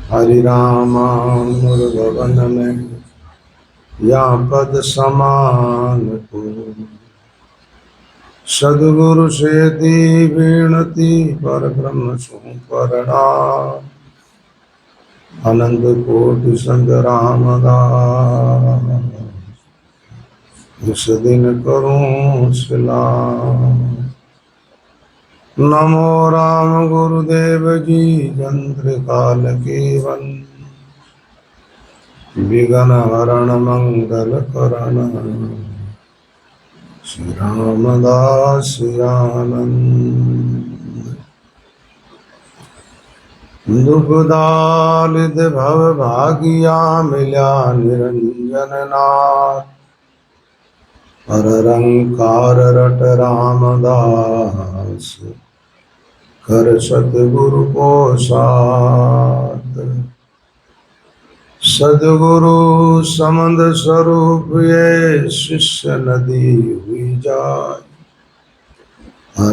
हरि रामानुरभवन में या पद समान को सदगुरु से दी विनती पर ब्रह्म सु परणाम अनंत कोटि संत रामदास इस दिन करूं सलाम। नमो राम गुरुदेव जी जंत्र काल केवल विघ्न हरण मंगल करण श्री रामदास आनंद। दुखदालित भव भागिया मिला निरंजन नाथ पर रंकार रट रामदास कर सतगुरु को साथ। सदगुरु समंद स्वरूप ये शिष्य नदी हुई जाय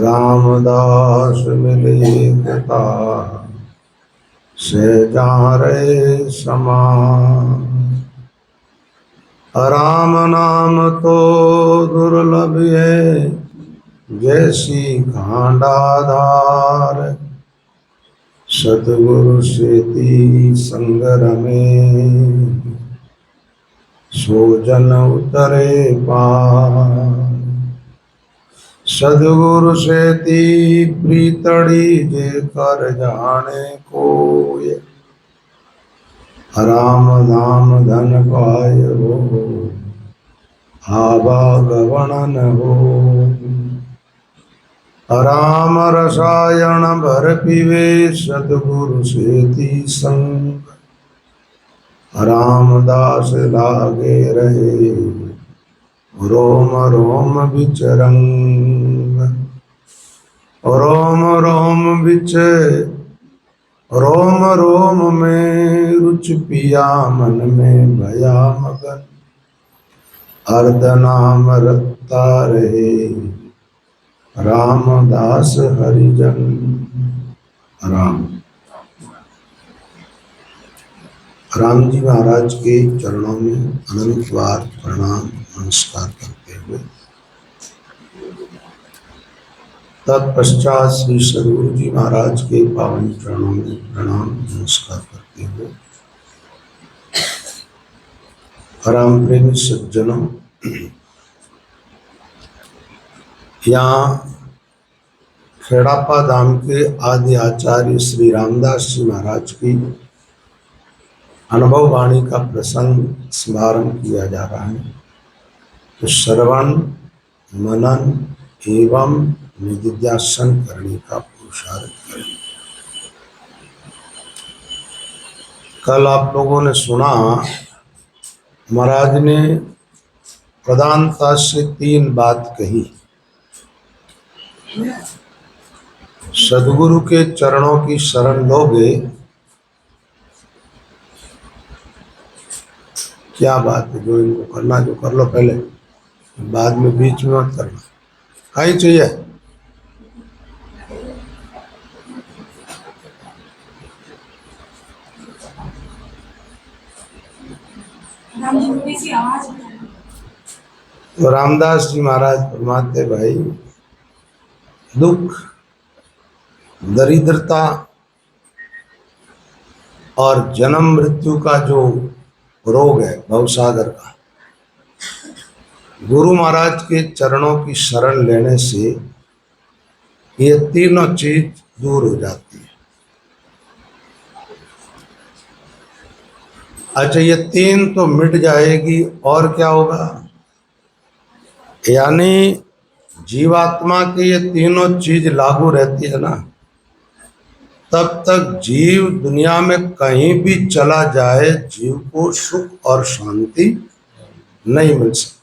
रामदास मिले कथा से जा रहे समान। राम नाम तो दुर्लभ है जैसी खांडाधार सतगुरु सेती संगर में सो जन उतरे पार। सदगुरु सेती प्रीतड़ी जे कर जाने को राम धाम धन पाय हो आवागमन हो। राम रसायन भर पीवे सतगुरु सेती संग रामदास लागे रहे रोम रोम विचरंग। रोम रोम विच रोम रोम में रुच पिया मन में भया मगन अर्ध नाम रखता रहे रामदास हरिजन। राम राम जी महाराज के चरणों में अनंत बार प्रणाम नमस्कार करते हुए तत्पश्चात श्री सदगुरु जी महाराज के पावन चरणों में प्रणाम नमस्कार करते हुए राम प्रेमी सज्जनों, यहाँ खेड़ापा धाम के आदि आचार्य श्री रामदास जी महाराज की अनुभव वाणी का प्रसंग समारंभ किया जा रहा है। तो श्रवण मनन एवं निधिध्यासन करने का पुरुषार्थ करें। कल आप लोगों ने सुना महाराज ने प्रधानता से 3 बात कही। सदगुरु के चरणों की शरण लोगे, क्या बात है, जो इनको करना जो कर लो पहले, बाद में बीच में मत करना। कहीं चाहिए तो रामदास जी महाराज फरमाते भाई दुख दरिद्रता और जन्म मृत्यु का जो रोग है भवसागर का, गुरु महाराज के चरणों की शरण लेने से ये तीनों चीज दूर हो जाती है। अच्छा, ये 3 तो मिट जाएगी और क्या होगा? यानी जीवात्मा के ये तीनों चीज लागू रहती है ना, तब तक जीव दुनिया में कहीं भी चला जाए जीव को सुख और शांति नहीं मिल सकती।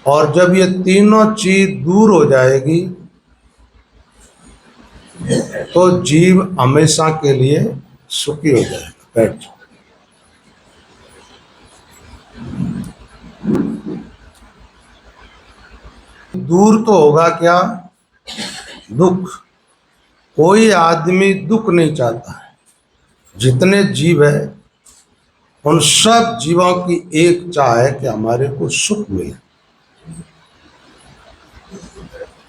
और जब ये तीनों चीज दूर हो जाएगी तो जीव हमेशा के लिए सुखी हो जाएगा। बैठ दूर तो होगा क्या? दुख। कोई आदमी दुख नहीं चाहता है। जितने जीव है उन सब जीवों की एक चाह है कि हमारे को सुख मिले।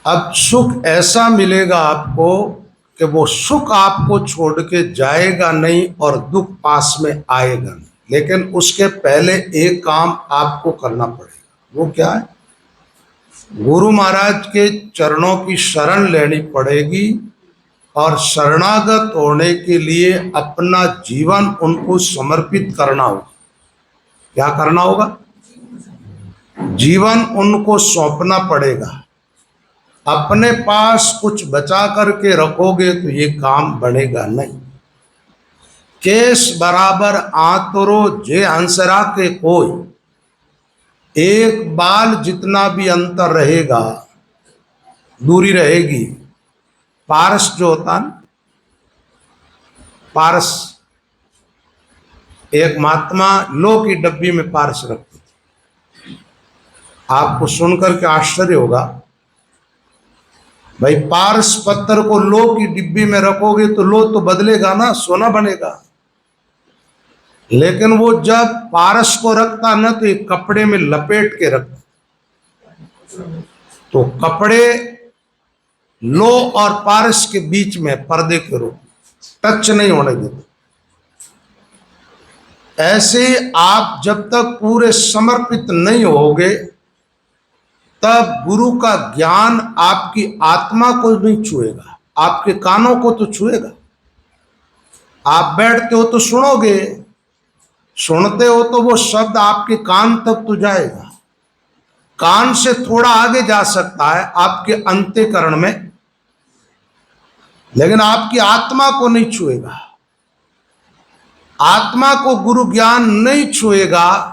अब सुख ऐसा मिलेगा आपको कि वो सुख आपको छोड़ के जाएगा नहीं और दुख पास में आएगा नहीं। लेकिन उसके पहले एक काम आपको करना पड़ेगा। वो क्या है? गुरु महाराज के चरणों की शरण लेनी पड़ेगी और शरणागत होने के लिए अपना जीवन उनको समर्पित करना होगा। क्या करना होगा? जीवन उनको सौंपना पड़ेगा। अपने पास कुछ बचा करके रखोगे तो ये काम बनेगा नहीं। केस बराबर आतरो जे हंसरा के कोई, एक बाल जितना भी अंतर रहेगा, दूरी रहेगी। पारस जो होता है, पारस, एक महात्मा लो की डब्बी में पारस रखते थे। आपको सुनकर के आश्चर्य होगा, भाई पारस पत्थर को लो की डिब्बी में रखोगे तो लो तो बदलेगा ना, सोना बनेगा। लेकिन वो जब पारस को रखता ना तो एक कपड़े में लपेट के रखता, तो कपड़े लो और पारस के बीच में पर्दे के रूप, टच नहीं होने देते। ऐसे आप जब तक पूरे समर्पित नहीं होगे तब गुरु का ज्ञान आपकी आत्मा को नहीं छुएगा, आपके कानों को तो छुएगा। आप बैठते हो तो सुनोगे, सुनते हो तो वो शब्द आपके कान तक तो जाएगा। कान से थोड़ा आगे जा सकता है आपके अंतःकरण में, लेकिन आपकी आत्मा को नहीं छुएगा। आत्मा को गुरु ज्ञान नहीं छुएगा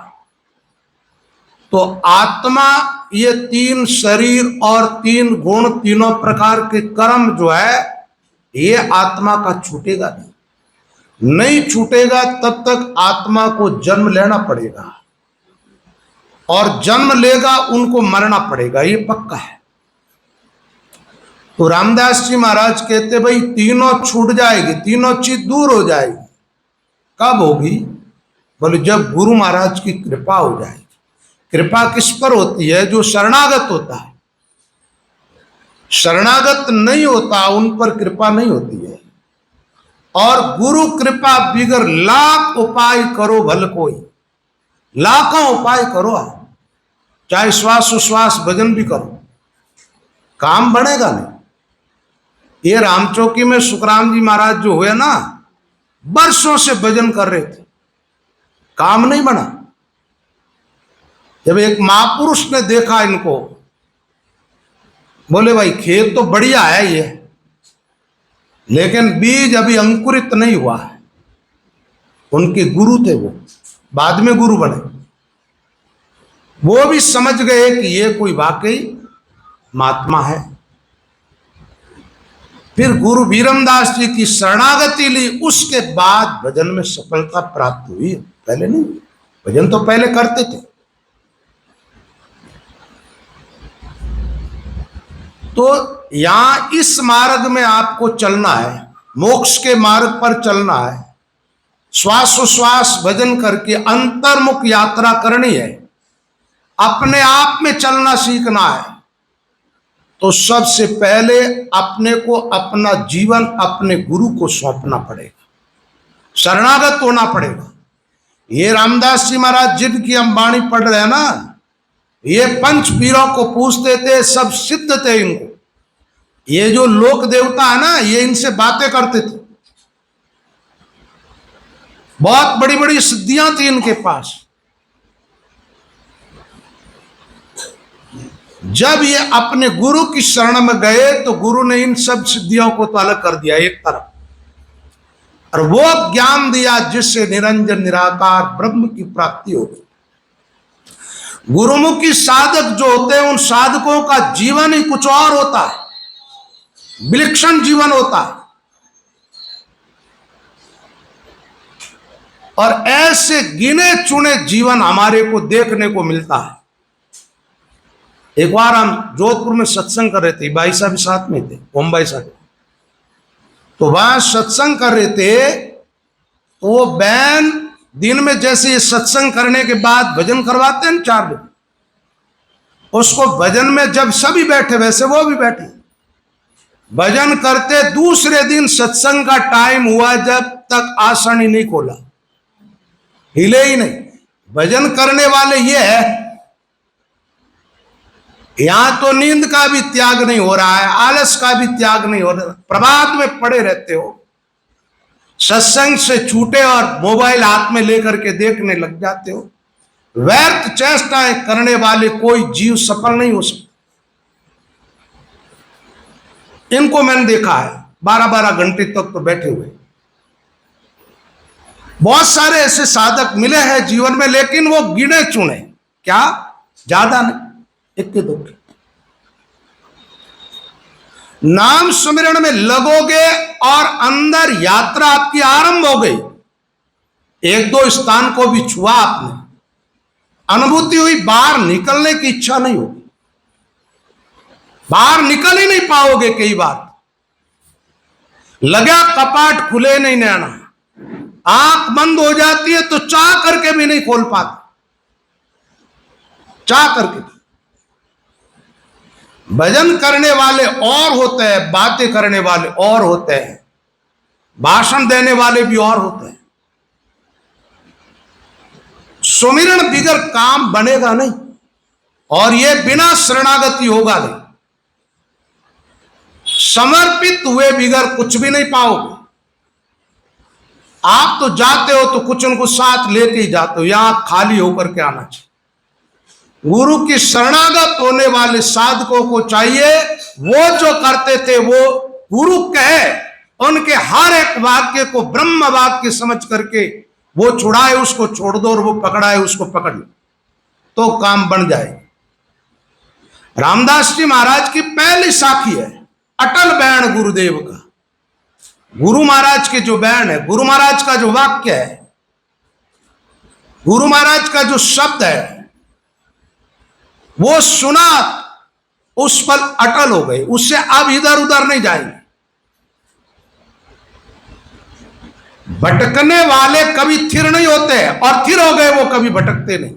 तो आत्मा, ये तीन शरीर और तीन गुण, तीनों प्रकार के कर्म जो है, ये आत्मा का छूटेगा नहीं छूटेगा। तब तक आत्मा को जन्म लेना पड़ेगा और जन्म लेगा उनको मरना पड़ेगा, ये पक्का है। तो रामदास जी महाराज कहते भाई तीनों छूट जाएगी, तीनों चीज दूर हो जाएगी। कब होगी? बोले जब गुरु महाराज की कृपा हो जाएगी। कृपा किस पर होती है? जो शरणागत होता है। शरणागत नहीं होता उन पर कृपा नहीं होती है। और गुरु कृपा बिगर लाख उपाय करो भल कोई, लाखों उपाय करो आप, चाहे श्वास उश्वास भजन भी करो, काम बनेगा नहीं। ये रामचौकी में सुखराम जी महाराज जो हुए ना, बरसों से भजन कर रहे थे, काम नहीं बना। जब एक महापुरुष ने देखा इनको, बोले भाई खेत तो बढ़िया है ये, लेकिन बीज अभी अंकुरित नहीं हुआ है। उनके गुरु थे वो, बाद में गुरु बने। वो भी समझ गए कि ये कोई वाकई महात्मा है। फिर गुरु वीरमदास जी की शरणागति ली, उसके बाद भजन में सफलता प्राप्त हुई। पहले नहीं, भजन तो पहले करते थे। तो यहां इस मार्ग में आपको चलना है, मोक्ष के मार्ग पर चलना है। श्वासोश्वास भजन करके अंतर्मुख यात्रा करनी है, अपने आप में चलना सीखना है। तो सबसे पहले अपने को, अपना जीवन अपने गुरु को सौंपना पड़ेगा, शरणागत होना पड़ेगा। ये रामदास जी महाराज जिनकी हम वाणी पढ़ रहे हैं ना, ये पंच पीरों को पूछते थे, सब सिद्ध थे इनको। ये जो लोक देवता है ना, ये इनसे बातें करते थे, बहुत बड़ी बड़ी सिद्धियां थी इनके पास। जब ये अपने गुरु की शरण में गए तो गुरु ने इन सब सिद्धियों को तो अलग कर दिया एक तरफ, और वो ज्ञान दिया जिससे निरंजन निराकार ब्रह्म की प्राप्ति हो गई। गुरुमुखी साधक जो होते हैं, उन साधकों का जीवन ही कुछ और होता है, विलक्षण जीवन होता है। और ऐसे गिने चुने जीवन हमारे को देखने को मिलता है। एक बार हम जोधपुर में सत्संग कर रहे थे, भाई साहब साथ में थे, ओम भाई साहब। तो वहां सत्संग कर रहे थे, तो वो बहन दिन में जैसे ये सत्संग करने के बाद भजन करवाते हैं 4 बजे, उसको भजन में जब सभी बैठे वैसे वो भी बैठे भजन करते। दूसरे दिन सत्संग का टाइम हुआ, जब तक आसन ही नहीं खोला, हिले ही नहीं। भजन करने वाले ये है, यहां तो नींद का भी त्याग नहीं हो रहा है, आलस का भी त्याग नहीं हो रहा, प्रभात में पड़े रहते हो, सत्संग से छूटे और मोबाइल हाथ में लेकर के देखने लग जाते हो। व्यर्थ चेष्टाएं करने वाले कोई जीव सफल नहीं हो सकता। इनको मैंने देखा है 12-12 घंटे तक तो बैठे हुए। बहुत सारे ऐसे साधक मिले हैं जीवन में, लेकिन वो गिने चुने, क्या ज्यादा नहीं, इक्के दुक्के। नाम सुमिरण में लगोगे और अंदर यात्रा आपकी आरंभ हो गई। 1-2 स्थान को भी छुआ आपने, अनुभूति हुई, बाहर निकलने की इच्छा नहीं होगी, बाहर निकल ही नहीं पाओगे। कई बार लगा कपाट खुले नहीं नैना, आंख बंद हो जाती है तो चाह करके भी नहीं खोल पाते, चाह करके। भजन करने वाले और होते हैं, बातें करने वाले और होते हैं, भाषण देने वाले भी और होते हैं। सुमिरन बिगर काम बनेगा नहीं, और यह बिना शरणागति होगा नहीं। समर्पित हुए बिगर कुछ भी नहीं पाओगे। आप तो जाते हो तो कुछ उनको साथ लेके ही जाते हो, यहां खाली होकर के आना चाहिए। गुरु की शरणागत होने वाले साधकों को चाहिए, वो जो करते थे वो गुरु कहे, उनके हर एक वाक्य को ब्रह्म वाक्य समझ करके वो छुड़ाए उसको छोड़ दो, और वो पकड़ाए उसको पकड़ लो, तो काम बन जाए। रामदास जी महाराज की पहली साखी है अटल बैण गुरुदेव का। गुरु महाराज के जो बैण है, गुरु महाराज का जो वाक्य है, गुरु महाराज का जो शब्द है, वो सुना, उस पर अटल हो गए, उससे अब इधर उधर नहीं जाएंगे। भटकने वाले कभी थिर नहीं होते, और थिर हो गए वो कभी भटकते नहीं।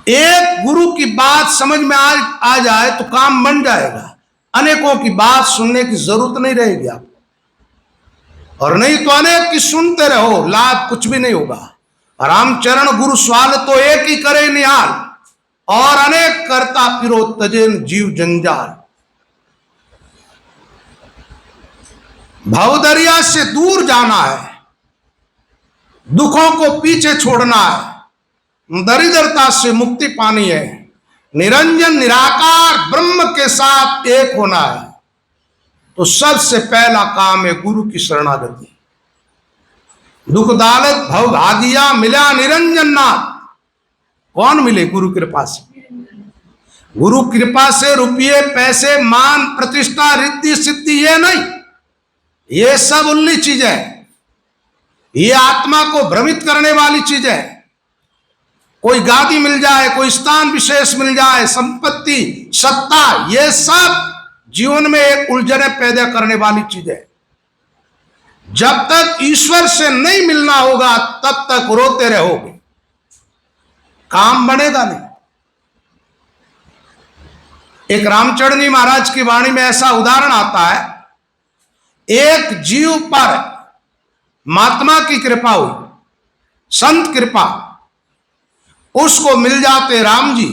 एक गुरु की बात समझ में आ जाए तो काम बन जाएगा, अनेकों की बात सुनने की जरूरत नहीं रहेगी आपको, और नहीं तो अनेक की सुनते रहो, लाभ कुछ भी नहीं होगा। रामचरण गुरु स्वाल तो एक ही करे निहाल, और अनेक करता फिरो तजेन जीव जंजाल। भवदरिया से दूर जाना है, दुखों को पीछे छोड़ना है, दरिद्रता से मुक्ति पानी है, निरंजन निराकार ब्रह्म के साथ एक होना है, तो सबसे पहला काम है गुरु की शरणागति। दुख दालत भव भागिया मिला निरंजन नाथ। कौन मिले? गुरु कृपा से। गुरु कृपा से रुपये पैसे मान प्रतिष्ठा रिद्धि सिद्धि ये नहीं, ये सब उल्ली चीज है, ये आत्मा को भ्रमित करने वाली चीज है। कोई गादी मिल जाए, कोई स्थान विशेष मिल जाए, संपत्ति सत्ता, ये सब जीवन में एक उलझने पैदा करने वाली चीज है। जब तक ईश्वर से नहीं मिलना होगा तब तक रोते रहोगे, काम बनेगा नहीं। एक रामचरण जी महाराज की वाणी में ऐसा उदाहरण आता है, एक जीव पर महात्मा की कृपा हुई, संत कृपा, उसको मिल जाते राम जी,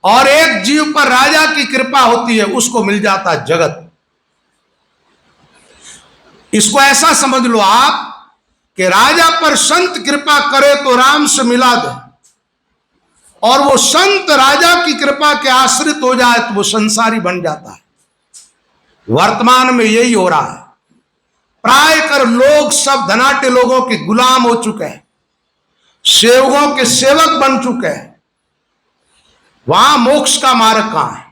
और एक जीव पर राजा की कृपा होती है, उसको मिल जाता जगत। इसको ऐसा समझ लो आप कि राजा पर संत कृपा करे तो राम से मिला दे, और वो संत राजा की कृपा के आश्रित हो जाए तो वो संसारी बन जाता है। वर्तमान में यही हो रहा है। प्राय कर लोग सब धनाटे लोगों के गुलाम हो चुके हैं, सेवकों के सेवक बन चुके हैं। वहां मोक्ष का मार्ग कहां है?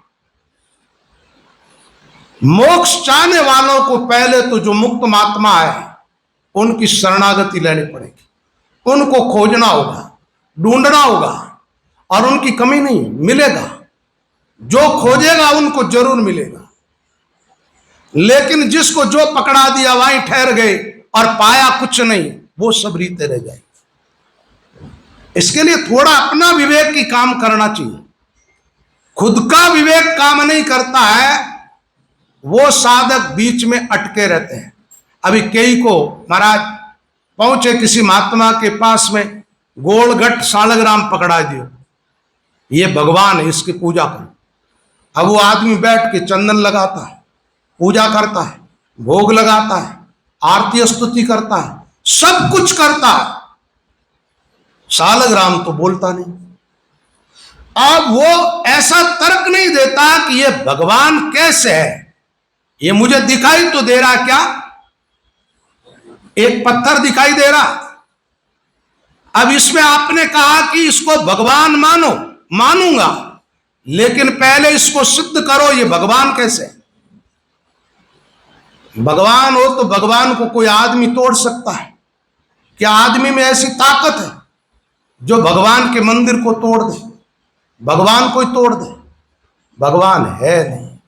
मोक्ष चाहने वालों को पहले तो जो मुक्त महात्मा है उनकी शरणागति लेनी पड़ेगी, उनको खोजना होगा, ढूंढना होगा, और उनकी कमी नहीं मिलेगा। जो खोजेगा उनको जरूर मिलेगा। लेकिन जिसको जो पकड़ा दिया वहीं ठहर गए और पाया कुछ नहीं, वो सब रीते रह जाए। इसके लिए थोड़ा अपना विवेक की काम करना चाहिए। खुद का विवेक काम नहीं करता है, वो साधक बीच में अटके रहते हैं। अभी कई को महाराज पहुंचे किसी महात्मा के पास में, गोलगट सालग्राम पकड़ा दियो, ये भगवान है, इसकी पूजा करो। अब वो आदमी बैठ के चंदन लगाता है, पूजा करता है, भोग लगाता है, आरती स्तुति करता है, सब कुछ करता है, सालग्राम तो बोलता नहीं। अब वो ऐसा तर्क नहीं देता कि ये भगवान कैसे है, ये मुझे दिखाई तो दे रहा, क्या एक पत्थर दिखाई दे रहा। अब इसमें आपने कहा कि इसको भगवान मानो, मानूंगा, लेकिन पहले इसको सिद्ध करो ये भगवान कैसे है। भगवान हो तो भगवान को कोई आदमी तोड़ सकता है क्या? आदमी में ऐसी ताकत है जो भगवान के मंदिर को तोड़ दे, भगवान को ही तोड़ दे? भगवान है नहीं,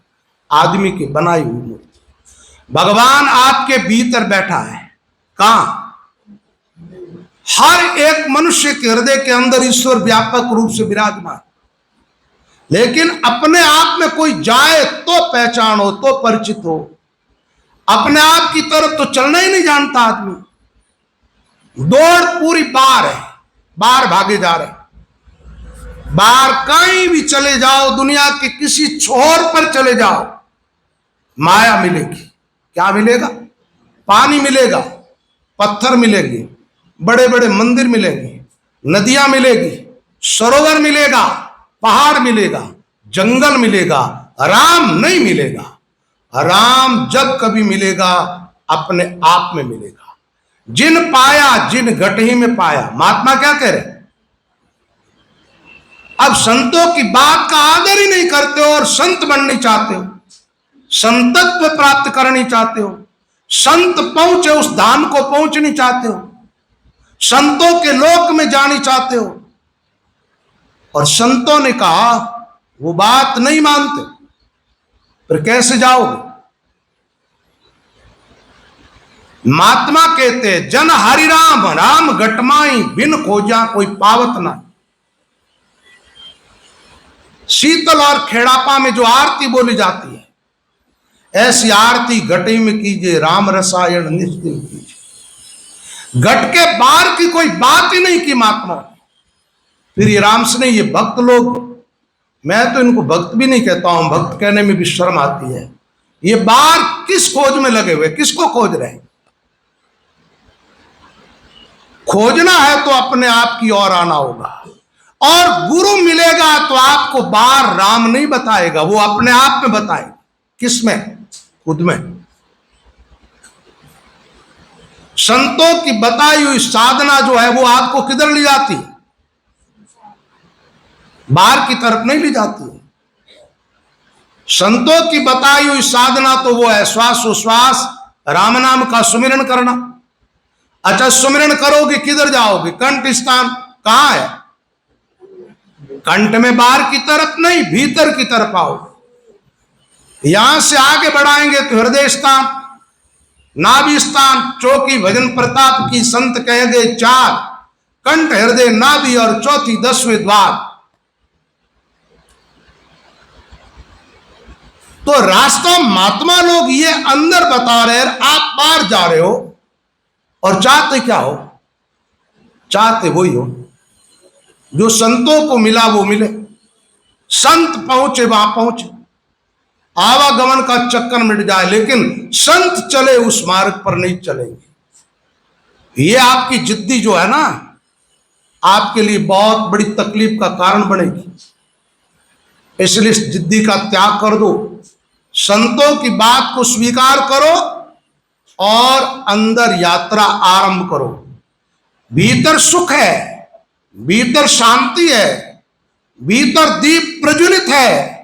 आदमी की बनाई हुई मूर्ति। भगवान आपके भीतर बैठा है। कहां? हर एक मनुष्य के हृदय के अंदर ईश्वर व्यापक रूप से विराजमान, लेकिन अपने आप में कोई जाए तो पहचान हो, तो परिचित हो। अपने आप की तरफ तो चलना ही नहीं जानता आदमी। दौड़ पूरी बार है, बार भागे जा रहे, बाहर कहीं भी चले जाओ, दुनिया के किसी छोर पर चले जाओ, माया मिलेगी। क्या मिलेगा? पानी मिलेगा, पत्थर मिलेंगे, बड़े बड़े मंदिर मिलेंगे, नदियां मिलेगी, सरोवर मिलेगा, पहाड़ मिलेगा, जंगल मिलेगा, राम नहीं मिलेगा। राम जब कभी मिलेगा अपने आप में मिलेगा। जिन पाया जिन घट ही में पाया। महात्मा क्या कह रहे? अब संतों की बात का आदर ही नहीं करते हो और संत बनना चाहते हो, संतत्व प्राप्त करनी चाहते हो, संत पहुंचे उस धाम को पहुंचनी चाहते हो, संतों के लोक में जानी चाहते हो, और संतों ने कहा वो बात नहीं मानते, फिर कैसे जाओगे? महात्मा कहते जन हरि राम राम घटमाई बिन खोजा कोई पावत ना। शीतल और खेड़ापा में जो आरती बोली जाती है, ऐसी आरती घटे में कीजिए, राम रसायन निश्चित कीजिए। घट के बाहर की कोई बात ही नहीं की महात्मा। फिर ये राम से नहीं, ये भक्त लोग, मैं तो इनको भक्त भी नहीं कहता हूं, भक्त कहने में भी शर्म आती है। ये बाहर किस खोज में लगे हुए, किसको खोज रहे हैं? खोजना है तो अपने आप की ओर आना होगा, और गुरु मिलेगा तो आपको बाहर राम नहीं बताएगा, वो अपने आप में बताएगा। किसमें? खुद में। संतों की बताई हुई साधना जो है वो आपको किधर ले जाती है? बाहर की तरफ नहीं ले जाती है। संतों की बताई हुई साधना तो वो है श्वासोश्वास राम नाम का सुमिरन करना। अच्छा, सुमिरन करोगे किधर जाओगे? कंठ स्थान कहां है? कंठ में बाहर की तरफ नहीं, भीतर की तरफ आओ। यहां से आगे बढ़ाएंगे तो हृदय स्थान, नाभि स्थान, चौकी भजन प्रताप की संत कह गए 4, कंठ हृदय नाभि और चौथी 10वें द्वार। तो रास्ता महात्मा लोग ये अंदर बता रहे हैं, आप बाहर जा रहे हो, और चाहते क्या हो? चाहते वही हो जो संतों को मिला वो मिले। संत पहुंचे वहां पहुंचे, आवागमन का चक्कर मिट जाए, लेकिन संत चले उस मार्ग पर नहीं चलेंगे। ये आपकी जिद्दी जो है ना, आपके लिए बहुत बड़ी तकलीफ का कारण बनेगी। इसलिए इस जिद्दी का त्याग कर दो, संतों की बात को स्वीकार करो और अंदर यात्रा आरंभ करो। भीतर सुख है, भीतर शांति है, भीतर दीप प्रज्वलित है,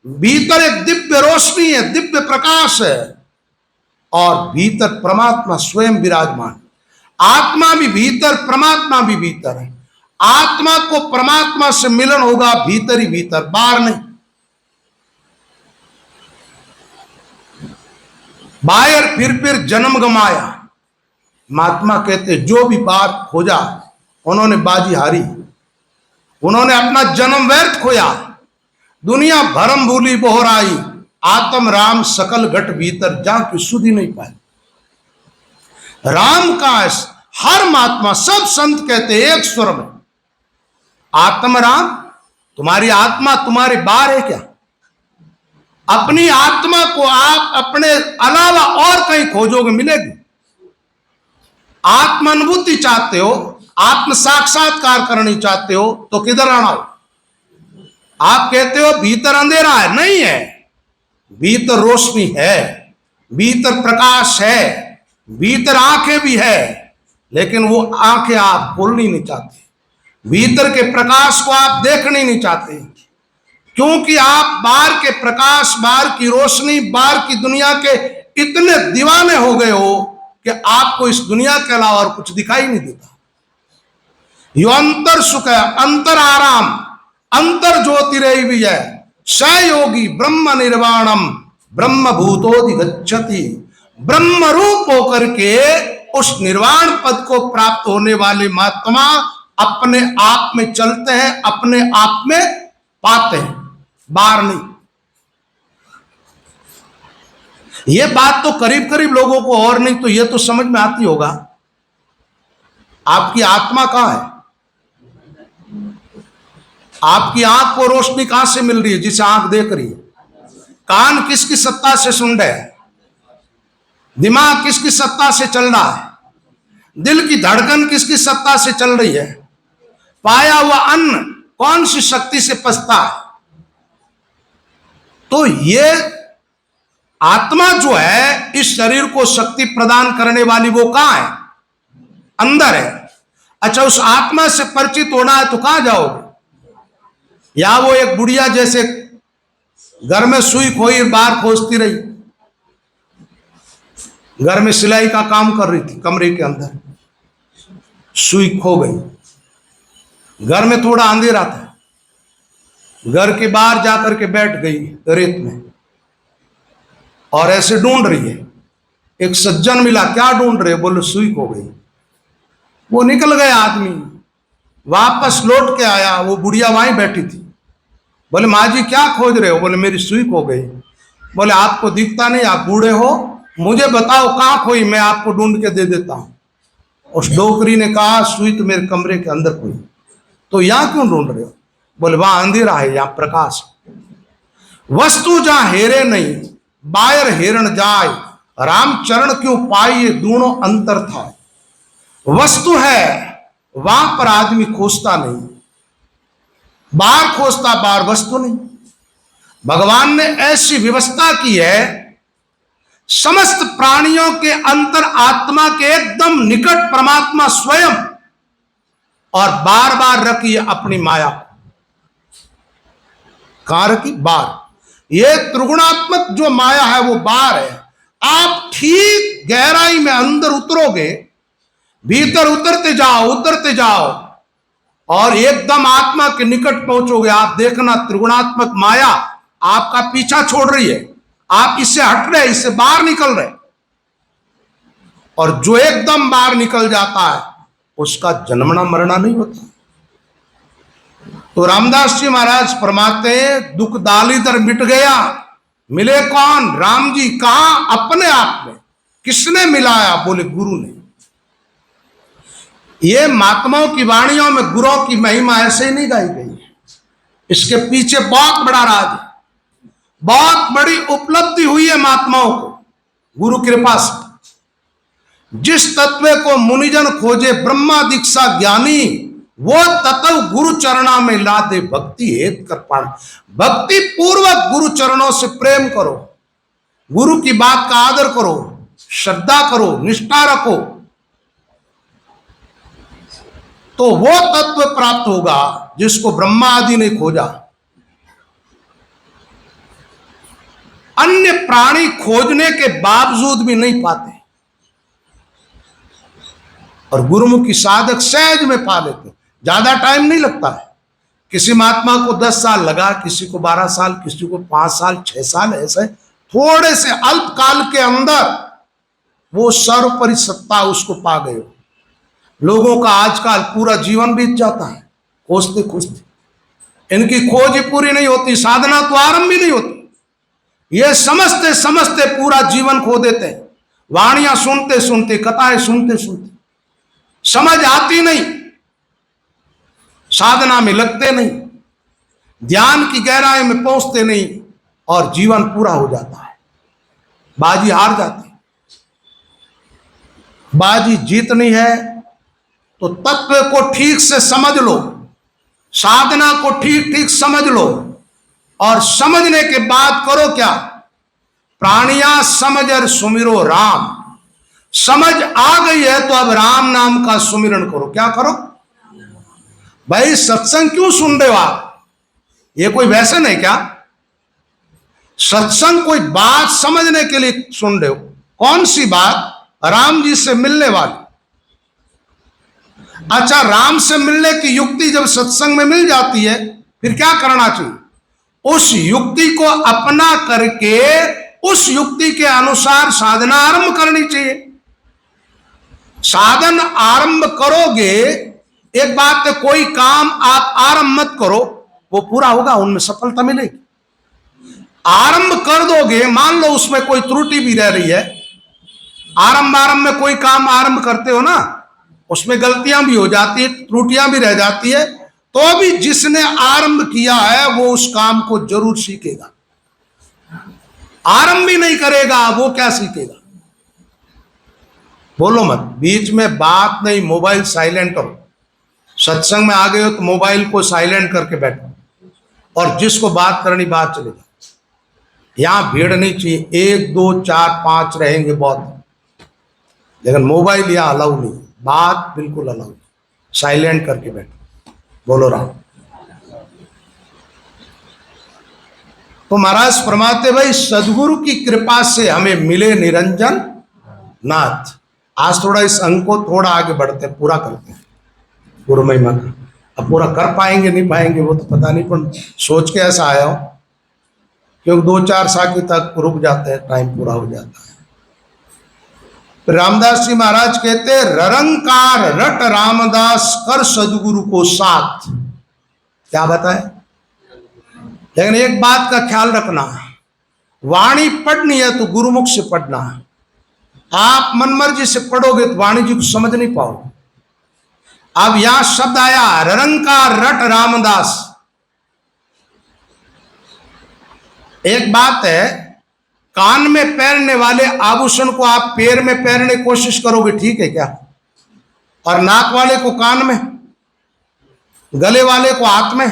भीतर एक दिव्य रोशनी है, दिव्य प्रकाश है, और भीतर परमात्मा स्वयं विराजमान। आत्मा भी भीतर, परमात्मा भी भीतर है। आत्मा को परमात्मा से मिलन होगा भीतर ही भीतर, बाहर नहीं। बायर फिर जन्म गमाया। महात्मा कहते जो भी बात खोजा उन्होंने बाजी हारी, उन्होंने अपना जन्म व्यर्थ खोया। दुनिया भरम भूली बोहराई, आत्म राम सकल घट भीतर, जहां की सुधी नहीं पाई। राम का हर महात्मा सब संत कहते एक स्वर में, आत्म राम। तुम्हारी आत्मा तुम्हारे बाहर है क्या? अपनी आत्मा को आप अपने अलावा और कहीं खोजोगे मिलेगी। आत्म अनुभूति चाहते हो, आत्म साक्षात्कार करनी चाहते हो तो किधर आना हो? आप कहते हो भीतर अंधेरा है, नहीं है, भीतर रोशनी है, भीतर प्रकाश है, भीतर आंखें भी है, लेकिन वो आंखें आप खोलनी नहीं चाहते, भीतर के प्रकाश को आप देखने नहीं चाहते, क्योंकि आप बाहर के प्रकाश, बाहर की रोशनी, बाहर की दुनिया के इतने दीवाने हो गए हो कि आपको इस दुनिया के अलावा और कुछ दिखाई नहीं देता। यो अंतर सुख है, अंतर आराम, अंतर ज्योतिरई भी है, सहयोगी ब्रह्म निर्वाणम ब्रह्म भूतोधिगच्छति। ब्रह्म रूप होकर के उस निर्वाण पद को प्राप्त होने वाले महात्मा अपने आप में चलते हैं, अपने आप में पाते हैं, बाहर नहीं। ये बात तो करीब करीब लोगों को, और नहीं तो ये तो समझ में आती होगा। आपकी आत्मा कहां है? आपकी आंख को रोशनी कहां से मिल रही है जिसे आंख देख रही है? कान किसकी सत्ता से सुन रहे हैं? दिमाग किसकी सत्ता से चल रहा है? दिल की धड़कन किसकी सत्ता से चल रही है? पाया हुआ अन्न कौन सी शक्ति से पचता है? तो ये आत्मा जो है इस शरीर को शक्ति प्रदान करने वाली, वो कहां है? अंदर है। अच्छा, उस आत्मा से परिचित होना है तो कहां जाओगे? या वो एक बुढ़िया जैसे घर में सुई खोई बाहर खोजती रही, घर में सिलाई का काम कर रही थी, कमरे के अंदर सुई खो गई। घर में थोड़ा अंधेरा था, घर के बाहर जाकर के बैठ गई रेत में और ऐसे ढूंढ रही है। एक सज्जन मिला, क्या ढूंढ रहे? बोले सुई खो गई। वो निकल गया आदमी, वापस लौट के आया, वो बुढ़िया वहीं बैठी थी। बोले माँ जी क्या खोज रहे हो? बोले मेरी सुई खो गई। बोले आपको दिखता नहीं, आप बूढ़े हो, मुझे बताओ कहाँ खोई, मैं आपको ढूंढ के दे देता हूं। उस डोकरी ने कहा सुई तो मेरे कमरे के अंदर खोई। तो यहां क्यों ढूंढ रहे हो? बोले वहां अंधेरा है, यहां प्रकाश। वस्तु जहां हेरे नहीं, बायर हेरण जाए, रामचरण क्यों पाई, ये दोनों अंतर था। वस्तु है वहां पर आदमी खोजता नहीं, बाहर खोजता, बाहर वस्तु नहीं। भगवान ने ऐसी व्यवस्था की है, समस्त प्राणियों के अंतर आत्मा के एकदम निकट परमात्मा स्वयं, और बार बार रखी है अपनी माया। कहां रखी? बार। ये त्रिगुणात्मक जो माया है वो बाहर है। आप ठीक गहराई में अंदर उतरोगे, भीतर उतरते जाओ और एकदम आत्मा के निकट पहुंचोगे। आप देखना त्रिगुणात्मक माया आपका पीछा छोड़ रही है, आप इससे हट रहे, इससे बाहर निकल रहे। और जो एकदम बाहर निकल जाता है उसका जन्मना मरना नहीं होता। तो रामदास जी महाराज फरमाते हैं, दुख दालीदर मिट गया, मिले कौन? राम जी। कहा? अपने आप में। किसने मिलाया? बोले गुरु ने। ये महात्माओं की वाणियों में गुरुओं की महिमा ऐसे ही नहीं गाई गई है, इसके पीछे बहुत बड़ा राज है, बहुत बड़ी उपलब्धि हुई है महात्माओं को गुरु कृपा से। जिस तत्व को मुनिजन खोजे ब्रह्मा दीक्षा ज्ञानी, वो तत्व गुरु चरणा में ला दे भक्ति हेत कर पाण। भक्ति पूर्वक गुरु चरणों से प्रेम करो, गुरु की बात का आदर करो, श्रद्धा करो, निष्ठा रखो, तो वो तत्व प्राप्त होगा जिसको ब्रह्मा आदि ने खोजा। अन्य प्राणी खोजने के बावजूद भी नहीं पाते, और गुरुमुखी साधक सहज में पा लेते, ज्यादा टाइम नहीं लगता है। किसी महात्मा को 10 साल लगा, किसी को 12 साल, किसी को 5 साल, 6 साल, ऐसे थोड़े से अल्प काल के अंदर वो सर्वोपरि सत्ता उसको पा गए हो। लोगों का आजकल पूरा जीवन बीत जाता है खोजते खोजते, इनकी खोज ही पूरी नहीं होती, साधना तो आरंभ ही नहीं होती। ये समझते समझते पूरा जीवन खो देते हैं, वाणियां सुनते सुनते, कथाएं सुनते सुनते, समझ आती नहीं, साधना में लगते नहीं, ध्यान की गहराई में पहुंचते नहीं, और जीवन पूरा हो जाता है, बाजी हार जाती है। बाजी जीतनी है तो तत्व को ठीक से समझ लो, साधना को ठीक ठीक समझ लो, और समझने के बाद करो क्या, प्राणिया समझ सुमिरो राम। समझ आ गई है तो अब राम नाम का सुमिरन करो। क्या करो भाई? सत्संग क्यों सुन रहे हो आप? ये कोई व्यसन है क्या? सत्संग कोई बात समझने के लिए सुन रहे हो। कौन सी बात? राम जी से मिलने वाली। अच्छा, राम से मिलने की युक्ति जब सत्संग में मिल जाती है, फिर क्या करना चाहिए? उस युक्ति को अपना करके उस युक्ति के अनुसार साधना आरंभ करनी चाहिए। साधन आरंभ करोगे, एक बात है, कोई काम आप आरंभ मत करो, वो पूरा होगा, उनमें सफलता मिलेगी। आरंभ कर दोगे, मान लो उसमें कोई त्रुटि भी रह रही है, आरंभ में कोई काम आरंभ करते हो ना, उसमें गलतियां भी हो जाती है, त्रुटियां भी रह जाती है, तो भी जिसने आरंभ किया है वो उस काम को जरूर सीखेगा। आरंभ भी नहीं करेगा, वो क्या सीखेगा? बोलो मत, बीच में बात नहीं, मोबाइल साइलेंट करो। सत्संग में आ गए हो तो मोबाइल को साइलेंट करके बैठो, और जिसको बात करनी बात चले जाओ। यहां भीड़ नहीं चाहिए, 1 2 4 5 रहेंगे बहुत, लेकिन मोबाइल यहां अलाउ नहीं, बात बिल्कुल अलाउ नहीं, साइलेंट करके बैठो। बोलो राम। तो महाराज फरमाते, भाई सदगुरु की कृपा से हमें मिले निरंजन नाथ। आज थोड़ा इस अंक को थोड़ा आगे बढ़ते हैं, पूरा करते हैं पूर्व महिमा का। अब पूरा कर पाएंगे नहीं पाएंगे वो तो पता नहीं, पर सोच के ऐसा आया हो, क्योंकि 2-4 साखी तक रुक जाते हैं, टाइम पूरा हो जाता है। रामदास जी महाराज कहते, ररंकार रट रामदास कर सदगुरु को साथ। क्या बताए? लेकिन एक बात का ख्याल रखना, वाणी पढ़नी है तो गुरुमुख से पढ़ना। आप मनमर्जी से पढ़ोगे तो वाणी जी को समझ नहीं पाओगे। अब यहां शब्द आया ररंकार रट रामदास। एक बात है, कान में पहनने वाले आभूषण को आप पैर में पहनने की कोशिश करोगे, ठीक है क्या? और नाक वाले को कान में, गले वाले को हाथ में,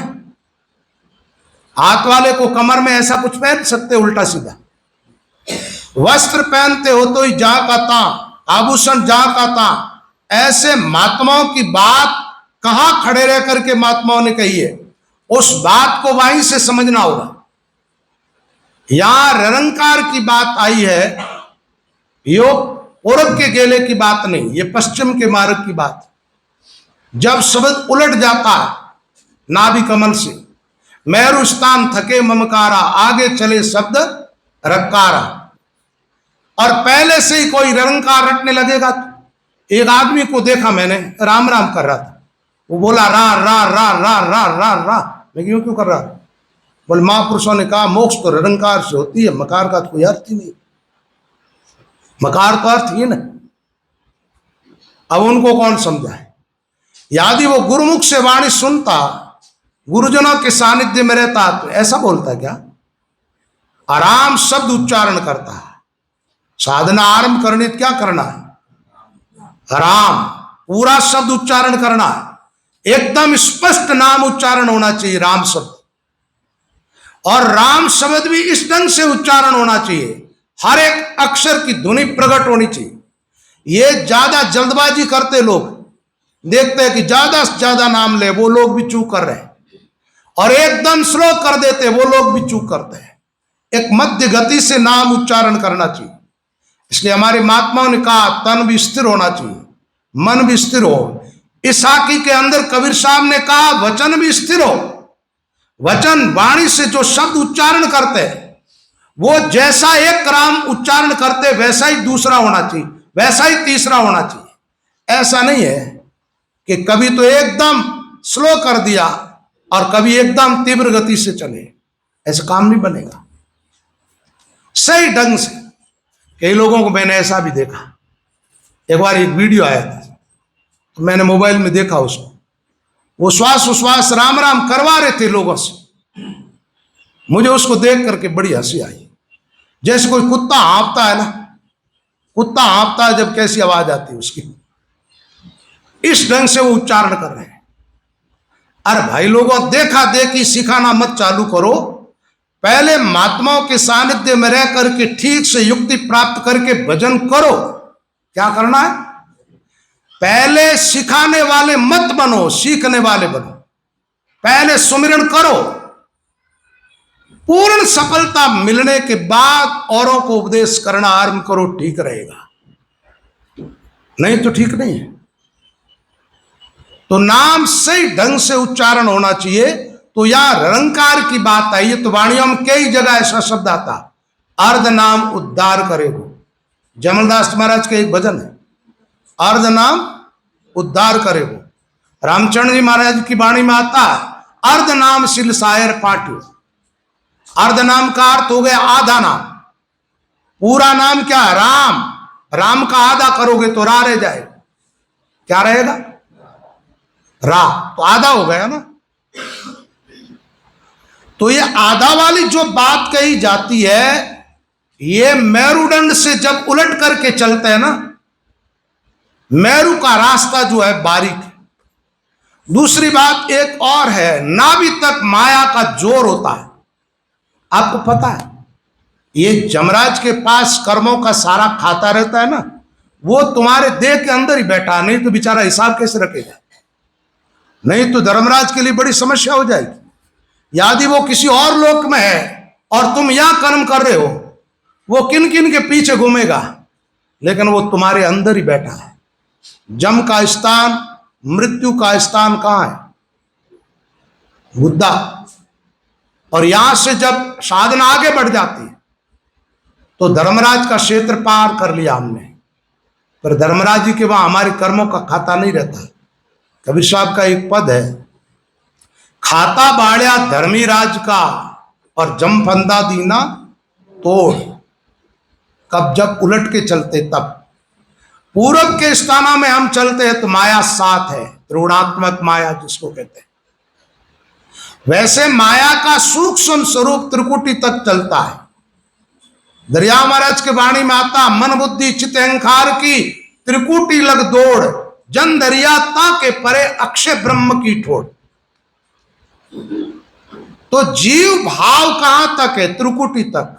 हाथ वाले को कमर में, ऐसा कुछ पहन सकते उल्टा सीधा? वस्त्र पहनते हो तो ही जा का ता, आभूषण जा का ता। ऐसे महात्माओं की बात कहां खड़े रह करके महात्माओं ने कही है, उस बात को वहीं से समझना होगा। यहां निरंकार की बात आई है, यो पूरब के गेले की बात नहीं, ये पश्चिम के मार्ग की बात। जब शब्द उलट जाता है नाभि कमल से, मेरु स्थान थके ममकारा, आगे चले शब्द रक्कारा। और पहले से ही कोई निरंकार रटने लगेगा। एक आदमी को देखा मैंने, राम राम कर रहा था, वो बोला रा रा रा रा रा रा रा। मैं क्यों कर रहा? बोले महापुरुषों ने कहा मोक्ष तो निरंकार से होती है, मकार का तो कोई अर्थ ही नहीं। मकार तो अर्थ ही नहीं। अब उनको कौन समझाए? यदि वो गुरुमुख से वाणी सुनता, गुरुजनों के सानिध्य में रहता, तो ऐसा बोलता क्या? आराम शब्द उच्चारण करता है। साधना आरंभ करनी तो क्या करना है? आराम, पूरा शब्द उच्चारण करना है, एकदम स्पष्ट नाम उच्चारण होना चाहिए, राम शब्द। और राम शब्द भी इस ढंग से उच्चारण होना चाहिए, हर एक अक्षर की ध्वनि प्रकट होनी चाहिए। ये ज्यादा जल्दबाजी करते लोग देखते हैं कि ज्यादा से ज्यादा नाम ले, वो लोग भी चूक कर रहे हैं। और एकदम स्लो कर देते, वो लोग भी चूक करते हैं। एक मध्य गति से नाम उच्चारण करना चाहिए। इसलिए हमारे महात्माओं ने कहा तन भी स्थिर होना चाहिए, मन भी स्थिर हो। इस साखी के अंदर कबीर साहब ने कहा वचन भी स्थिर हो। वचन वाणी से जो शब्द उच्चारण करते हैं वो जैसा एक राम उच्चारण करते वैसा ही दूसरा होना चाहिए, वैसा ही तीसरा होना चाहिए। ऐसा नहीं है कि कभी तो एकदम स्लो कर दिया और कभी एकदम तीव्र गति से चले, ऐसा काम नहीं बनेगा। सही ढंग से। कई लोगों को मैंने ऐसा भी देखा, एक बार एक वीडियो आया था तो मैंने मोबाइल में देखा उसको, वो श्वास उश्वास राम राम करवा रहे थे लोगों से। मुझे उसको देख करके बड़ी हंसी आई, जैसे कोई कुत्ता हाँफता है ना, कुत्ता हाँफता है जब कैसी आवाज आती है उसकी, इस ढंग से वो उच्चारण कर रहे हैं। अरे भाई लोगों, देखा देखी सिखाना मत चालू करो, पहले महात्माओं के सानिध्य में रह करके ठीक से युक्ति प्राप्त करके भजन करो। क्या करना है? पहले सिखाने वाले मत बनो, सीखने वाले बनो। पहले सुमिरन करो, पूर्ण सफलता मिलने के बाद औरों को उपदेश करना आरंभ करो, ठीक रहेगा। नहीं तो ठीक नहीं है। तो नाम सही ढंग से उच्चारण होना चाहिए। तो यहां निरंकार की बात आई है, तो वाणियों में कई जगह ऐसा शब्द आता, अर्ध नाम उद्धार करेगो। जमलदास महाराज के एक भजन है, अर्ध नाम उद्धार करेगो। रामचंद्र जी महाराज की वाणी में आता है, अर्ध नाम सिल सायर पाट्यो। अर्ध नाम का अर्थ हो गया आधा नाम। पूरा नाम क्या है? राम। राम का आधा करोगे तो रा रह जाएगा। क्या रहेगा? रा। तो आधा हो गया ना। तो ये आधा वाली जो बात कही जाती है, ये मेरुदंड से जब उलट करके चलते हैं ना, मेरु का रास्ता जो है बारीक है। दूसरी बात एक और है, नाभि तक माया का जोर होता है। आपको पता है, ये जमराज के पास कर्मों का सारा खाता रहता है ना, वो तुम्हारे देह के अंदर ही बैठा, नहीं तो बेचारा हिसाब कैसे रखेगा? नहीं तो धर्मराज के लिए बड़ी समस्या हो जाएगी। यदि वो किसी और लोक में है और तुम यहां कर्म कर रहे हो, वो किन किन के पीछे घूमेगा, लेकिन वो तुम्हारे अंदर ही बैठा है। जम का स्थान, मृत्यु का स्थान कहां है? गुद्दा। और यहां से जब साधना आगे बढ़ जाती है तो धर्मराज का क्षेत्र पार कर लिया हमने, पर धर्मराज जी के वहां हमारे कर्मों का खाता नहीं रहता। कबीर साहब का एक पद है, खाता बाढ़या धर्मी राज का और जम फंदा दीना तोड़। कब? जब उलट के चलते तब। पूरब के स्थानों में हम चलते हैं तो माया साथ है, ऋणात्मक माया जिसको कहते हैं। वैसे माया का सूक्ष्म स्वरूप त्रिकुटी तक चलता है। दरिया महाराज के वाणी में आता, मन बुद्धि चित्त अहंकार की त्रिकुटी लग दौड़, जन दरिया ता के परे अक्षय ब्रह्म की ठोड़। तो जीव भाव कहां तक है? त्रिकुटी तक।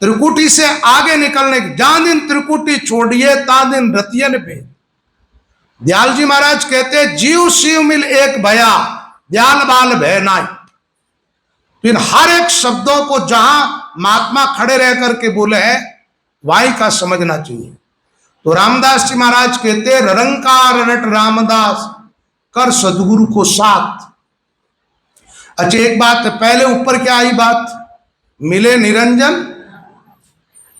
त्रिकुटी से आगे निकलने, जहां दिन त्रिकुटी छोड़िए ता दिन रतियन भेद। दयाल जी महाराज कहते, जीव शिव मिल एक भया, दयाल बाल भय नाई। फिर हर एक शब्दों को जहां महात्मा खड़े रह करके बोले हैं, वाई का समझना चाहिए। तो रामदास जी महाराज कहते, निरंकार रट रामदास कर सदगुरु को साथ। अच्छा एक बात, पहले ऊपर क्या आई बात? मिले निरंजन।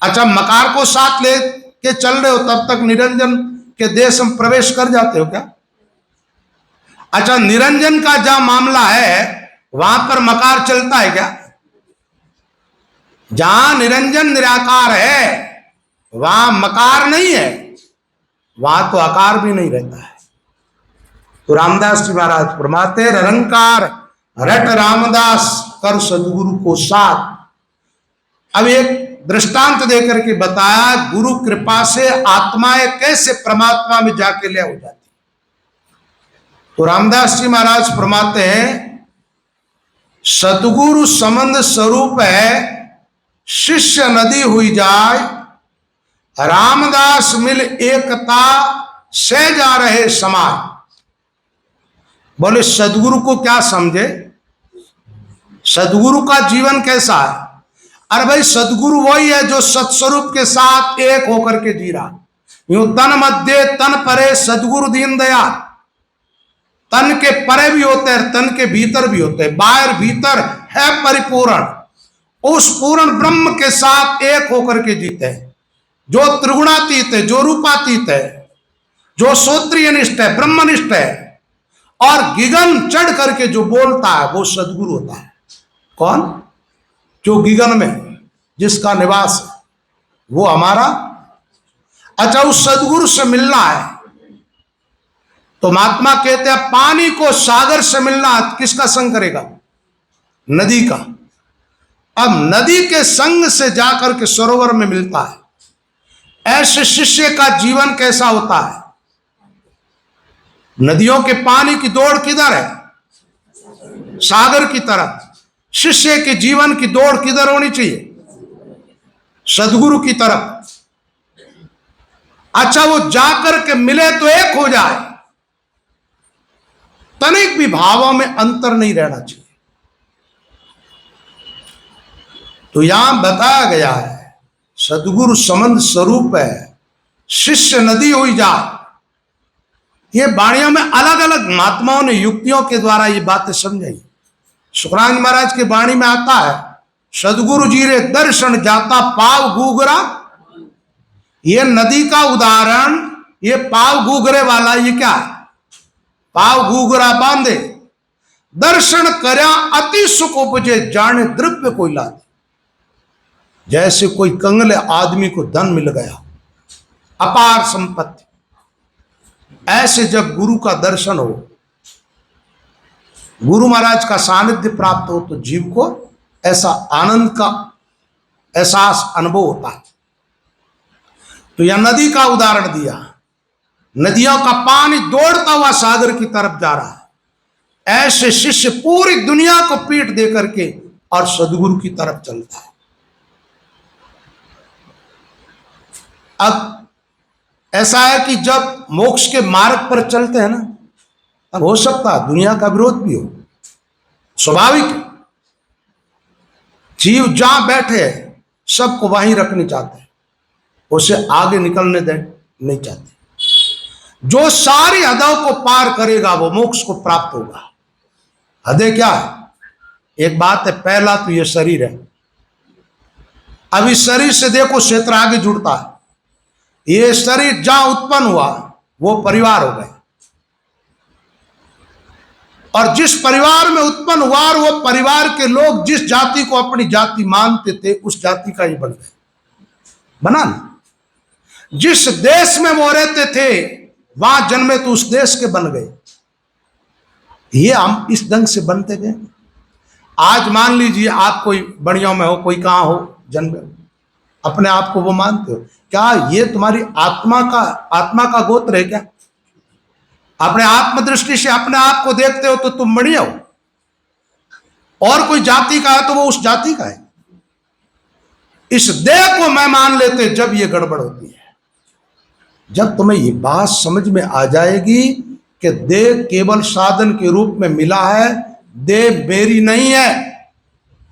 अच्छा, मकार को साथ ले के चल रहे हो तब तक निरंजन के देश में प्रवेश कर जाते हो क्या? अच्छा, निरंजन का जहां मामला है वहां पर मकार चलता है क्या? जहां निरंजन निराकार है वहां मकार नहीं है, वहां तो आकार भी नहीं रहता है। तो रामदास जी महाराज फरमाते, निरंकार रट रामदास कर सदगुरु को साथ। अब एक दृष्टांत देकर के बताया, गुरु कृपा से आत्माएं कैसे परमात्मा में जाके ले हो जाती। तो रामदास जी महाराज फरमाते हैं, सतगुरु संबंध स्वरूप है, शिष्य नदी हुई जाए, रामदास मिल एकता से जा रहे समाज। बोले सदगुरु को क्या समझे? सदगुरु का जीवन कैसा है? अरे भाई, सदगुरु वही है जो सत्स्वरूप के साथ एक होकर के जी रहा। यूं तन मध्य तन परे सदगुरु दीन दयाल। तन के परे भी होते हैं, तन के भीतर भी होते हैं, बाहर भीतर है परिपूर्ण। उस पूर्ण ब्रह्म के साथ एक होकर के जीते हैं, जो त्रिगुणातीत है, जो रूपातीत है, जो श्रोत्रियनिष्ठ है, ब्रह्मनिष्ठ है, और गिगन चढ़ करके जो बोलता है वो सदगुरु होता है। कौन? जो गिगन में जिसका निवास है वो हमारा। अच्छा, उस सदगुरु से मिलना है तो महात्मा कहते हैं पानी को सागर से मिलना है, किसका संग करेगा? नदी का। अब नदी के संग से जाकर के सरोवर में मिलता है। ऐसे शिष्य का जीवन कैसा होता है? नदियों के पानी की दौड़ किधर है? सागर की तरफ। शिष्य के जीवन की दौड़ किधर होनी चाहिए? सदगुरु की तरफ। अच्छा, वो जाकर के मिले तो एक हो जाए, तनिक भी भावों में अंतर नहीं रहना चाहिए। तो यहां बताया गया है सदगुरु संबंध स्वरूप है, शिष्य नदी हुई जा। ये वाणियों में अलग अलग महात्माओं ने युक्तियों के द्वारा ये बातें समझाई। शुक्रानंद महाराज की वाणी में आता है सदगुरु जी रे दर्शन जाता पाव गुगरा। ये नदी का उदाहरण, ये पाव गुगरे वाला, ये क्या है? पाव गुगरा बांधे दर्शन करया अति सुख उपजे जाने द्रव्य कोई ला। जैसे कोई कंगले आदमी को धन मिल गया, अपार संपत्ति, ऐसे जब गुरु का दर्शन हो, गुरु महाराज का सानिध्य प्राप्त हो तो जीव को ऐसा आनंद का एहसास अनुभव होता है। तो यह नदी का उदाहरण दिया। नदियों का पानी दौड़ता हुआ सागर की तरफ जा रहा है। ऐसे शिष्य पूरी दुनिया को पीठ दे करके और सदगुरु की तरफ चलता है। अब ऐसा है कि जब मोक्ष के मार्ग पर चलते हैं ना, अब हो सकता है दुनिया का विरोध भी हो, स्वाभाविक है। जीव जहां बैठे सबको वहीं रखनी चाहते हैं, उसे आगे निकलने दे नहीं चाहते। जो सारी हदों को पार करेगा वो मोक्ष को प्राप्त होगा। हदें क्या है? एक बात है, पहला तो ये शरीर है। अब इस शरीर से देखो क्षेत्र आगे जुड़ता है। ये शरीर जहां उत्पन्न हुआ वो परिवार हो गए, और जिस परिवार में उत्पन्न हुआ और वो परिवार के लोग जिस जाति को अपनी जाति मानते थे उस जाति का ही बन गए, बना ना। जिस देश में वो रहते थे वहां जन्मे तो उस देश के बन गए। ये हम इस ढंग से बनते गए। आज मान लीजिए आप कोई बढ़िया में हो, कोई कहां हो जन्मे, अपने आप को वो मानते हो, क्या ये तुम्हारी आत्मा का गोत्र है क्या? अपने आत्मदृष्टि से अपने आप को देखते हो तो तुम बढ़िया हो, और कोई जाति का है तो वो उस जाति का है। इस देह को मैं मान लेते जब ये गड़बड़ होती है। जब तुम्हें ये बात समझ में आ जाएगी कि देह केवल साधन के रूप में मिला है, देह मेरी नहीं है,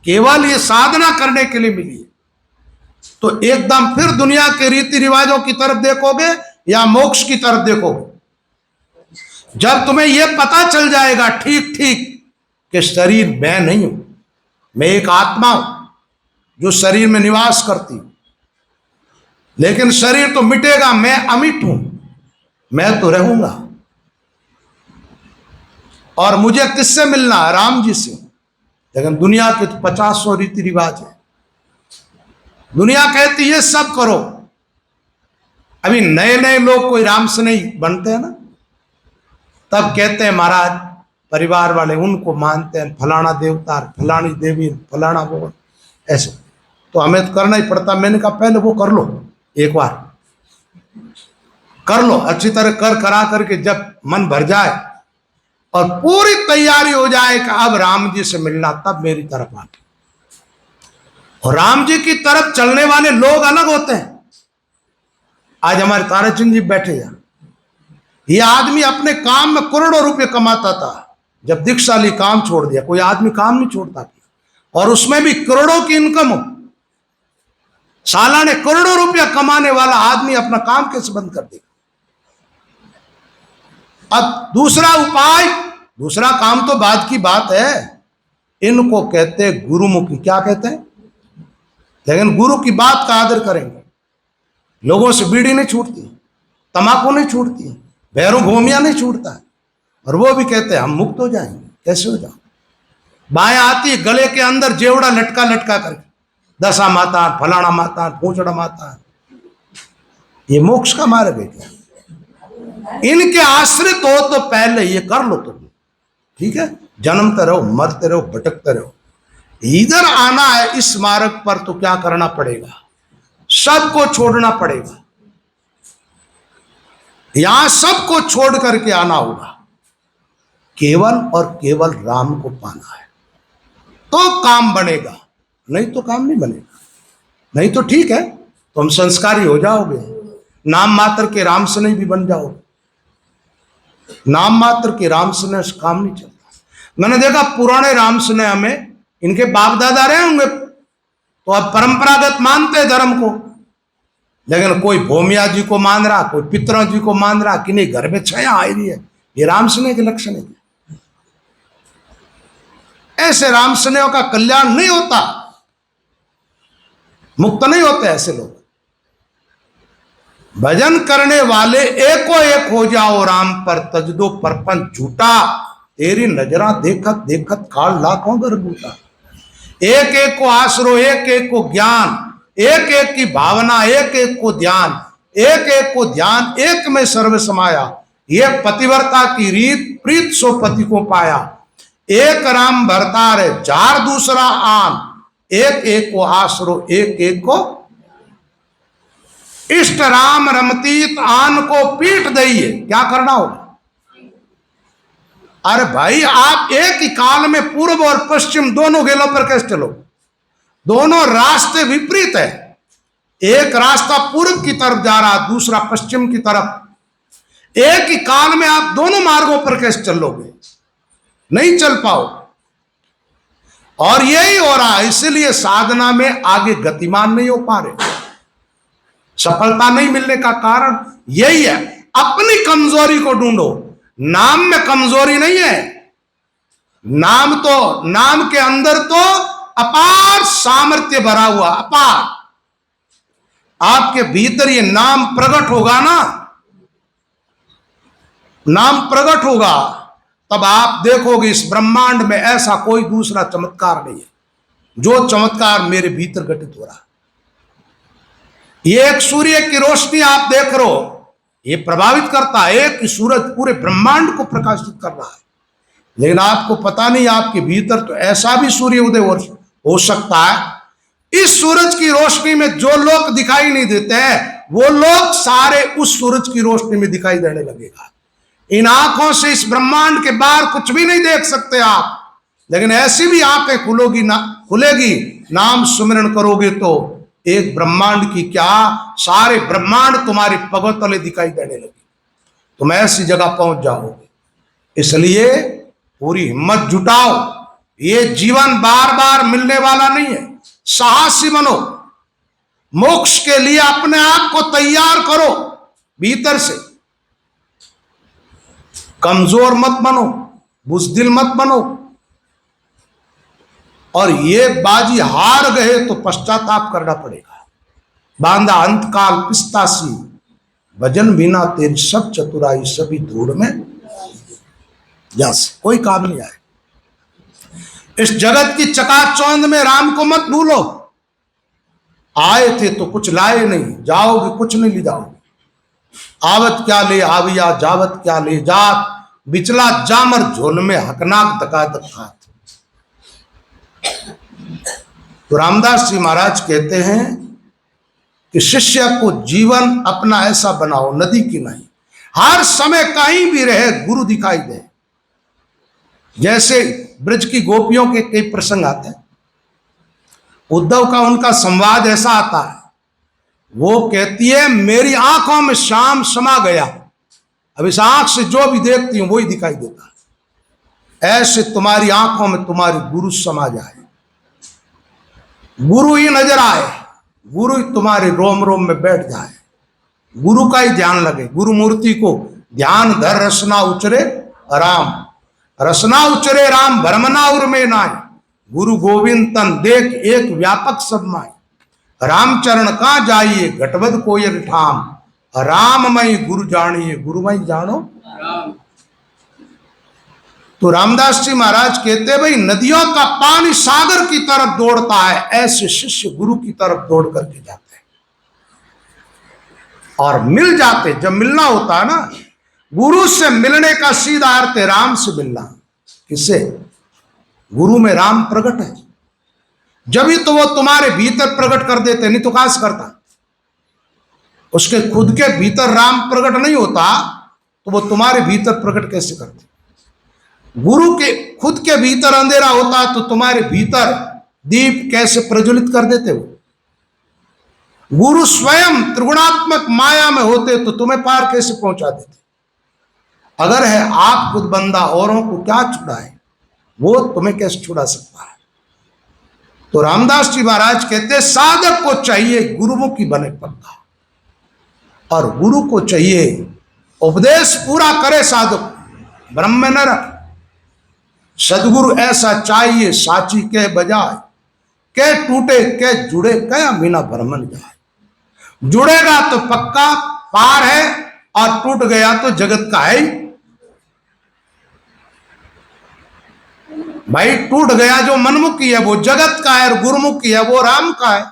केवल ये साधना करने के लिए मिली है, तो एकदम फिर दुनिया के रीति रिवाजों की तरफ देखोगे या मोक्ष की तरफ देखोगे। जब तुम्हें यह पता चल जाएगा ठीक ठीक कि शरीर मैं नहीं हूं, मैं एक आत्मा हूं जो शरीर में निवास करती हूं, लेकिन शरीर तो मिटेगा, मैं अमिट हूं, मैं तो रहूंगा। और मुझे किससे मिलना है? राम जी से। लेकिन दुनिया के तो 50 रीति रिवाज है। दुनिया कहती है सब करो। अभी नए नए लोग कोई राम से नहीं बनते हैं ना, तब कहते हैं महाराज परिवार वाले उनको मानते हैं, फलाना देवता, फलानी देवी, फलाना वो, ऐसे। तो हमें तो करना ही पड़ता। मैंने कहा पहले वो कर लो, एक बार कर लो अच्छी तरह, कर करा करके जब मन भर जाए और पूरी तैयारी हो जाए कि अब राम जी से मिलना, तब मेरी तरफ आ। और राम जी की तरफ चलने वाले लोग अलग होते हैं। आज हमारे ताराचंद जी बैठे हैं, ये आदमी अपने काम में करोड़ों रुपए कमाता था, जब दीक्षाली काम छोड़ दिया। कोई आदमी काम नहीं छोड़ता, और उसमें भी करोड़ों की इनकम हो, सालाने करोड़ों रुपया कमाने वाला आदमी अपना काम कैसे बंद कर देगा? अब दूसरा उपाय, दूसरा काम तो बाद की बात है, इनको कहते हैं गुरुमुखी। क्या कहते हैं? लेकिन गुरु की बात का आदर करेंगे। लोगों से बीड़ी नहीं छूटती, तंबाकू नहीं छूटती, भैरों भूमिया नहीं छूटता है, और वो भी कहते हैं हम मुक्त हो जाएंगे। कैसे हो जाओ? बाएं आती है गले के अंदर जेवड़ा लटका लटका करके, दशा माता, फलाना माता, पूछड़ा माता। ये मोक्ष का मार्ग है क्या? इनके आश्रित हो तो पहले ये कर लो तुम, ठीक है? जन्मते रहो, मरते रहो, भटकते रहो। इधर आना है इस मार्ग पर तो क्या करना पड़ेगा? सबको छोड़ना पड़ेगा। यहां सबको छोड़ करके आना होगा। केवल और केवल राम को पाना है तो काम बनेगा, नहीं तो काम नहीं बनेगा। नहीं तो ठीक है, तुम संस्कारी हो जाओगे, नाम मात्र के राम से नहीं भी बन जाओगे। नाम मात्र के राम से काम नहीं चलता। मैंने देखा पुराने राम से हमें, इनके बाप दादा रहे होंगे तो अब परंपरागत मानते धर्म को, लेकिन कोई भूमिया जी को मान रहा, कोई पितरों जी को मान रहा, कि नहीं घर में छाया आई रही है। ये राम स्नेह के लक्षण है। ऐसे राम स्नेह का कल्याण नहीं होता, मुक्त नहीं होते ऐसे लोग। भजन करने वाले एको एक हो जाओ राम पर, तज दो परपंच झूठा, तेरी नजरा देखत देखत काल लाखों घर बूटा। एक एक को आसरो, एक एक को ज्ञान, एक एक की भावना, एक एक को ध्यान, एक एक को ध्यान, एक में सर्व समाया। ये पतिव्रता की रीत, प्रीत सो पति को पाया। एक राम भरतार है, जार दूसरा आन, एक एक को आसरो, एक एक को इष्ट राम रमतीत, आन को पीठ दइए। क्या करना होगा? अरे भाई, आप एक ही काल में पूर्व और पश्चिम दोनों गेलों पर कैसे चलो? दोनों रास्ते विपरीत है। एक रास्ता पूर्व की तरफ जा रहा, दूसरा पश्चिम की तरफ। एक ही काल में आप दोनों मार्गों पर कैसे चलोगे? नहीं चल पाओ। और यही हो रहा है, इसलिए साधना में आगे गतिमान नहीं हो पा रहे। सफलता नहीं मिलने का कारण यही है। अपनी कमजोरी को ढूंढो। नाम में कमजोरी नहीं है। नाम के अंदर तो अपार सामर्थ्य भरा हुआ, अपार। आपके भीतर ये नाम प्रकट होगा ना, नाम प्रकट होगा, तब आप देखोगे इस ब्रह्मांड में ऐसा कोई दूसरा चमत्कार नहीं है जो चमत्कार मेरे भीतर घटित हो रहा। ये एक सूर्य की रोशनी आप देख रहे हो, ये प्रभावित करता है। एक सूरज पूरे ब्रह्मांड को प्रकाशित कर रहा है, लेकिन आपको पता नहीं आपके भीतर तो ऐसा भी सूर्य उदय हो सकता है। इस सूरज की रोशनी में जो लोग दिखाई नहीं देते हैं, वो लोग सारे उस सूरज की रोशनी में दिखाई देने लगेगा। इन आंखों से इस ब्रह्मांड के बाहर कुछ भी नहीं देख सकते आप, लेकिन ऐसी भी आंखें खुलेगी, नाम सुमिरन करोगे तो एक ब्रह्मांड की क्या, सारे ब्रह्मांड तुम्हारे पगों तले दिखाई देने लगे। तुम ऐसी जगह पहुंच जाओगे। इसलिए पूरी हिम्मत जुटाओ। ये जीवन बार बार मिलने वाला नहीं है। साहसी बनो। मोक्ष के लिए अपने आप को तैयार करो भीतर से। कमजोर मत बनो, बुज़दिल मत बनो। और ये बाजी हार गए तो पश्चाताप करना पड़ेगा। बांधा अंतकाल पिस्तासी, भजन बिना तेरी सब चतुराई, सभी धूड़ में जैसे कोई काम नहीं आए। इस जगत की चकाचौंध में राम को मत भूलो। आए थे तो कुछ लाए नहीं, जाओगे कुछ नहीं ले जाओगे। आवत क्या ले आविया, जावत क्या ले जात, बिचला जामर झोल में हकनाक धका धकात। तो रामदास जी महाराज कहते हैं कि शिष्य को जीवन अपना ऐसा बनाओ, नदी की नहीं, हर समय कहीं भी रहे गुरु दिखाई दे। जैसे ब्रज की गोपियों के कई प्रसंग आते हैं, उद्धव का उनका संवाद ऐसा आता है, वो कहती है मेरी आंखों में श्याम समा गया, अब इस आंख से जो भी देखती हूं वही दिखाई देता है। ऐसे तुम्हारी आंखों में तुम्हारी गुरु समा जाए, गुरु ही नजर आए, गुरु ही तुम्हारे रोम रोम में बैठ जाए, गुरु का ही ध्यान लगे। गुरु मूर्ति को ध्यान धर रसना उचरे राम, रसना उचरे राम भरमना उर में नाय, गुरु गोविंद तन देख एक व्यापक सब माय। रामचरण कहाँ जाइए घटवद कोई ठाम, राममय गुरु जानिए गुरुमय जानो राम। तो रामदास जी महाराज कहते भाई नदियों का पानी सागर की तरफ दौड़ता है, ऐसे शिष्य गुरु की तरफ दौड़ करके जाते हैं और मिल जाते। जब मिलना होता है ना, गुरु से मिलने का सीधा अर्थ है राम से मिलना। किससे? गुरु में राम प्रकट है, जब ही तो वो तुम्हारे भीतर प्रकट कर देते, नहीं तो कहां से करता? उसके खुद के भीतर राम प्रकट नहीं होता तो वो तुम्हारे भीतर प्रकट कैसे करते? गुरु के खुद के भीतर अंधेरा होता तो तुम्हारे भीतर दीप कैसे प्रज्वलित कर देते वो? गुरु स्वयं त्रिगुणात्मक माया में होते तो तुम्हें पार कैसे पहुंचा देते? अगर है आप खुद बंदा, औरों को क्या छुड़ाए? वो तुम्हें कैसे छुड़ा सकता है? तो रामदास जी महाराज कहते साधक को चाहिए गुरुमुखी बने पक्का, और गुरु को चाहिए उपदेश पूरा करे साधक, ब्रह्म में न रख। सदगुरु ऐसा चाहिए साची के बजाय, के टूटे के जुड़े कया बिना भ्रमण जाए। जुड़ेगा तो पक्का पार है, और टूट गया तो जगत का है। भाई टूट गया जो मनमुखी है वो जगत का है, और गुरुमुखी है वो राम का है।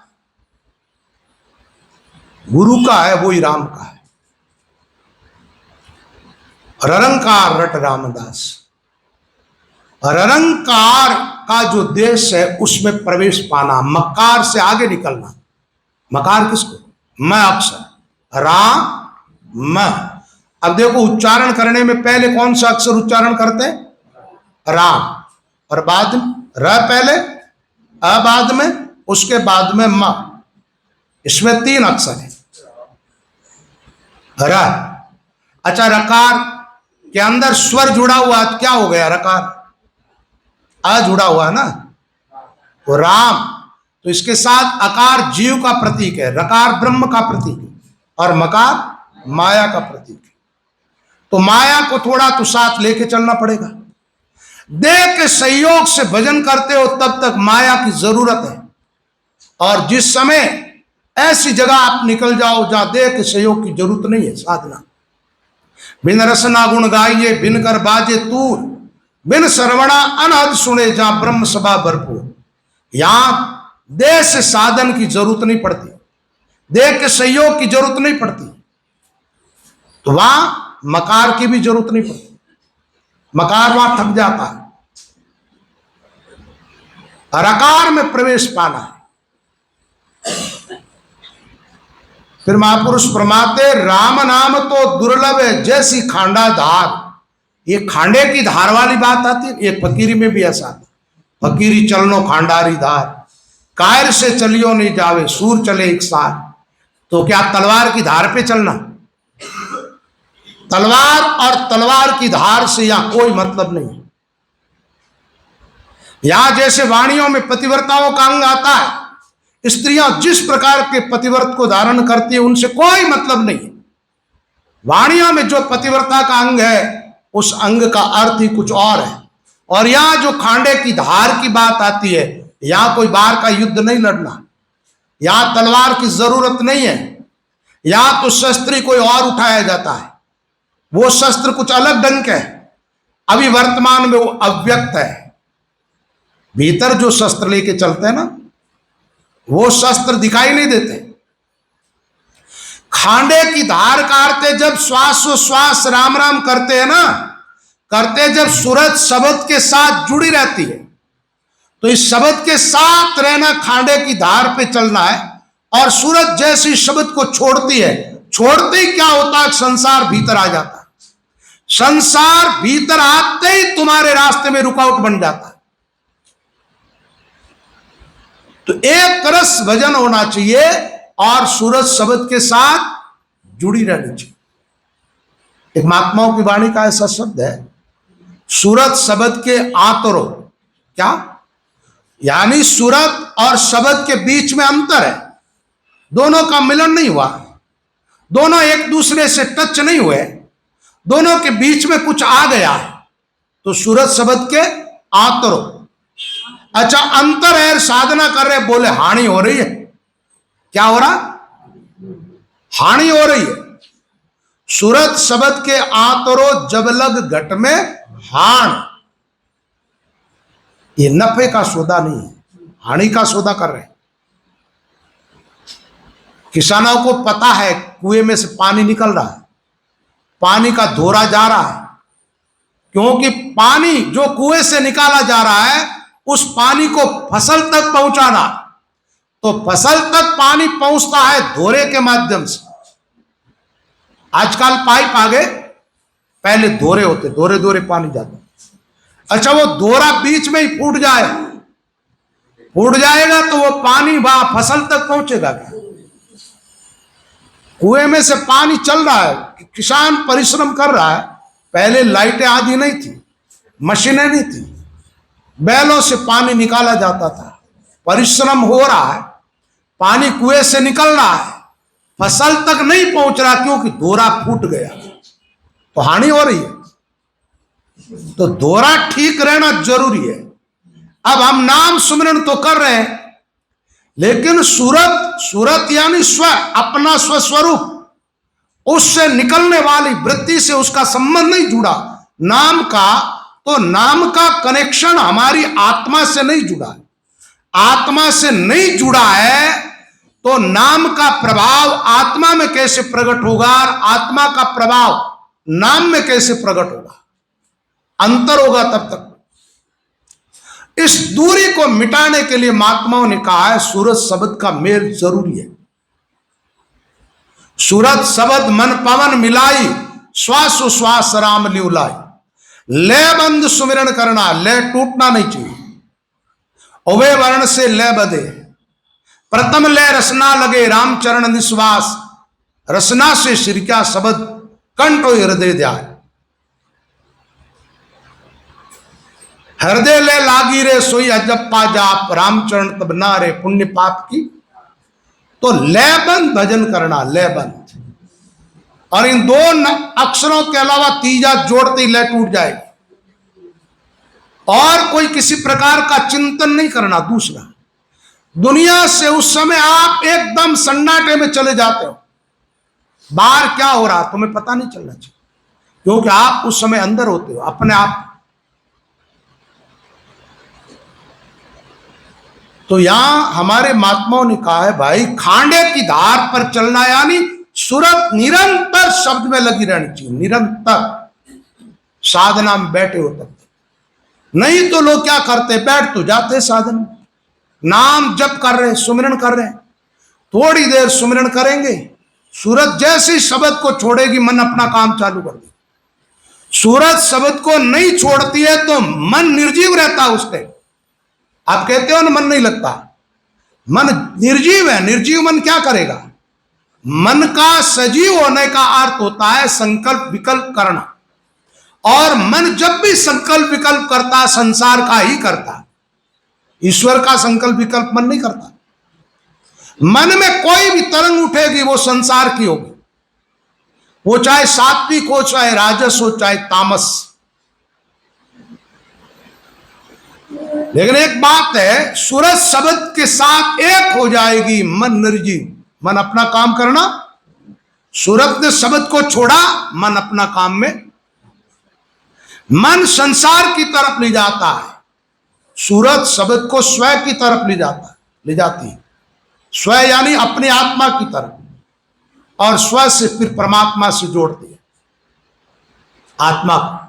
गुरु का है वो ही राम का है। ररंकार रट रामदास, ररंकार का जो देश है उसमें प्रवेश पाना, मकार से आगे निकलना। मकार किसको? मैं अक्षर राम म। अब देखो उच्चारण करने में पहले कौन सा अक्षर उच्चारण करते हैं? राम, और बाद में र पहले, अ बाद में, उसके बाद में म। इसमें 3 अक्षर है। र। अच्छा, रकार के अंदर स्वर जुड़ा हुआ क्या हो गया? रकार। अ जुड़ा हुआ ना, वो राम। तो इसके साथ अकार जीव का प्रतीक है, रकार ब्रह्म का प्रतीक है, और मकार माया का प्रतीक है। तो माया को थोड़ा तो साथ लेके चलना पड़ेगा। देह के सहयोग से भजन करते हो तब तक माया की जरूरत है, और जिस समय ऐसी जगह आप निकल जाओ जहां देह के सहयोग की जरूरत नहीं है, साधना बिन रसना गुण गाइए, बिन कर बाजे तूर, बिन श्रवणा अनहद सुने, जहां ब्रह्म सभा भरपूर। यहां देह से साधन की जरूरत नहीं पड़ती, देह के सहयोग की जरूरत नहीं पड़ती, तो वहां मकार की भी जरूरत नहीं पड़ती। मकार वहां थक जाता है, रकार में प्रवेश पाना है। फिर महापुरुष फरमाते राम नाम तो दुर्लभ है जैसी खांडा धार। ये खांडे की धार वाली बात आती है, ये फकीरी में भी ऐसा आता। फकीरी चलनो खांडारी धार, कायर से चलियो नहीं जावे, सूर चले एक साथ। तो क्या तलवार की धार पे चलना? तलवार और तलवार की धार से यहां कोई मतलब नहीं। यहां जैसे वाणियों में पतिव्रताओं का अंग आता है, स्त्रियां जिस प्रकार के पतिव्रत को धारण करती है उनसे कोई मतलब नहीं। वाणियों में जो पतिव्रता का अंग है उस अंग का अर्थ ही कुछ और है। और यहां जो खांडे की धार की बात आती है, यहां कोई बाहर का युद्ध नहीं लड़ना, यहां तलवार की जरूरत नहीं है। यहां तो शस्त्र कोई और उठाया जाता है, वो शस्त्र कुछ अलग ढंग का है, अभी वर्तमान में वो अव्यक्त है। भीतर जो शस्त्र लेके चलते हैं ना, वो शस्त्र दिखाई नहीं देते। खांडे की धार का अर्थ है जब श्वास राम राम करते हैं ना, करते जब सूरज शब्द के साथ जुड़ी रहती है, तो इस शब्द के साथ रहना खांडे की धार पे चलना है। और सूरज जैसी शब्द को छोड़ती है, छोड़ते ही क्या होता है? संसार भीतर आ जाता है। संसार भीतर आते ही तुम्हारे रास्ते में रुकावट बन जाता है। तो एक रस भजन होना चाहिए और सूरज शब्द के साथ जुड़ी रहनी चाहिए। एक महात्माओं की वाणी का ऐसा शब्द है, सूरज शब्द के आतरो। क्या? यानी सूरज और शब्द के बीच में अंतर है, दोनों का मिलन नहीं हुआ, दोनों एक दूसरे से टच नहीं हुए, दोनों के बीच में कुछ आ गया, तो सूरज शब्द के आतरो। अच्छा, अंतर है, साधना कर रहे, बोले हानि हो रही है, क्या हो रहा? हानि हो रही है। सूरत शब्द के आतरो जब लग घट में हान, ये नफे का सौदा नहीं है, हानि का सौदा कर रहे हैं। किसानों को पता है कुएं में से पानी निकल रहा है, पानी का धोरा जा रहा है, क्योंकि पानी जो कुएं से निकाला जा रहा है उस पानी को फसल तक पहुंचाना, तो फसल तक पानी पहुंचता है धोरे के माध्यम से। आजकल पाइप आ गए, पहले धोरे होते, धोरे धोरे पानी जाता। अच्छा, वो धोरा बीच में ही फूट जाए, फूट जाएगा तो वो पानी वहां फसल तक पहुंचेगा क्या? कुएं में से पानी चल रहा है, किसान परिश्रम कर रहा है। पहले लाइटें आदि नहीं थी, मशीनें नहीं थी, बैलों से पानी निकाला जाता था। परिश्रम हो रहा है, पानी कुएं से निकल रहा है, फसल तक नहीं पहुंच रहा क्योंकि धोरा फूट गया, तो हानि हो रही है। तो धोरा ठीक रहना जरूरी है। अब हम नाम सुमिरन तो कर रहे हैं, लेकिन सूरत यानी स्व, अपना स्वस्वरूप, उससे निकलने वाली वृत्ति से उसका संबंध नहीं जुड़ा। नाम का, तो नाम का कनेक्शन हमारी आत्मा से नहीं जुड़ा है। आत्मा से नहीं जुड़ा है तो नाम का प्रभाव आत्मा में कैसे प्रकट होगा और आत्मा का प्रभाव नाम में कैसे प्रकट होगा? अंतर होगा तब तक। इस दूरी को मिटाने के लिए महात्माओं ने कहा है सूरत शब्द का मेल जरूरी है। सूरत शब्द मन पवन मिलाई, श्वास श्वास राम लिउलाई। लय बंद सुमिरन करना, लय टूटना नहीं चाहिए। अवे वर्ण से लय बधे, प्रथम लय रसना लगे, रामचरण निश्वास। रसना से श्री क्या शब्द कंठो हृदय ध्याय। हृदय ले लागी रे सोई अजप्पा जाप, रामचरण तब ना रे पुण्य पाप की। तो लयबंद भजन करना, लयबंद। और इन दो अक्षरों के अलावा तीजा जोड़ते ही लय टूट जाएगी। और कोई किसी प्रकार का चिंतन नहीं करना। दूसरा, दुनिया से उस समय आप एकदम सन्नाटे में चले जाते हो, बाहर क्या हो रहा तुम्हें पता नहीं चलना चाहिए, क्योंकि आप उस समय अंदर होते हो अपने आप। तो यहां हमारे महात्माओं ने कहा है भाई, खांडे की धार पर चलना, यानी सूरत निरंतर शब्द में लगी रहनी चाहिए, निरंतर साधना में बैठे हो तब। नहीं तो लोग क्या करते, बैठ तो जाते साधन, नाम जप कर रहे, सुमिरन कर रहे, थोड़ी देर सुमिरन करेंगे, सूरत जैसी शब्द को छोड़ेगी मन अपना काम चालू कर दे। सूरत शब्द को नहीं छोड़ती है तो मन निर्जीव रहता है उस टाइम। आप कहते हो ना मन नहीं लगता, मन निर्जीव है। निर्जीव मन क्या करेगा? मन का सजीव होने का अर्थ होता है संकल्प विकल्प करना, और मन जब भी संकल्प विकल्प करता संसार का ही करता, ईश्वर का संकल्प विकल्प मन नहीं करता। मन में कोई भी तरंग उठेगी वो संसार की होगी, वो चाहे सात्विक हो, चाहे राजस हो, चाहे तामस। लेकिन एक बात है, सूरत शब्द के साथ एक हो जाएगी मन निर्जीव, मन अपना काम करना। सूरत ने शब्द को छोड़ा, मन अपना काम में, मन संसार की तरफ ले जाता है, सूरत शब्द को स्व की तरफ ले जाती है। स्व यानी अपनी आत्मा की तरफ, और स्व से फिर परमात्मा से जोड़ती है आत्मा को।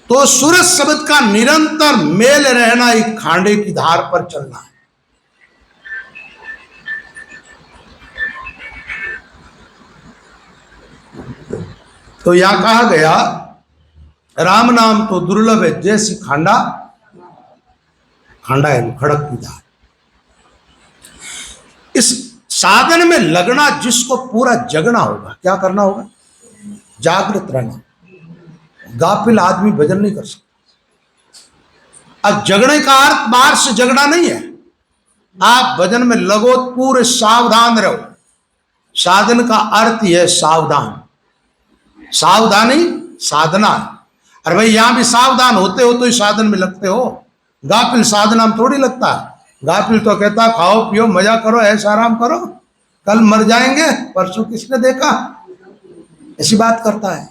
तो सूरत शब्द का निरंतर मेल रहना एक खांडे की धार पर चलना है। तो यहां कहा गया राम नाम तो दुर्लभ है, जैसी खांडा है खड़क की धार। इस साधन में लगना, जिसको पूरा जगना होगा, क्या करना होगा? जागृत रहना। गाफिल आदमी भजन नहीं कर सकता। अब जगने का अर्थ बाहर से जगना नहीं है, आप भजन में लगो, पूरे सावधान रहो। साधन का अर्थ ही है सावधान, सावधानी साधना। अरे भाई, यहां भी सावधान होते हो तो ही साधन में लगते हो, गाफिल साधना में थोड़ी लगता है। गाफिल तो कहता खाओ पियो मजा करो ऐसा आराम करो, कल मर जाएंगे, परसों किसने देखा, ऐसी बात करता है।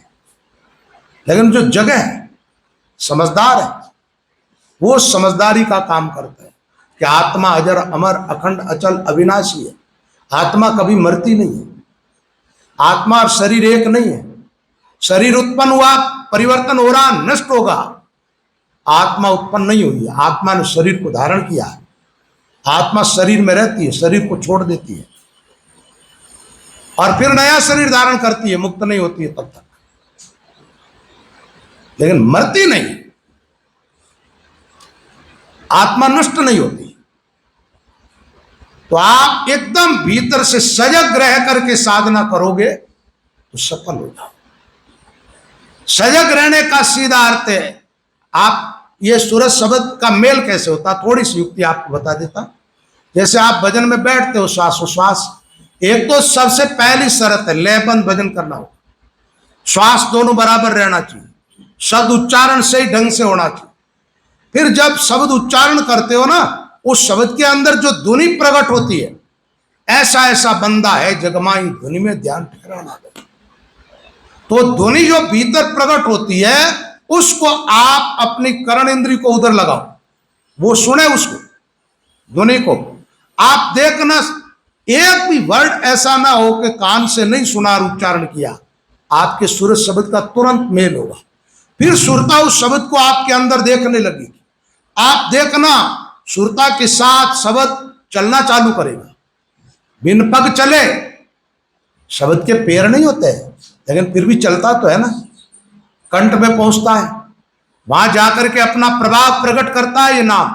लेकिन जो जगह है, समझदार है, वो समझदारी का काम करता है कि आत्मा अजर अमर अखंड अचल अविनाशी है। आत्मा कभी मरती नहीं है। आत्मा और शरीर एक नहीं है। शरीर उत्पन्न हुआ, परिवर्तन हो रहा, नष्ट होगा। आत्मा उत्पन्न नहीं हुई है। आत्मा ने शरीर को धारण किया है। आत्मा शरीर में रहती है, शरीर को छोड़ देती है और फिर नया शरीर धारण करती है, मुक्त नहीं होती है तब तक, लेकिन मरती नहीं। आत्मा नष्ट नहीं होती। तो आप एकदम भीतर से सजग रह करके साधना करोगे तो सफल हो जाओ। सजग रहने का सीधा अर्थ है, आप ये सूरज शब्द का मेल कैसे होता, थोड़ी सी युक्ति आपको बता देता। जैसे आप भजन में बैठते हो, श्वासोश्वास, एक तो सबसे पहली शर्त है लयबंद भजन करना हो। श्वास दोनों बराबर रहना चाहिए, शब्द उच्चारण सही ढंग से होना चाहिए। फिर जब शब्द उच्चारण करते हो ना, उस शब्द के अंदर जो ध्वनि प्रकट होती है, ऐसा ऐसा बंदा है जगमाई ध्वनि में ध्यान ठहराना दे। तो ध्वनि जो भीतर प्रकट होती है, उसको आप अपनी कर्ण इंद्री को उधर लगाओ, वो सुने उसको, ध्वनि को। आप देखना, एक भी वर्ड ऐसा ना हो कि कान से नहीं सुना और उच्चारण किया, आपके सूरज शब्द का तुरंत मेल होगा। फिर सुरता उस शब्द को आपके अंदर देखने लगेगी। आप देखना, सुरता के साथ शब्द चलना चालू करेगा। बिन पग चले, शब्द के पैर नहीं होते हैं, लेकिन फिर भी चलता तो है ना, कंठ में पहुंचता है, वहां जाकर के अपना प्रभाव प्रकट करता है। ये नाम,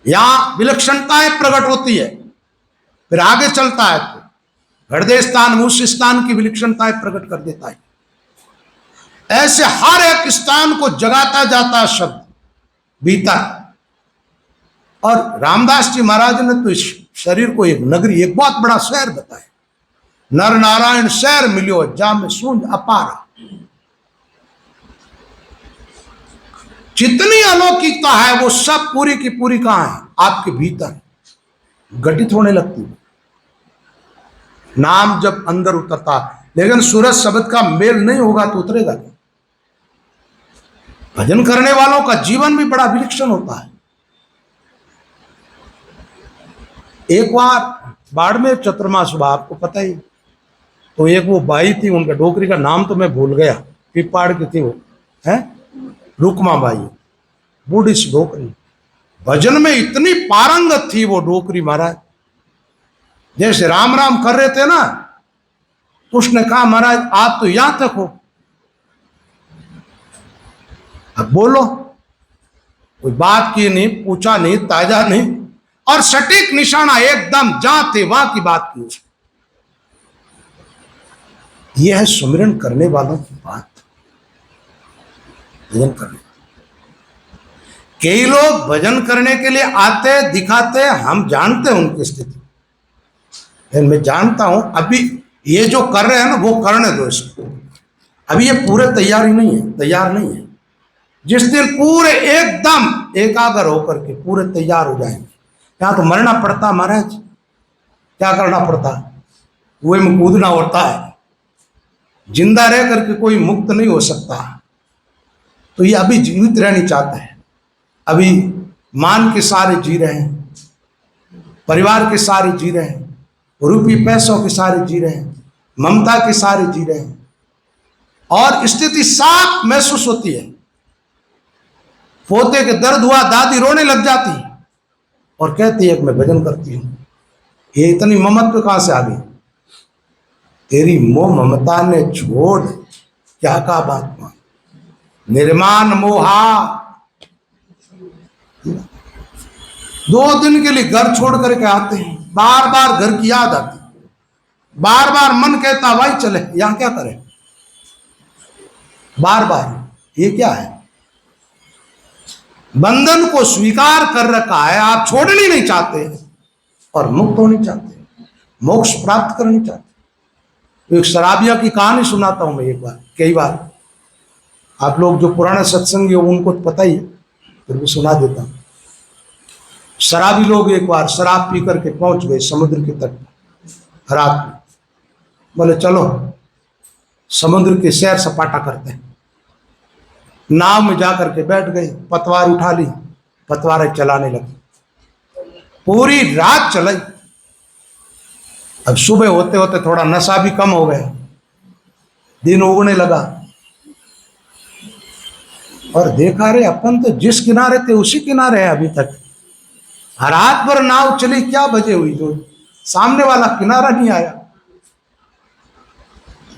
यहां विलक्षणताएं प्रकट होती है, फिर आगे चलता है तो हृदय स्थान मूल स्थान की विलक्षणताएं प्रकट कर देता है। ऐसे हर एक स्थान को जगाता जाता शब्द भीतर। और रामदास जी महाराज ने तो इस शरीर को एक नगरी, एक बहुत बड़ा शहर बताया। नर नारायण शहर मिलियो जा में सूंझ अपारा। जितनी अलौकिकता है वो सब पूरी की पूरी कहां है, आपके भीतर घटित होने लगती है, नाम जब अंदर उतरता। लेकिन सूरज शब्द का मेल नहीं होगा तो उतरेगा नहीं। भजन करने वालों का जीवन भी बड़ा विलक्षण होता है। एक बार बाड़मेर चतुर्मास हुआ, आपको पता ही, तो एक वो बाई थी, उनका डोकरी का नाम तो मैं भूल गया, पिपाड़ की थी वो, है रुकमा बाई, बूढ़ी सी डोकरी। भजन में इतनी पारंगत थी वो डोकरी महाराज। जैसे राम राम कर रहे थे ना, तो उसने कहा महाराज आप तो यहां तक हो, अब बोलो। कोई बात की नहीं, पूछा नहीं, ताजा नहीं, और सटीक निशाना एकदम जहां थे वहां की बात की उसने। यह है सुमिरन करने वालों की बात। भजन करने, कई लोग भजन करने के लिए आते दिखाते, हम जानते हैं उनकी स्थिति। मैं जानता हूं अभी ये जो कर रहे हैं ना, वो करने दो इसको। अभी ये पूरे तैयारी नहीं है, तैयार नहीं है। जिस दिन पूरे एकदम एकाग्र होकर के पूरे तैयार हो जाएंगे, यहां तो मरना पड़ता महाराज, क्या करना पड़ता, कुएं में कूदना होता है। जिंदा रह करके कोई मुक्त नहीं हो सकता। तो ये अभी जीवित रहना चाहते हैं, अभी मान के सारे जी रहे हैं, परिवार के सारे जी रहे हैं, रुपये पैसों के सारे जी रहे हैं, ममता के सारे जी रहे हैं, और स्थिति साफ महसूस होती है। पोते के दर्द हुआ, दादी रोने लग जाती है और कहती है कि मैं भजन करती हूं। ये इतनी ममत्व कहां से आ गई? तेरी मोह ममता ने छोड़ क्या कहा बात मान, निर्माण मोहा। 2 दिन के लिए घर छोड़ करके आते हैं, बार बार घर की याद आती, बार बार मन कहता भाई चले, यहां क्या करें, बार बार। ये क्या है? बंधन को स्वीकार कर रखा है, आप छोड़ना नहीं चाहते और मुक्त होना चाहते, मोक्ष प्राप्त करना चाहते। तो एक शराबिया की कहानी सुनाता हूं मैं एक बार, कई बार। आप लोग जो पुराने सत्संगी हो उनको तो पता ही है, फिर भी सुना देता हूं। शराबी लोग एक बार शराब पी करके पहुंच गए समुद्र के तट पर रात में। बोले चलो समुद्र के सैर सपाटा करते हैं। नाव में जाकर के बैठ गए, पतवार उठा ली, पतवारें चलाने लगे, पूरी रात चलाई। अब सुबह होते होते थोड़ा नशा भी कम हो गया, दिन उगने लगा और देखा रे अपन तो जिस किनारे थे उसी किनारे है अभी तक। रात भर नाव चली, क्या बजे हुई जो सामने वाला किनारा नहीं आया।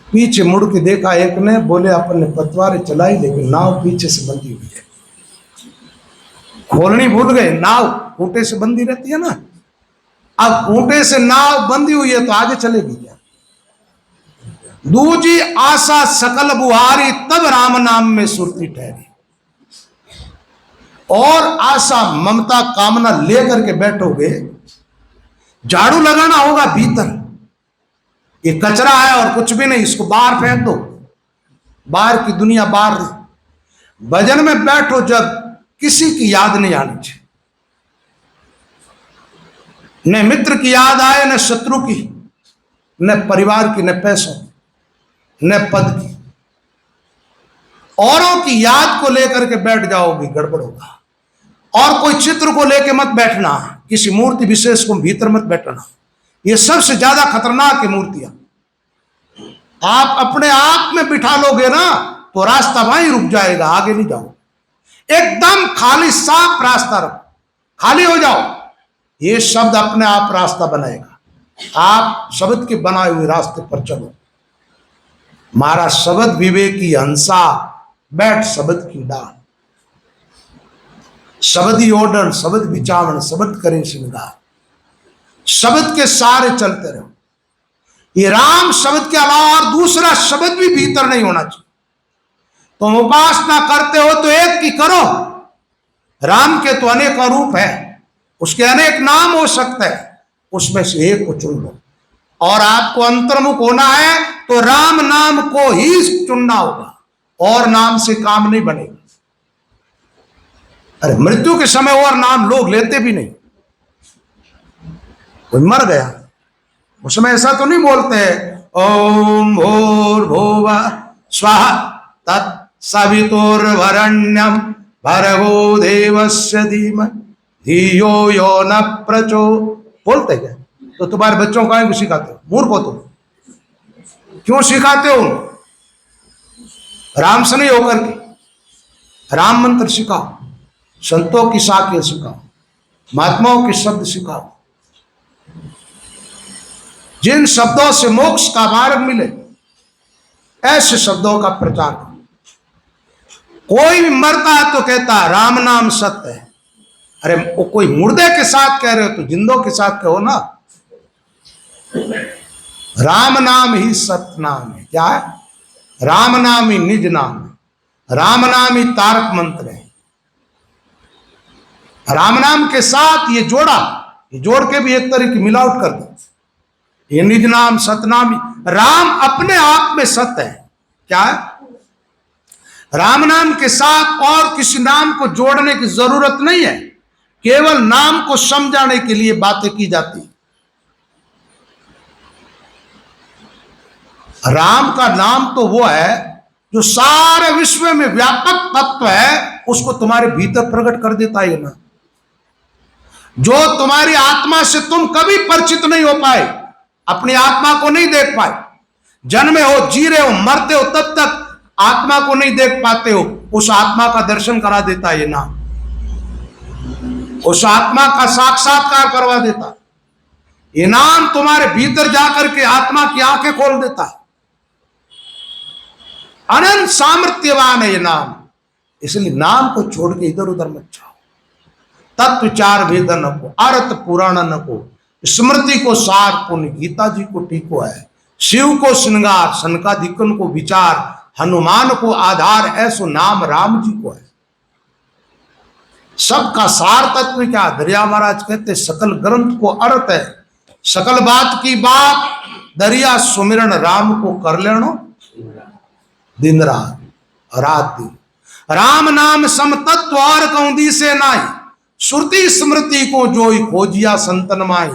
पीछे मुड़ के देखा एक ने, बोले अपन ने पतवारें चलाई लेकिन नाव पीछे से बंधी हुई है। खोलनी भूल गए, नाव खूंटे से बंधी रहती है ना, अब खूंटे से नाव बंधी हुई है तो आगे चलेगी क्या। दूजी आशा सकल बुहारी, तब राम नाम में सुरती ठहरी। और आशा ममता कामना लेकर के बैठोगे, झाड़ू लगाना होगा भीतर, ये कचरा है और कुछ भी नहीं, इसको बाहर फेंक दो, बाहर की दुनिया बाहर। भजन में बैठो जब किसी की याद नहीं आनी चाहिए, न मित्र की याद आए, न शत्रु की, न परिवार की, न पैसों, न पद की। औरों की याद को लेकर के बैठ जाओगे गड़बड़ होगा। और कोई चित्र को लेकर मत बैठना, किसी मूर्ति विशेष को भीतर मत बैठना, ये सबसे ज्यादा खतरनाक है मूर्तियां। आप अपने आप में बिठा लोगे ना तो रास्ता वहीं रुक जाएगा, आगे नहीं जाओ। एकदम खाली साफ रास्ता रखो, खाली हो जाओ, ये शब्द अपने आप रास्ता बनाएगा। आप शब्द के बनाए हुए रास्ते पर चलो। मारा शब्द विवेकी हंसा, बैठ शब्द की डाल। शब्द ही ओडन, शब्द विचारण, शब्द करें श्रृंगार। शब्द के सारे चलते रहो। ये राम शब्द के अलावा और दूसरा शब्द भी भीतर नहीं होना चाहिए। तुम उपासना करते हो तो एक की करो। राम के तो अनेक रूप है, उसके अनेक नाम हो सकते हैं, उसमें से एक को चुन लो। और आपको अंतर्मुख होना है तो राम नाम को ही चुनना होगा, और नाम से काम नहीं बनेगा। अरे मृत्यु के समय और नाम लोग लेते भी नहीं। कोई मर गया उस समय ऐसा तो नहीं बोलते ओम भूर्भुवः स्वः तत्सवितुर्वरेण्यं भर्गो देवस्य धीमहि धियो यो न प्रचो। बोलते क्या? तो तुम्हारे बच्चों को क्यों सिखाते हो? मूर्ख हो तुम, क्यों सिखाते हो? राम से नहीं होकर के राम मंत्र सिखाओ, संतों की साखियां सिखाओ, महात्माओं के शब्द सिखाओ, जिन शब्दों से मोक्ष का मार्ग मिले ऐसे शब्दों का प्रचार करो। कोई भी मरता है तो कहता है राम नाम सत्य है। अरे वो कोई मुर्दे के साथ कह रहे हो तो जिंदों के साथ कहो ना। राम नाम ही सत्य नाम है। क्या है? राम नाम ही निज नाम है, राम नाम ही तारक मंत्र है। राम नाम के साथ ये जोड़ा, ये जोड़ के भी एक तरह की मिलावट कर दो। ये निज नाम सतनाम, राम अपने आप में सत्य है। क्या है? राम नाम के साथ और किसी नाम को जोड़ने की जरूरत नहीं है, केवल नाम को समझाने के लिए बातें की जाती है। राम का नाम तो वो है जो सारे विश्व में व्यापक तत्व है, उसको तुम्हारे भीतर प्रकट कर देता है ना। जो तुम्हारी आत्मा से तुम कभी परिचित नहीं हो पाए, अपनी आत्मा को नहीं देख पाए, जन्मे हो, जी रहे हो, मरते हो, तब तक आत्मा को नहीं देख पाते हो, उस आत्मा का दर्शन करा देता है ये नाम। उस आत्मा का साक्षात्कार करवा देता ये नाम। तुम्हारे भीतर जाकर के आत्मा की आंखें खोल देता है। अनंत सामर्थ्यवान है ये नाम। इसलिए नाम को छोड़ के इधर उधर मत जाओ। तत्व चार वेद न को, अर्थ पुराण न को, स्मृति को सार पुण्य, गीता जी को टीको है, शिव को श्रृंगार, सनकादिकन को विचार, हनुमान को आधार, ऐसो नाम राम जी को है। सबका सार तत्व क्या? दरिया महाराज कहते सकल ग्रंथ को अर्थ है, सकल बात की बात, दरिया सुमिरन राम को कर लेनो दिन रात, रात दिन। राम नाम समतत्व और कौंदी से नाई, श्रुति स्मृति को जोई खोजिया संतन माई,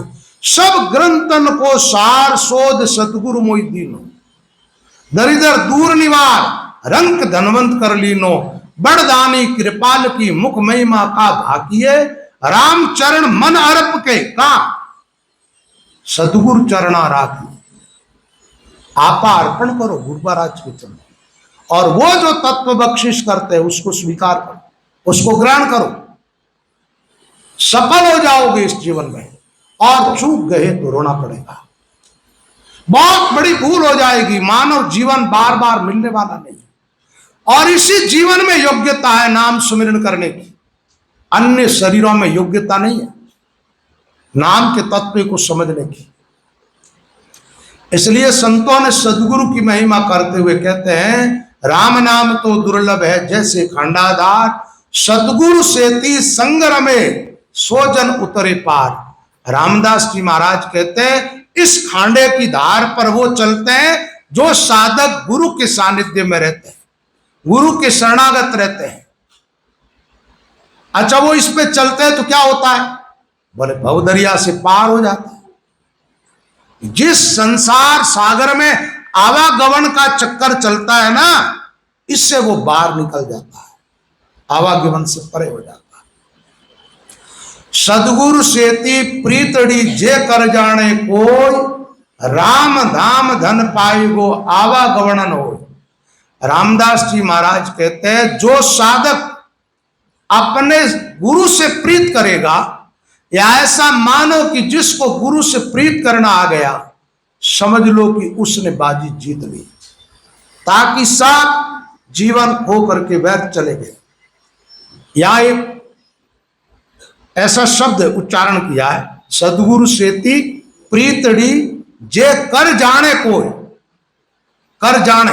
सब ग्रंथन को सार शोध सतगुरु मोई दीनो। दरिद्र दूर निवार रंक धनवंत कर लीनो, बड़दानी कृपाल की मुख महिमा का भाकिए, रामचरण मन अर्प के का सदगुरु चरणा राखी। आपा अर्पण करो गुरु महाराज के चरण, और वो जो तत्व बख्शिश करते हैं उसको स्वीकार करो, उसको ग्रहण करो। सफल हो जाओगे इस जीवन में, और चूक गए तो रोना पड़ेगा। बहुत बड़ी भूल हो जाएगी। मानव जीवन बार बार मिलने वाला नहीं, और इसी जीवन में योग्यता है नाम सुमिरन करने की। अन्य शरीरों में योग्यता नहीं है नाम के तत्व को समझने की। इसलिए संतों ने सदगुरु की महिमा करते हुए कहते हैं, राम नाम तो दुर्लभ है जैसे खंडाधार, सदगुरु सेती संग में सोजन उतरे पार। रामदास जी महाराज कहते हैं, इस खांडे की धार पर वो चलते हैं जो साधक गुरु के सानिध्य में रहते हैं, गुरु के शरणागत रहते हैं। अच्छा, वो इस पे चलते हैं तो क्या होता है? बोले भवदरिया से पार हो जाते हैं। जिस संसार सागर में आवागमन का चक्कर चलता है ना, इससे वो बाहर निकल जाता है, आवागमन से परे हो जाता है। सदगुरु सेती प्रीतड़ी जे कर जाने कोई, राम धाम धन पाई गो आवागमन हो। रामदास जी महाराज कहते हैं, जो साधक अपने गुरु से प्रीत करेगा, या ऐसा मानो कि जिसको गुरु से प्रीत करना आ गया, समझ लो कि उसने बाजी जीत ली। ताकि सब जीवन खो करके व्यर्थ चले गए। यहां एक ऐसा शब्द उच्चारण किया है, सदगुरु सेती प्रीतड़ी जे कर जाने कोई। कर जाने,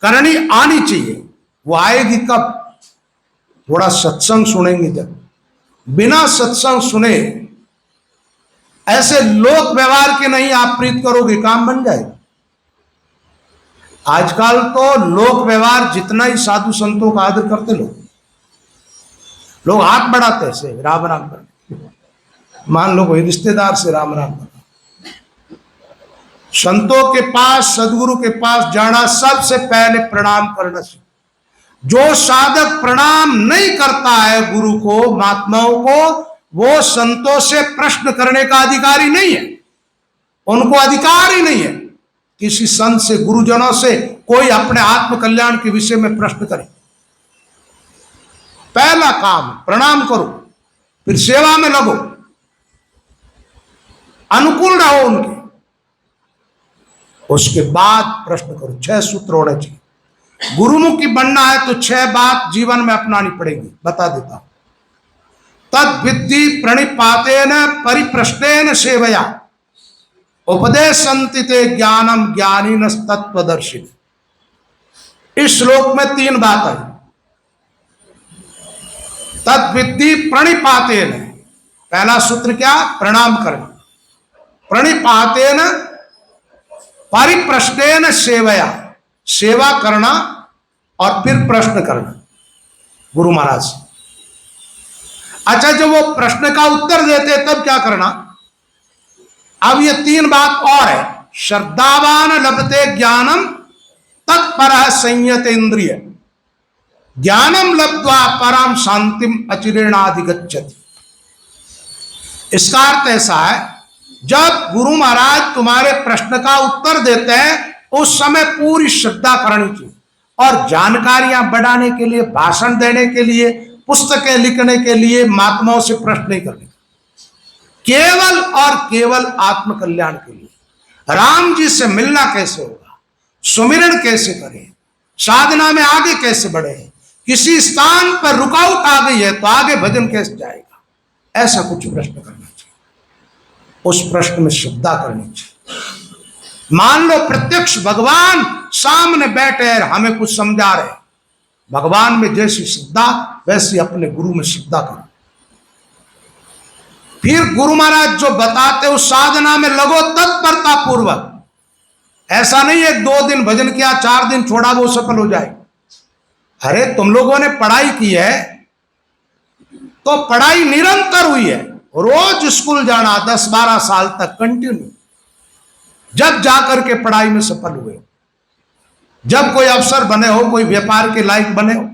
करनी आनी चाहिए। वो आएगी कब? थोड़ा सत्संग सुनेंगे जब। बिना सत्संग सुने ऐसे लोक व्यवहार के नहीं आप प्रीत करोगे, काम बन जाएगा। आजकल तो लोक व्यवहार जितना ही साधु संतों का आदर करते लोग हाथ बढ़ाते से राम राम करते। मान लो कोई रिश्तेदार से राम राम करना। संतों के पास, सदगुरु के पास जाना सबसे पहले प्रणाम करना चाहिए। जो साधक प्रणाम नहीं करता है गुरु को, महात्माओं को, वो संतों से प्रश्न करने का अधिकारी नहीं है। उनको अधिकार ही नहीं है किसी संत से, गुरुजनों से कोई अपने आत्म कल्याण के विषय में प्रश्न करे। पहला काम प्रणाम करो, फिर सेवा में लगो, अनुकूल रहो उनके, उसके बाद प्रश्न करो। 6 सूत्र होने चाहिए। गुरुमुखी बनना है तो 6 बात जीवन में अपनानी पड़ेगी, बता देता हूं। तद विद्धि प्रणिपातेन परिप्रश्नेन सेवया, उपदेशन्ति ते ज्ञानम ज्ञानिनः तत्त्वदर्शिनः। इस श्लोक में 3 बात है। तद विद्धि प्रणिपातेन, पहला सूत्र क्या? प्रणाम करना। प्रणिपातेन परिप्रश्नेन सेवया, सेवा करना और फिर प्रश्न करना गुरु महाराज। अच्छा, जब वो प्रश्न का उत्तर देते तब क्या करना? अब ये 3 बात और है। श्रद्धावान लभते ज्ञानम तत्परः संयत इंद्रिय, ज्ञानम लब्ध्वा परम शांतिम अचिरेणाधिगच्छति। इसका अर्थ ऐसा है, जब गुरु महाराज तुम्हारे प्रश्न का उत्तर देते हैं उस समय पूरी श्रद्धा करनी चाहिए, और जानकारियां बढ़ाने के लिए, भाषण देने के लिए, पुस्तकें लिखने के लिए महात्माओं से प्रश्न नहीं करने, केवल और केवल आत्म कल्याण के लिए। राम जी से मिलना कैसे होगा, सुमिरन कैसे करें, साधना में आगे कैसे बढ़े, किसी स्थान पर रुकावट आ गई है तो आगे भजन कैसे जाएगा, ऐसा कुछ प्रश्न करना चाहिए। उस प्रश्न में श्रद्धा करनी चाहिए। मान लो प्रत्यक्ष भगवान सामने बैठे हैं, हमें कुछ समझा रहे, भगवान में जैसी श्रद्धा वैसी अपने गुरु में श्रद्धा करो। फिर गुरु महाराज जो बताते उस साधना में लगो तत्परता पूर्वक। ऐसा नहीं है 2 दिन भजन किया, 4 दिन छोड़ा वो सफल हो जाए। अरे तुम लोगों ने पढ़ाई की है, तो पढ़ाई निरंतर हुई है, रोज स्कूल जाना 10-12 साल तक कंटिन्यू, जब जाकर के पढ़ाई में सफल हुए, जब कोई अफसर बने हो, कोई व्यापार के लायक बने हो।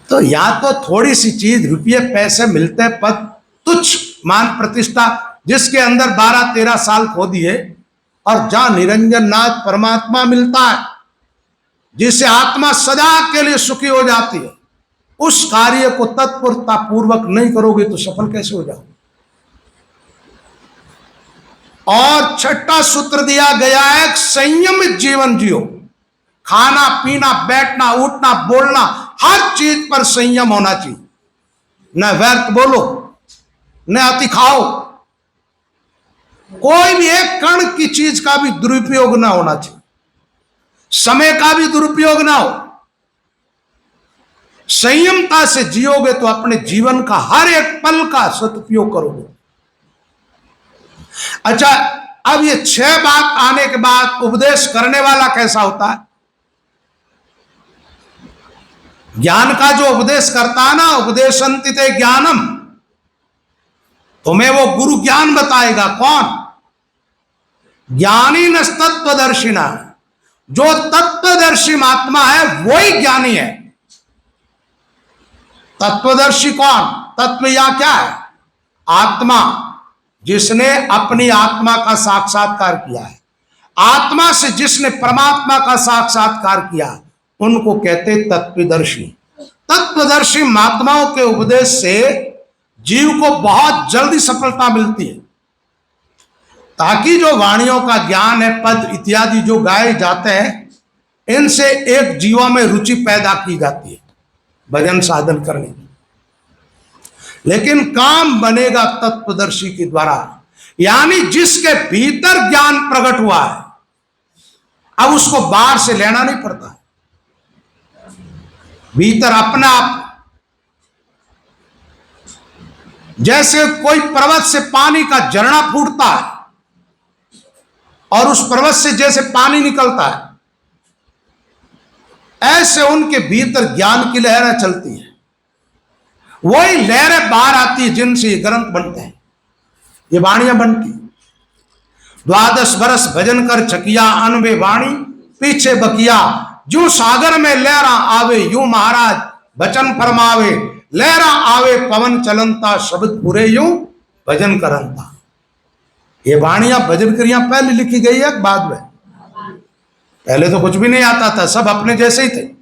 तो या तो थोड़ी सी चीज, रुपये पैसे मिलते हैं, पद, तुच्छ मान प्रतिष्ठा, जिसके अंदर 12-13 साल खो दिए, और जहां निरंजन नाथ परमात्मा मिलता है, जिससे आत्मा सदा के लिए सुखी हो जाती है, उस कार्य को तत्परता पूर्वक नहीं करोगे तो सफल कैसे हो जाओगे। और छठा सूत्र दिया गया है, संयमित जीवन जियो। खाना पीना, बैठना, उठना, बोलना, हर चीज पर संयम होना चाहिए। न व्यर्थ बोलो, न अति खाओ, कोई भी एक कण की चीज का भी दुरुपयोग ना होना चाहिए, समय का भी दुरुपयोग ना हो। संयमता से जियोगे तो अपने जीवन का हर एक पल का सदुपयोग करोगे। अच्छा, अब ये 6 बात आने के बाद उपदेश करने वाला कैसा होता है? ज्ञान का जो उपदेश करता है ना, उपदेशन्ति ज्ञानम, तुम्हें वो गुरु ज्ञान बताएगा। कौन? ज्ञानी न तत्वदर्शिना, जो तत्वदर्शी महात्मा है वही ज्ञानी है। तत्वदर्शी कौन? तत्व या क्या है? आत्मा, जिसने अपनी आत्मा का साक्षात्कार किया है, आत्मा से जिसने परमात्मा का साक्षात्कार किया, उनको कहते तत्वदर्शी। तत्वदर्शी महात्माओं के उपदेश से जीव को बहुत जल्दी सफलता मिलती है, ताकि जो वाणियों का ज्ञान है, पद इत्यादि जो गाए जाते हैं, इनसे एक जीवों में रुचि पैदा की जाती है भजन साधन करने की। लेकिन काम बनेगा तत्वदर्शी के द्वारा, यानी जिसके भीतर ज्ञान प्रकट हुआ है, अब उसको बाहर से लेना नहीं पड़ता, भीतर अपने आप। जैसे कोई पर्वत से पानी का झरना फूटता है और उस पर्वत से जैसे पानी निकलता है, ऐसे उनके भीतर ज्ञान की लहरें चलती हैं, वही लहरें बाहर आती है, जिनसे ये ग्रंथ बनते हैं, ये वाणियां बनती। 12 बरस भजन कर छकिया, अनबे वाणी पीछे बकिया, जो सागर में लहरा आवे, यूं महाराज बचन फरमावे, लहरा आवे पवन चलनता, शब्द पूरे यूं भजन करंता। ये वाणियां भजन क्रिया पहले लिखी गई है बाद में? पहले तो कुछ भी नहीं आता था, सब अपने जैसे ही थे।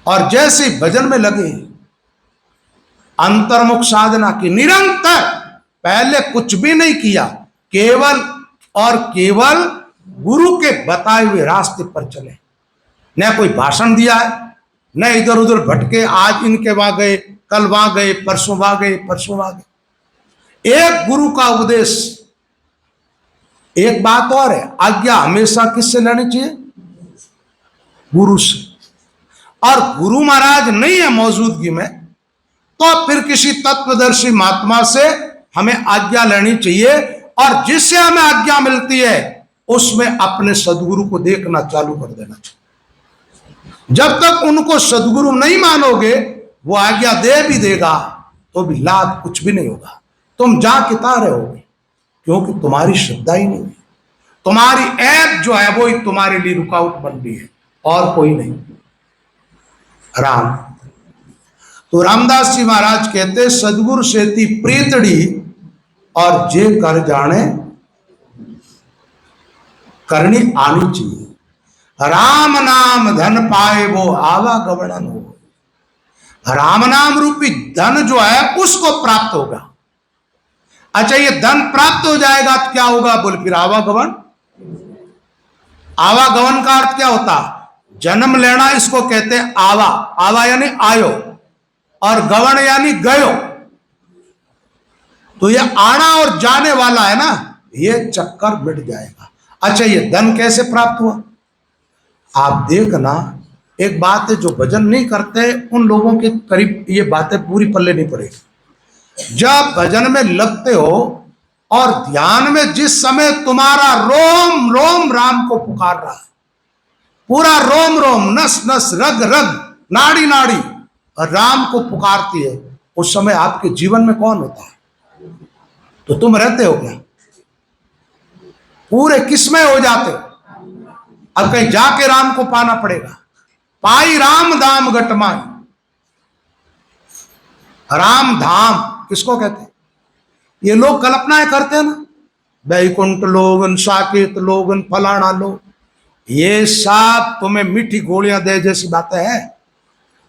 और जैसे भजन में लगे, अंतर्मुख साधना की निरंतर, पहले कुछ भी नहीं किया, केवल और केवल गुरु के बताए हुए रास्ते पर चले। न कोई भाषण दिया है, न इधर उधर भटके, आज इनके वहां गए, कल वहां गए, परसों वहां गए, परसों वहां गए। एक गुरु का उपदेश। एक बात और है, आज्ञा हमेशा किससे लेनी चाहिए? गुरु से। और गुरु महाराज नहीं है मौजूदगी में, तो फिर किसी तत्वदर्शी महात्मा से हमें आज्ञा लेनी चाहिए, और जिससे हमें आज्ञा मिलती है उसमें अपने सदगुरु को देखना चालू कर देना चाहिए। जब तक उनको सदगुरु नहीं मानोगे, वो आज्ञा दे भी देगा तो भी लाभ कुछ भी नहीं होगा, तुम जा किता रहोगे, क्योंकि तुम्हारी श्रद्धा ही नहीं है। तुम्हारी ऐप जो है वो ही तुम्हारे लिए रुकावट बन रही है, और कोई नहीं। राम तो रामदास जी महाराज कहते, सदगुरु सेती प्रीतड़ी, और जे कर जाने करनी आनी चाहिए। राम नाम धन पाए वो आवागमन हो। राम नाम रूपी धन जो है उसको प्राप्त होगा। अच्छा, ये धन प्राप्त हो जाएगा तो क्या होगा? बोल फिर आवागमन। आवागमन का अर्थ क्या होता? जन्म लेना, इसको कहते हैं आवा। आवा यानी आयो, और गवन यानी गयो। तो ये आना और जाने वाला है ना, ये चक्कर मिट जाएगा। अच्छा, ये धन कैसे प्राप्त हुआ? आप देखना, एक बात है, जो भजन नहीं करते उन लोगों के करीब ये बातें पूरी पल्ले नहीं पड़ेगी। जब भजन में लगते हो और ध्यान में जिस समय तुम्हारा रोम रोम राम को पुकार रहा है, पूरा रोम रोम, नस नस, रग रग नाड़ी नाड़ी और राम को पुकारती है, उस समय आपके जीवन में कौन होता है? तो तुम रहते हो क्या? पूरे किसमें हो जाते हो? अब कहीं जाके राम को पाना पड़ेगा। पाई राम धाम गटमाई। राम धाम किसको कहते हैं? ये लोग कल्पनाएं करते हैं ना, वैकुंठ लोगन, साकेत लोगन, फलाना लोग, ये सब तुम्हें मीठी गोलियां दे जैसी बातें हैं।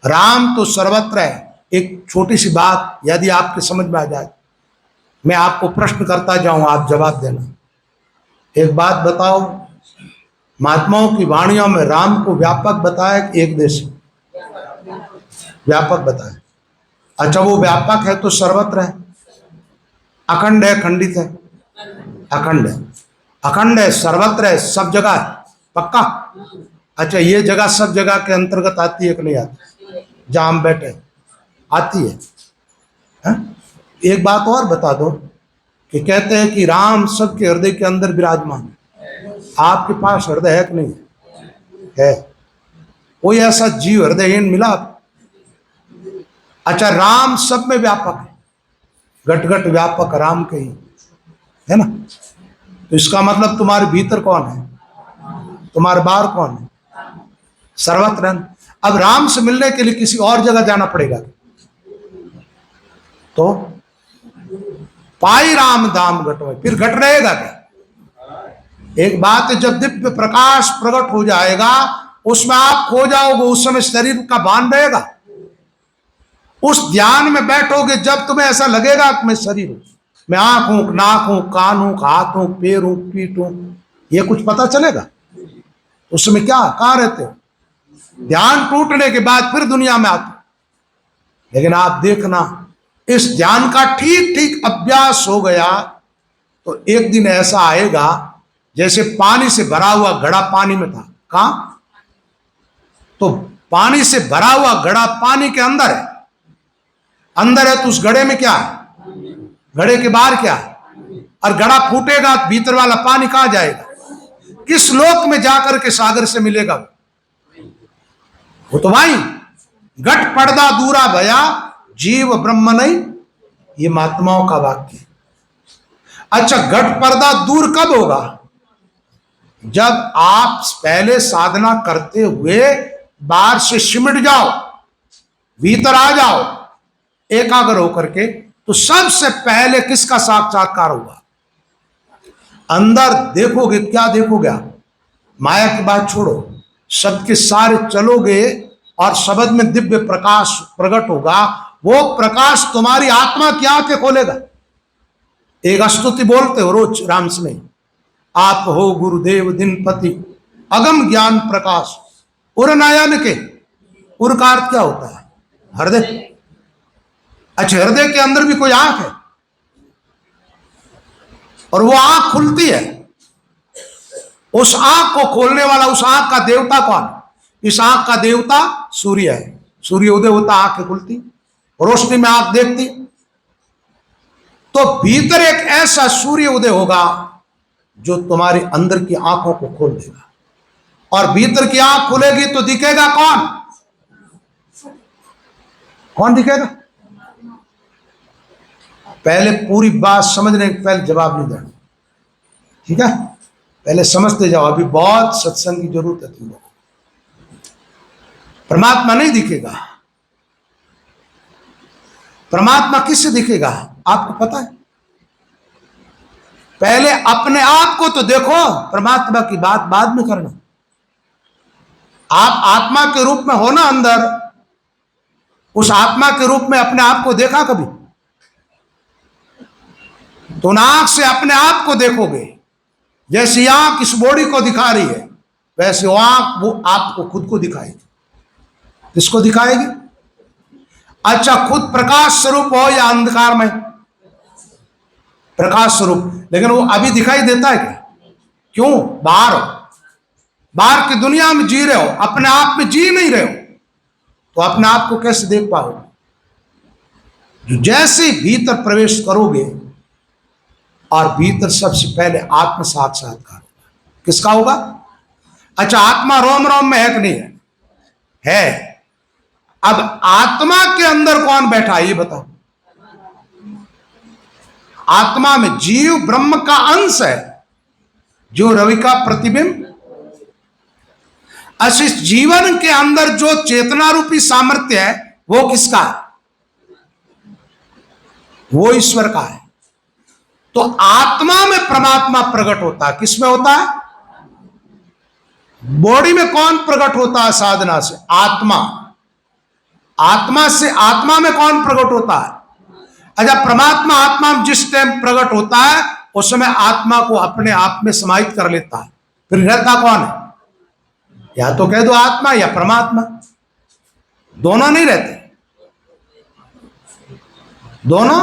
राम तो सर्वत्र है। एक छोटी सी बात यदि आपके समझ में आ जाए, मैं आपको प्रश्न करता जाऊं, आप जवाब देना। एक बात बताओ, महात्माओं की वाणियों में राम को व्यापक बताया कि एक देश? व्यापक बताया। अच्छा, वो व्यापक है तो सर्वत्र है? अखंड है, खंडित है? अखंड है। अखंड है, सर्वत्र है, सब जगह है, पक्का? अच्छा, ये जगह सब जगह के अंतर्गत आती है कि नहीं आती? जहां हम बैठे आती है? एक बात और बता दो कि कहते हैं कि राम सबके हृदय के अंदर विराजमान है। आपके पास हृदय है कि नहीं है? कोई ऐसा जीव हृदयहीन मिला? अच्छा, राम सब में व्यापक है, घट घट व्यापक राम के ही है ना। तो इसका मतलब तुम्हारे भीतर कौन है, तुम्हारे बाहर कौन है? सर्वत्र है। अब राम से मिलने के लिए किसी और जगह जाना पड़ेगा तो पाई राम धाम घटो, फिर घट रहेगा क्या? एक बात है, जब दिव्य प्रकाश प्रकट हो जाएगा उसमें आप खो जाओगे, उस समय शरीर का भान रहेगा। उस ध्यान में बैठोगे जब तुम्हें ऐसा लगेगा कि मैं शरीर हूं, मैं आंख हूं, नाक हूं, कान हूं, हाथ हूं, पैर हूं, पीठ हूं, ये कुछ पता चलेगा? उस समय क्या, कहां रहते हो? ध्यान टूटने के बाद फिर दुनिया में आते। लेकिन आप देखना, इस ध्यान का ठीक ठीक अभ्यास हो गया तो एक दिन ऐसा आएगा जैसे पानी से भरा हुआ घड़ा पानी में था। कहां? तो पानी से भरा हुआ घड़ा पानी के अंदर है, अंदर है तो उस घड़े में क्या है? घड़े के बाहर क्या है? और घड़ा फूटेगा तो भीतर वाला पानी कहां जाएगा? किस लोक में जाकर के सागर से मिलेगा? वो तो भाई घट पर्दा दूरा भया, जीव ब्रह्म नहीं, ये महात्माओं का वाक्य। अच्छा, घट पर्दा दूर कब होगा? जब आप पहले साधना करते हुए बाहर से सिमट जाओ, भीतर आ जाओ एकाग्र होकर के, तो सबसे पहले किसका साक्षात्कार होगा? अंदर देखोगे, क्या देखोगे आप? माया की बात छोड़ो, शब्द के सारे चलोगे और शब्द में दिव्य प्रकाश प्रकट होगा। वो प्रकाश तुम्हारी आत्मा की आंखें खोलेगा। एक स्तुति बोलते हो रोज राम से, आप हो गुरुदेव दिनपति, अगम ज्ञान प्रकाश, उर नयन के। उर का अर्थ क्या होता है? हृदय। अच्छा, हृदय के अंदर भी कोई आंख है और वो आंख खुलती है। उस आंख को खोलने वाला, उस आंख का देवता कौन? इस आंख का देवता सूर्य है। सूर्य उदय होता, आंखें खुलती, रोशनी में आंख देखती। तो भीतर एक ऐसा सूर्य उदय होगा जो तुम्हारे अंदर की आंखों को खोल देगा। और भीतर की आंख खुलेगी तो दिखेगा कौन? कौन दिखेगा? पहले पूरी बात समझने के पहले जवाब नहीं देना, ठीक है? पहले समझते जाओ, अभी बहुत सत्संग की जरूरत है तुम लोगों को। परमात्मा नहीं दिखेगा। परमात्मा किससे दिखेगा आपको पता है? पहले अपने आप को तो देखो, परमात्मा की बात बाद में करना। आप आत्मा के रूप में हो ना अंदर, उस आत्मा के रूप में अपने आप को देखा कभी? तो आंख से अपने आप को देखोगे। जैसी आंख इस बॉडी को दिखा रही है, वैसे वो आंख वो आपको खुद को दिखाएगी। किसको दिखाएगी? अच्छा, खुद प्रकाश स्वरूप हो या अंधकार में? प्रकाश स्वरूप। लेकिन वो अभी दिखाई देता है क्या? क्यों? बाहर हो, बाहर की दुनिया में जी रहे हो, अपने आप में जी नहीं रहे हो, तो अपने आप को कैसे देख पाओगे? जो जैसे भीतर प्रवेश करोगे, और भीतर सबसे पहले आत्म साक्षात्कार किसका होगा? अच्छा, आत्मा रोम रोम में है कि नहीं है? है। अब आत्मा के अंदर कौन बैठा है ये बताओ। आत्मा में जीव ब्रह्म का अंश है, जो रवि का प्रतिबिंब। इस जीवन के अंदर जो चेतना रूपी सामर्थ्य है वो किसका है? वो ईश्वर का है। तो आत्मा में परमात्मा प्रकट होता है। किसमें होता है? बॉडी में कौन प्रकट होता है? साधना से आत्मा। आत्मा से आत्मा में कौन प्रकट होता है? अच्छा, परमात्मा आत्मा में जिस टाइम प्रकट होता है उस समय आत्मा को अपने आप में समाहित कर लेता है। फिर रहता कौन है? या तो कह दो आत्मा या परमात्मा, दोनों नहीं रहते। दोनों,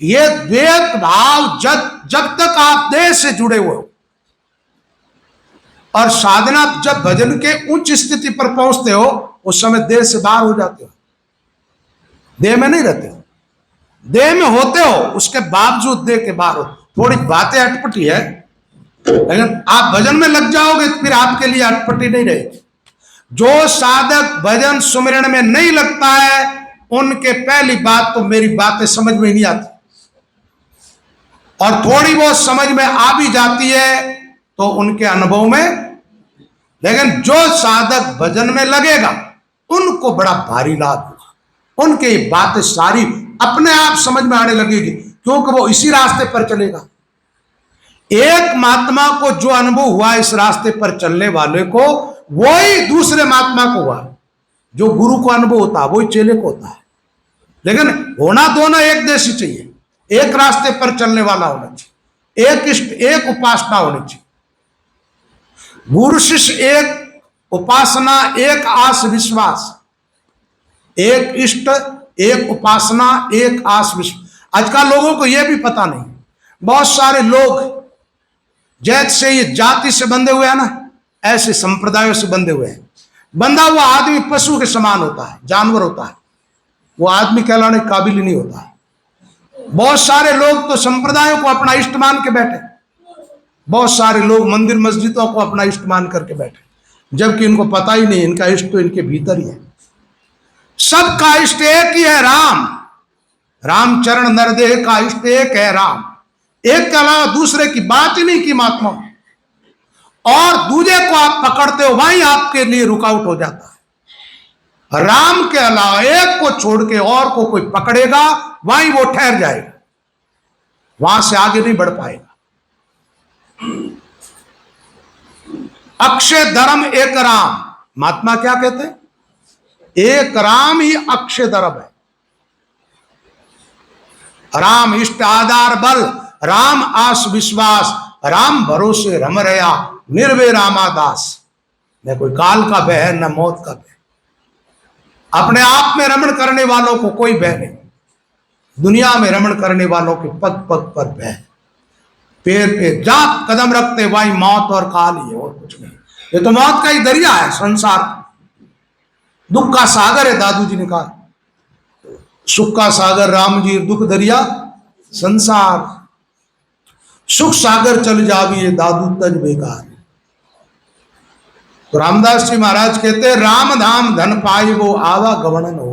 ये द्वैत भाव जब तक आप देह से जुड़े हुए हो और साधना जब भजन के उच्च स्थिति पर पहुंचते हो उस समय देह से बाहर हो जाते हो, देह में नहीं रहते हो। देह में होते हो, उसके बावजूद देह के बाहर हो। थोड़ी बातें अटपटी है, लेकिन आप भजन में लग जाओगे तो फिर आपके लिए अटपटी नहीं रहेगी। जो साधक भजन सुमिरन में नहीं लगता है उनके पहली बात तो मेरी बातें समझ में नहीं आती, और थोड़ी बहुत समझ में आ भी जाती है तो उनके अनुभव में। लेकिन जो साधक भजन में लगेगा उनको बड़ा भारी लाभ होगा। उनके बातें सारी अपने आप समझ में आने लगेगी, क्योंकि वो इसी रास्ते पर चलेगा। एक महात्मा को जो अनुभव हुआ इस रास्ते पर चलने वाले को, वही दूसरे महात्मा को हुआ। जो गुरु को अनुभव होता है वही चेले को होता है। लेकिन होना दोनों एक जैसी चाहिए, एक रास्ते पर चलने वाला होना चाहिए, एक इष्ट एक उपासना होनी चाहिए। गुरु शिष्य एक उपासना, एक आस विश्वास, एक इष्ट एक उपासना, एक आस विश्वास। आजकल लोगों को यह भी पता नहीं। बहुत सारे लोग जैसे ये जाति से बंधे हुए हैं ना, ऐसे संप्रदायों से बंधे हुए हैं। बंधा हुआ आदमी पशु के समान होता है, जानवर होता है, वो आदमी कहलाने के काबिल ही नहीं होता है। बहुत सारे लोग तो संप्रदायों को अपना इष्ट मान के बैठे, बहुत सारे लोग मंदिर मस्जिदों को अपना इष्ट मान करके बैठे, जबकि इनको पता ही नहीं इनका इष्ट तो इनके भीतर ही है। सबका इष्ट एक ही है, राम। रामचरण नरदेह का इष्ट एक है, राम। एक के अलावा दूसरे की बात ही नहीं की महात्मा, और दूसरे को आप पकड़ते हो वहीं आपके लिए रुकावट हो जाता है। राम के अलावा एक को छोड़ के और को कोई पकड़ेगा वहीं वो ठहर जाएगा, वहां से आगे नहीं बढ़ पाएगा। अक्षय धर्म एक राम, महात्मा क्या कहते हैं? एक राम ही अक्षय धर्म है। राम इष्ट आधार बल, राम आस विश्वास, राम भरोसे रम रया, निर्भय रामादास। न कोई काल का भय है न मौत का भय। अपने आप में रमण करने वालों को कोई भय नहीं, दुनिया में रमण करने वालों के पग पग पर भय। पैर पे जहां कदम रखते वही मौत और काल ही है, और कुछ नहीं। ये तो मौत का ही दरिया है संसार, दुख का सागर है। दादू जी ने कहा सुख का सागर राम जी, दुख दरिया संसार। सुख सागर चल जाविए दादू तज बेकार। तो रामदास जी महाराज कहते हैं राम धाम धन पाई वो आवा गवणन हो।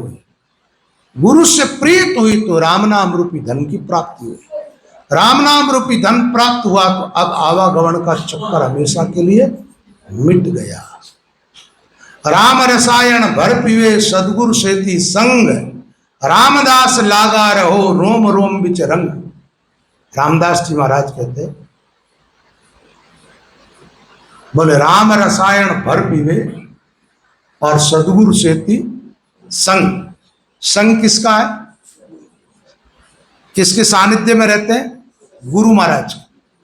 गुरु से प्रीत हुई तो राम नाम रूपी धन की प्राप्ति हुई। राम नाम रूपी धन प्राप्त हुआ तो अब आवागमन का चक्कर हमेशा के लिए मिट गया। राम रसायन भर पीवे सदगुरु सेती संग, रामदास लागा रहो रोम रोम बिच रंग। रामदास जी महाराज कहते बोले राम रसायन भर पीवे और सदगुरु सेती संग। संग किसका है? किसके सानिध्य में रहते हैं? गुरु महाराज।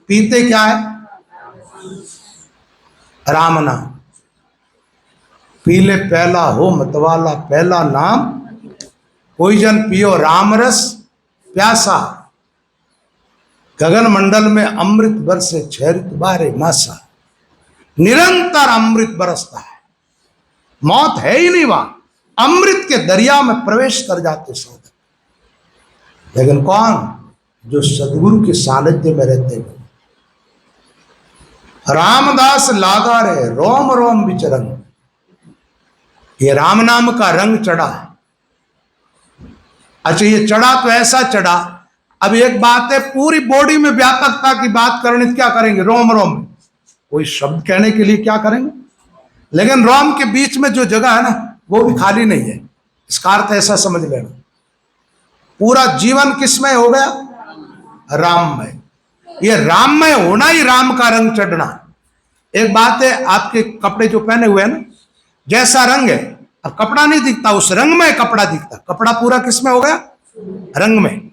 पीते क्या है? राम नाम। पीले पहला हो मतवाला पहला नाम, कोई जन पियो राम रस प्यासा। गगन मंडल में अमृत बरसे छरित बारे मासा। निरंतर अमृत बरसता है, मौत है ही नहीं वहां। अमृत के दरिया में प्रवेश कर जाते साधक। लेकिन कौन? जो सदगुरु के सानिध्य में रहते हैं। रामदास लागा रहे रोम रोम बिच रंग। ये राम नाम का रंग चढ़ा है, अच्छा, ये चढ़ा तो ऐसा चढ़ा। अब एक बात है, पूरी बॉडी में व्यापकता की बात करने तो क्या करेंगे, रोम रोम में कोई शब्द कहने के लिए क्या करेंगे, लेकिन रोम के बीच में जो जगह है ना वो भी खाली नहीं है। इसका अर्थ ऐसा समझ लेना, पूरा जीवन किसमय हो गया, राममय। ये राममय होना ही राम का रंग चढ़ना। एक बात है, आपके कपड़े जो पहने हुए हैं ना, जैसा रंग है, अब कपड़ा नहीं दिखता, उस रंग में कपड़ा दिखता। कपड़ा पूरा किसमें हो गया, रंग में।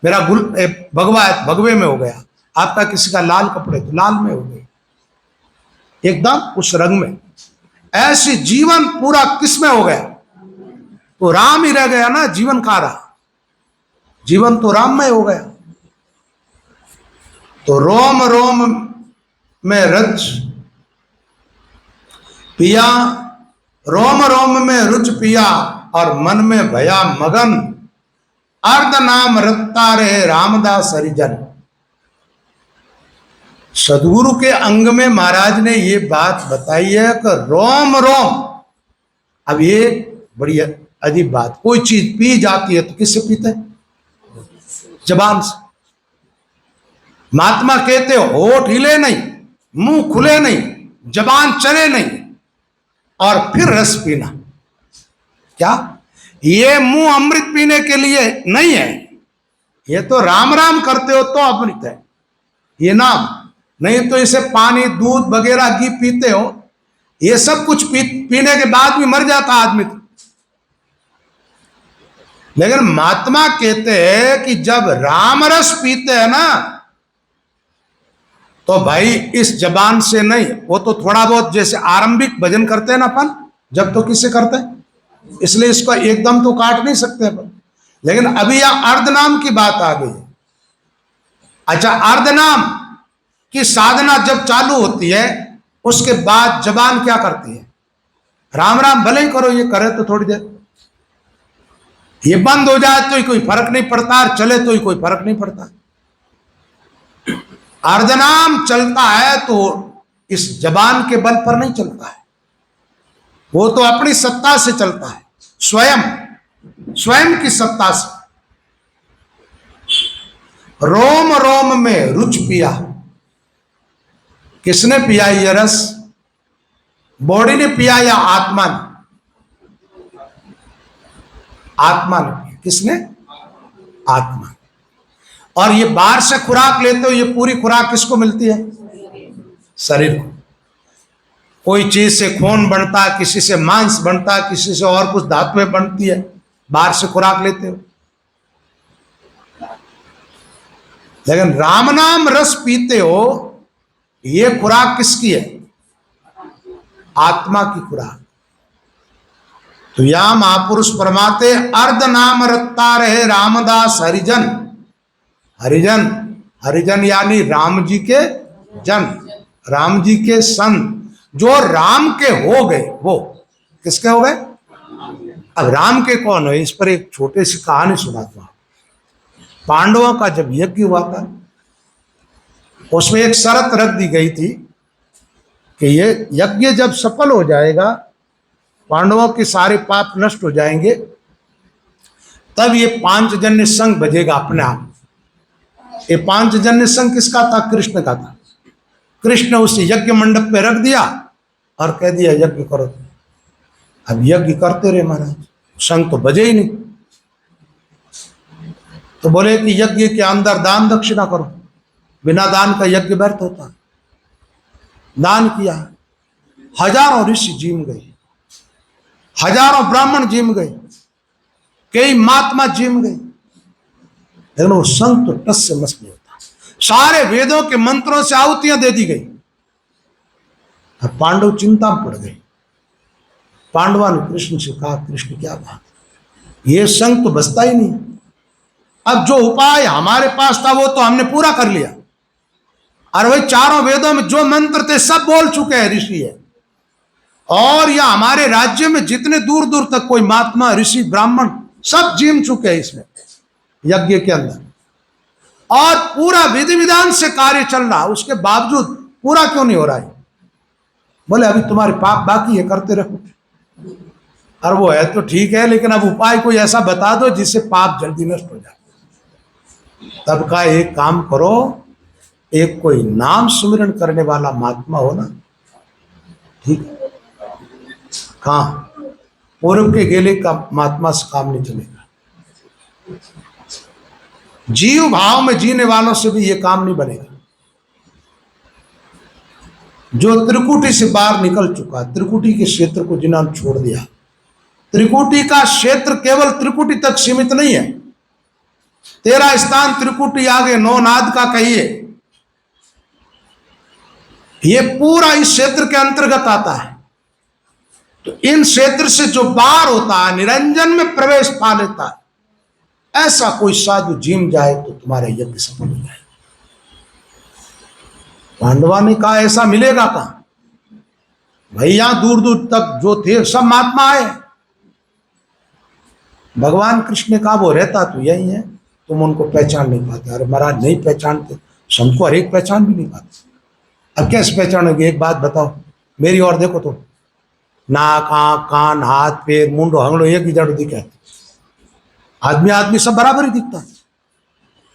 मेरा भगवा है, भगवे में हो गया। आपका किसी का लाल कपड़े तो लाल में हो गए, एकदम उस रंग में। ऐसे जीवन पूरा किसमें हो गया, तो राम ही रह गया ना, जीवन का रहा, जीवन तो राम में हो गया। तो रोम रोम में रच पिया, रोम रोम में रुच पिया, और मन में भया मगन, अर्ध नाम रत्ता रहे रामदास हरिजन। सदगुरु के अंग में महाराज ने ये बात बताई है कि रोम रोम। अब ये बड़ी अजीब बात, कोई चीज पी जाती है तो किससे पीते हैं, जबान से। महात्मा कहते हो होठ हिले नहीं, मुंह खुले नहीं, जबान चले नहीं, और फिर रस पीना। क्या ये मुंह अमृत पीने के लिए नहीं है, ये तो राम राम करते हो तो अमृत है ये नाम, नहीं तो इसे पानी दूध वगैरह घी पीते हो, ये सब कुछ पीने के बाद भी मर जाता आदमी तो। लेकिन महात्मा कहते हैं कि जब राम रस पीते हैं ना, तो भाई इस जबान से नहीं, वो तो थोड़ा बहुत जैसे आरंभिक भजन करते हैं ना अपन, जब तो किससे करते हैं, इसलिए इसको एकदम तो काट नहीं सकते अपन। लेकिन अभी यह अर्धनाम की बात आ गई। अच्छा, अर्धनाम की साधना जब चालू होती है, उसके बाद जबान क्या करती है, राम राम भले ही करो, ये करे तो थोड़ी देर, ये बंद हो जाए तो ही कोई फर्क नहीं पड़ता, और चले तो ही कोई फर्क नहीं पड़ता। अर्धनाम चलता है तो इस जबान के बल पर नहीं चलता है, वो तो अपनी सत्ता से चलता है, स्वयं की सत्ता से। रोम रोम में रुच पिया, किसने पिया ये रस, बॉडी ने पिया या आत्मा ने, आत्मा ने पिया। किसने, आत्मा। और ये बाहर से खुराक लेते हो, ये पूरी खुराक किसको मिलती है, शरीर को। कोई चीज से खून बनता है, किसी से मांस बनता है, किसी से और कुछ धातुएं बनती है, बाहर से खुराक लेते हो। लेकिन राम नाम रस पीते हो, ये खुराक किसकी है, आत्मा की खुराक। तो या महापुरुष फरमाते, अर्ध नाम रत्ता रहे रामदास हरिजन। हरिजन, हरिजन यानी राम जी के जन, राम जी के संत, जो राम के हो गए। वो किसके हो गए, अब राम के कौन है, इस पर एक छोटी सी कहानी सुनाता हूं। पांडवों का जब यज्ञ हुआ था, उसमें एक शर्त रख दी गई थी कि ये यज्ञ जब सफल हो जाएगा, पांडवों के सारे पाप नष्ट हो जाएंगे, तब ये पांचजन्य संघ बजेगा अपने आप। ये पांचजन्य संघ किसका था, कृष्ण का था। कृष्ण उस यज्ञ मंडप पे रख दिया और कह दिया यज्ञ करो। अब यज्ञ करते रहे महाराज, संघ तो बजे ही नहीं। तो बोले कि यज्ञ के अंदर दान दक्षिणा करो, बिना दान का यज्ञ व्यर्थ होता। दान किया, हजारों ऋषि जीम गए, हजारों ब्राह्मण जीम गए, कई महात्मा जीम गए, लेकिन वो संघ तो टस से मस नहीं होता। सारे वेदों के मंत्रों से आहुतियां दे दी गई। अब पांडव चिंता में पड़ गए। पांडवा ने कृष्ण से कहा, कृष्ण क्या बात, ये संघ तो बसता ही नहीं। अब जो उपाय हमारे पास था वो तो हमने पूरा कर लिया, और वही चारों वेदों में जो मंत्र थे सब बोल चुके हैं ऋषि है। और या हमारे राज्य में जितने दूर दूर तक कोई महात्मा ऋषि ब्राह्मण सब जीम चुके हैं इसमें यज्ञ के अंदर, और पूरा विधि विधान से कार्य चल रहा, उसके बावजूद पूरा क्यों नहीं हो रहा है। बोले अभी तुम्हारे पाप बाकी है, करते रहो। और वो है तो ठीक है, लेकिन अब उपाय कोई ऐसा बता दो जिससे पाप जल्दी नष्ट हो जाए। तब का एक काम करो, एक कोई नाम सुमिरन करने वाला महात्मा हो ना, ठीक है। कहाँ पूर्व के गेले का महात्मा से काम नहीं चलेगा। जीव भाव में जीने वालों से भी ये काम नहीं बनेगा। जो त्रिकुटी से बाहर निकल चुका, त्रिकुटी के क्षेत्र को जिन्होंने छोड़ दिया, त्रिकुटी का क्षेत्र केवल त्रिकुटी तक सीमित नहीं है। तेरा स्थान त्रिकुटी आगे नौनाद का कहिए, ये पूरा इस क्षेत्र के अंतर्गत आता है। तो इन क्षेत्र से जो बाहर होता है, निरंजन में प्रवेश पा लेता है, ऐसा कोई साधु जिम जाए तो तुम्हारा यज्ञ सफल हो जाए। पांडवा ने कहा ऐसा मिलेगा कहां भाई, यहां दूर दूर तक जो थे सब महात्मा आए। भगवान कृष्ण ने कहा वो रहता तो यही है, तुम उनको पहचान नहीं पाते। अरे महाराज नहीं पहचानते, हमको हर एक पहचान भी नहीं पाते। अब कैसे पहचानोगे? एक बात बताओ, मेरी ओर देखो तो, नाक आंख कान हाथ पैर मुंडो हंगड़ो एक ही जड़ दिखे। आदमी आदमी सब बराबर ही दिखता है।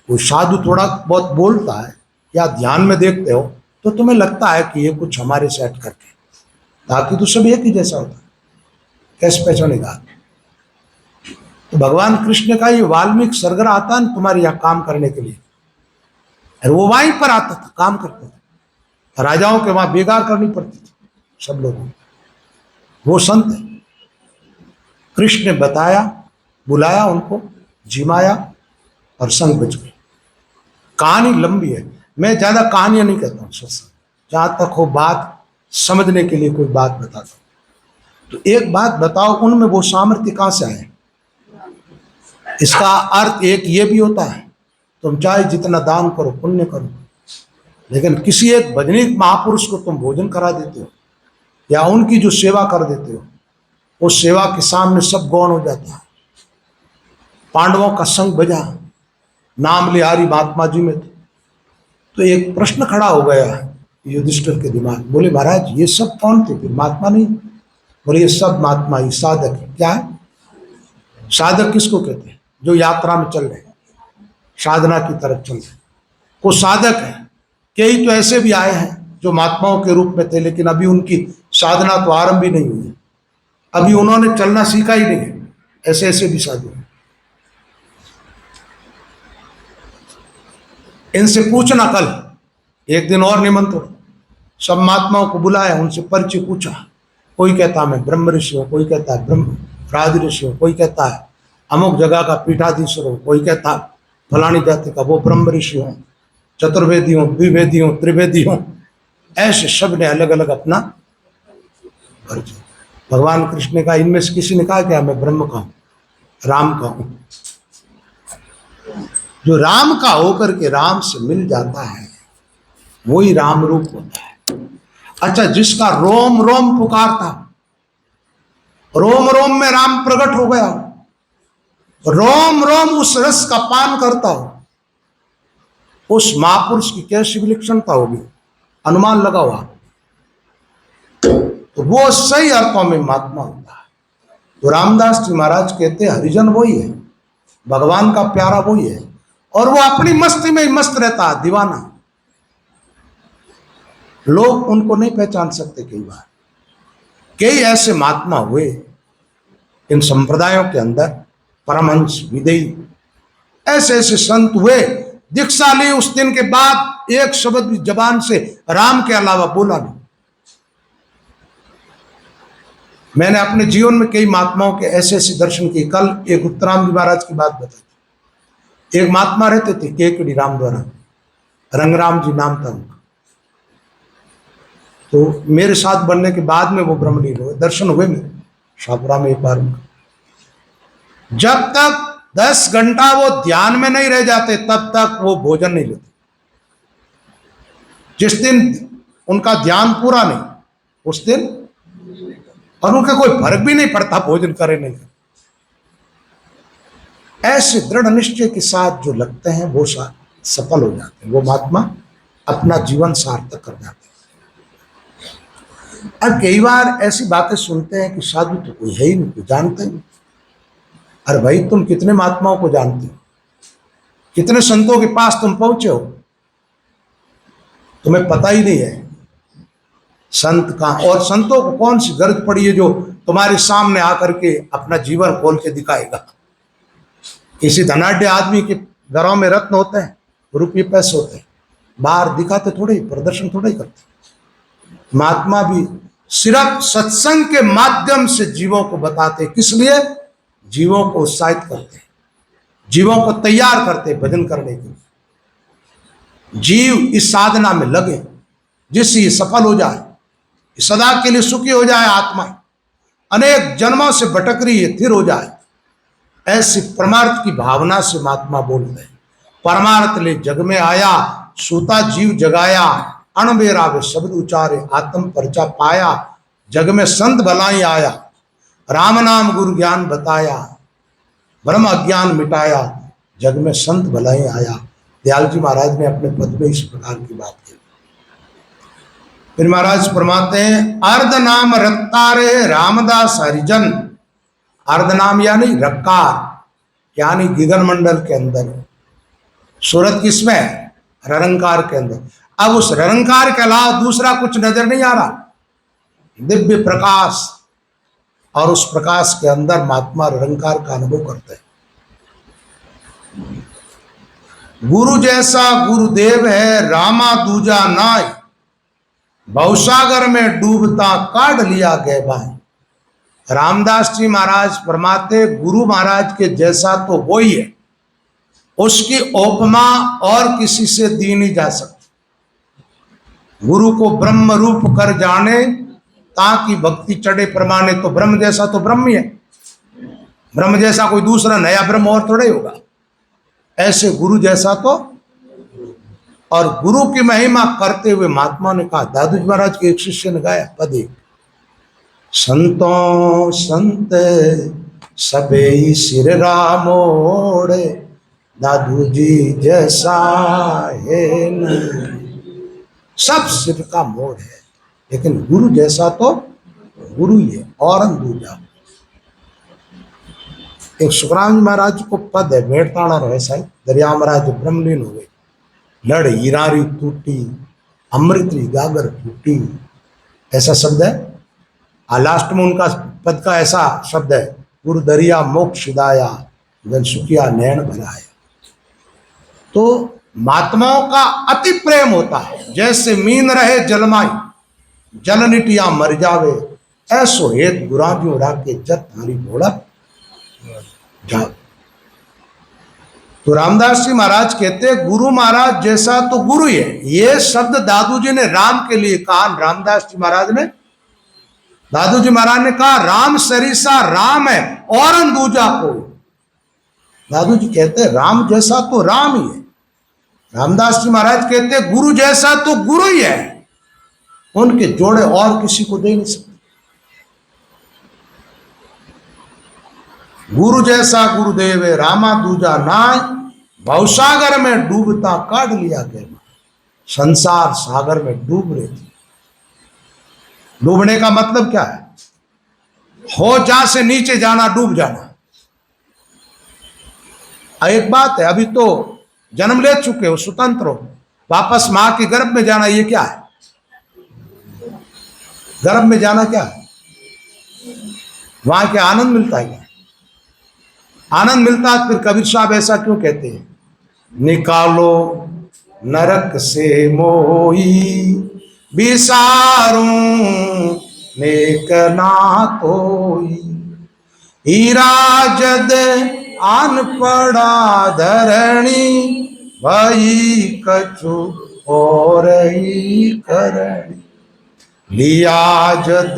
कोई साधु थोड़ा बहुत बोलता है या ध्यान में देखते हो तो तुम्हें लगता है कि ये कुछ हमारे से हट करके, ताकि तो सब एक ही जैसा होता है। कैसे पहचानेगा? तो भगवान कृष्ण का ये वाल्मीकि सरगरा आता है तुम्हारे यहाँ काम करने के लिए, और वो वहीं पर आता था, काम करता था। राजाओं के वहां बेगार करनी पड़ती थी सब लोगों को। वो संत है। कृष्ण ने बताया, बुलाया उनको, जिमाया और संग बच गए। कहानी लंबी है, मैं ज्यादा कहानियां नहीं कहता हूं सत्संग, जहां तक हो बात समझने के लिए कोई बात बताता हूं। तो एक बात बताओ, उनमें वो सामर्थ्य कहां से आए? इसका अर्थ एक ये भी होता है, तुम चाहे जितना दान करो पुण्य करो, लेकिन किसी एक भजनीक महापुरुष को तुम भोजन करा देते हो या उनकी जो सेवा कर देते हो, उस सेवा के सामने सब गौण हो जाता है। पांडवों का संग बजा, नाम लिहारी महात्मा जी में थे। तो एक प्रश्न खड़ा हो गया युधिष्ठिर के दिमाग, बोले महाराज ये सब कौन थे? फिर महात्मा नहीं? बोले ये सब महात्मा ही साधक है। क्या है साधक? किसको कहते हैं? जो यात्रा में चल रहे, साधना की तरफ चल रहे, वो साधक है। कई तो ऐसे भी आए हैं जो महात्माओं के रूप में थे, लेकिन अभी उनकी साधना तो आरंभ ही नहीं हुई है, अभी उन्होंने चलना सीखा ही नहीं है। ऐसे ऐसे भी साधु हैं। इनसे पूछना कल एक दिन और निमंत्रण, सब महात्माओं को बुलाया, उनसे परिचय पूछा। कोई कहता मैं ब्रह्म ऋषि हूँ, कोई कहता है ब्रह्म राज ऋषि हूँ, कोई कहता है अमुक जगह का पीठाधीश्वर हूँ, कोई कहता है फलानी जाति का वो ब्रह्म ऋषि हूँ, चतुर्वेदी हूँ, द्विवेदी हूँ, त्रिवेदी हूँ। ऐसे सब ने अलग अलग अपना परिचय। भगवान कृष्ण का इनमें से किसी ने कहा क्या मैं ब्रह्म का हूँ, राम का हूँ? जो राम का होकर के राम से मिल जाता है वही राम रूप होता है। अच्छा, जिसका रोम रोम पुकारता, रोम रोम में राम प्रकट हो गया, रोम रोम उस रस का पान करता हो, उस महापुरुष की कैसी विलक्षणता होगी, अनुमान लगा हुआ। तो वो सही अर्थों में महात्मा होता है। तो रामदास जी महाराज कहते हैं हरिजन वही है, भगवान का प्यारा वही है, और वो अपनी मस्ती में ही मस्त रहता है, दीवाना। लोग उनको नहीं पहचान सकते। कई बार कई ऐसे महात्मा हुए इन संप्रदायों के अंदर, परमहंस विदेही ऐसे ऐसे संत हुए, दीक्षा ली, उस दिन के बाद एक शब्द भी जबान से राम के अलावा बोला नहीं। मैंने अपने जीवन में कई महात्माओं के ऐसे ऐसे दर्शन किए। कल एक उत्तराम जी महाराज की बात बताई। एक महात्मा रहते थे केकड़ी राम द्वारा, रंगराम जी नाम था उनका। तो मेरे साथ बनने के बाद में वो ब्रह्मलीन हुए, दर्शन हुए मेरे शाहपुरा में एक बार उनका। जब तक 10 घंटा वो ध्यान में नहीं रह जाते तब तक वो भोजन नहीं लेते। जिस दिन उनका ध्यान पूरा नहीं, उस दिन, और उनका कोई फर्क भी नहीं पड़ता भोजन करे नहीं करे। ऐसे दृढ़ निश्चय के साथ जो लगते हैं वो सफल हो जाते हैं, वो महात्मा अपना जीवन सार्थक कर जाते हैं। और कई बार ऐसी बातें सुनते हैं कि साधु तो कोई है ही नहीं, कोई जानता ही नहीं। अरे भाई, तुम कितने महात्माओं को जानते हो, कितने संतों के पास तुम पहुंचे हो, तुम्हें पता ही नहीं है संत का। और संतों को कौन सी गरज पड़ी है जो तुम्हारे सामने आकर के अपना जीवन खोल के दिखाएगा। किसी धनाढ़ आदमी के घरों में रत्न होते हैं, रुपये पैसे होते हैं, बाहर दिखाते थोड़े ही, प्रदर्शन थोड़े ही करते। महात्मा भी सिर्फ सत्संग के माध्यम से जीवों को बताते। किस लिए? जीवों को उत्साहित करते, जीवों को तैयार करते भजन करने के लिए। जीव इस साधना में लगे, जिससे ये सफल हो जाए, सदा के लिए सुखी हो जाए, आत्मा अनेक जन्मों से भटक रही है, स्थिर हो जाए। ऐसी परमार्थ की भावना से महात्मा बोलते हैं। परमार्थ ले जग में आया, सूता जीव जगाया, अणबेरावे शब्द उचारे, आत्म परचा पाया, जग में संत भलाई आया, राम नाम गुरु ज्ञान बताया, ब्रह्म अज्ञान मिटाया, जग में संत भलाई आया। दयाल जी महाराज ने अपने पद में इस प्रकार की बात की। फिर महाराज फरमाते हैं, अर्ध नाम रत्तारे रामदास हरिजन। अर्ध नाम यानी रक्कार, यानी गिगन मंडल के अंदर, सूरत किसमें? ररंकार के अंदर। अब उस ररंकार के अलावा दूसरा कुछ नजर नहीं आ रहा, दिव्य प्रकाश, और उस प्रकाश के अंदर महात्मा ररंकार का अनुभव करते हैं। गुरु जैसा गुरुदेव है, रामा दूजा नाय, भवसागर में डूबता काढ़ लिया गए भाई। रामदास जी महाराज फरमाते, गुरु महाराज के जैसा तो वो ही है, उसकी उपमा और किसी से दी नहीं जा सकती। गुरु को ब्रह्म रूप कर जाने, ताकि भक्ति चढ़े प्रमाणे। तो ब्रह्म जैसा तो ब्रह्म ही है, ब्रह्म जैसा कोई दूसरा नया ब्रह्म और थोड़ा ही होगा। ऐसे गुरु जैसा तो, और गुरु की महिमा करते हुए महात्मा ने कहा, दादू जी महाराज के एक शिष्य ने गाया पद एक, संतों संत सबे सिर रामोड़े, दादू जी जैसा है न। सब सिर का मोड़ है, लेकिन गुरु जैसा तो गुरु ही है, और दूजा। एक सुखराम जी महाराज को पद है, भेड़ताना रहे साहिब, दरिया महाराज ब्रह्मलीन हो गए, लड़ हीरारी टूटी, अमृतरी गागर फूटी, ऐसा शब्द है। लास्ट में उनका पद का ऐसा शब्द है, गुरु दरिया मोक्ष दाया, जन सुखिया नैन भराया। तो महात्माओं का अति प्रेम होता है, जैसे मीन रहे जलमाई, जल निटिया मर जावे, ऐसो हेत गुराजी उड़ा के जत हरी भोड़ा जाओ। तो रामदास जी महाराज कहते, गुरु महाराज जैसा तो गुरु ही है। ये शब्द दादू जी ने राम के लिए कहा। रामदास जी महाराज ने, दादू जी महाराज ने कहा, राम सरीसा राम है और दूजा को। दादू जी कहते राम जैसा तो राम ही है। रामदास जी महाराज कहते गुरु जैसा तो गुरु ही है, उनके जोड़े और किसी को दे नहीं सकते। गुरु जैसा गुरुदेव है, रामा दूजा नाय, भवसागर में डूबता काढ़ लिया गया। संसार सागर में डूब रहे थे। डूबने का मतलब क्या है? हो जा से नीचे जाना, डूब जाना। एक बात है, अभी तो जन्म ले चुके हो, स्वतंत्र हो, वापस मां के गर्भ में जाना, ये क्या है? गर्भ में जाना क्या है? वहां क्या आनंद मिलता है? क्या आनंद मिलता है? फिर कबीर साहब ऐसा क्यों कहते हैं, निकालो नरक से मोही, बिसारूं नेक ना कोई, हीरा जद आन पड़ा धरणी, भई कछु और ही करणी, लिया जद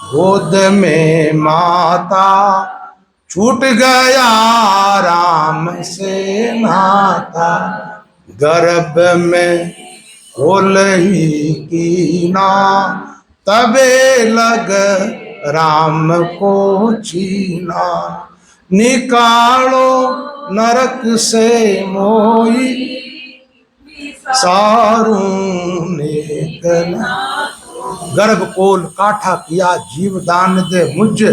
गोद में माता, छूट गया राम से नाता, गर्भ में खोल ही कीना, तबे लग राम को छीना, निकालो नरक से मोही, सारू नेक ना। गर्भ कोल काठा किया, जीवदान दे मुझ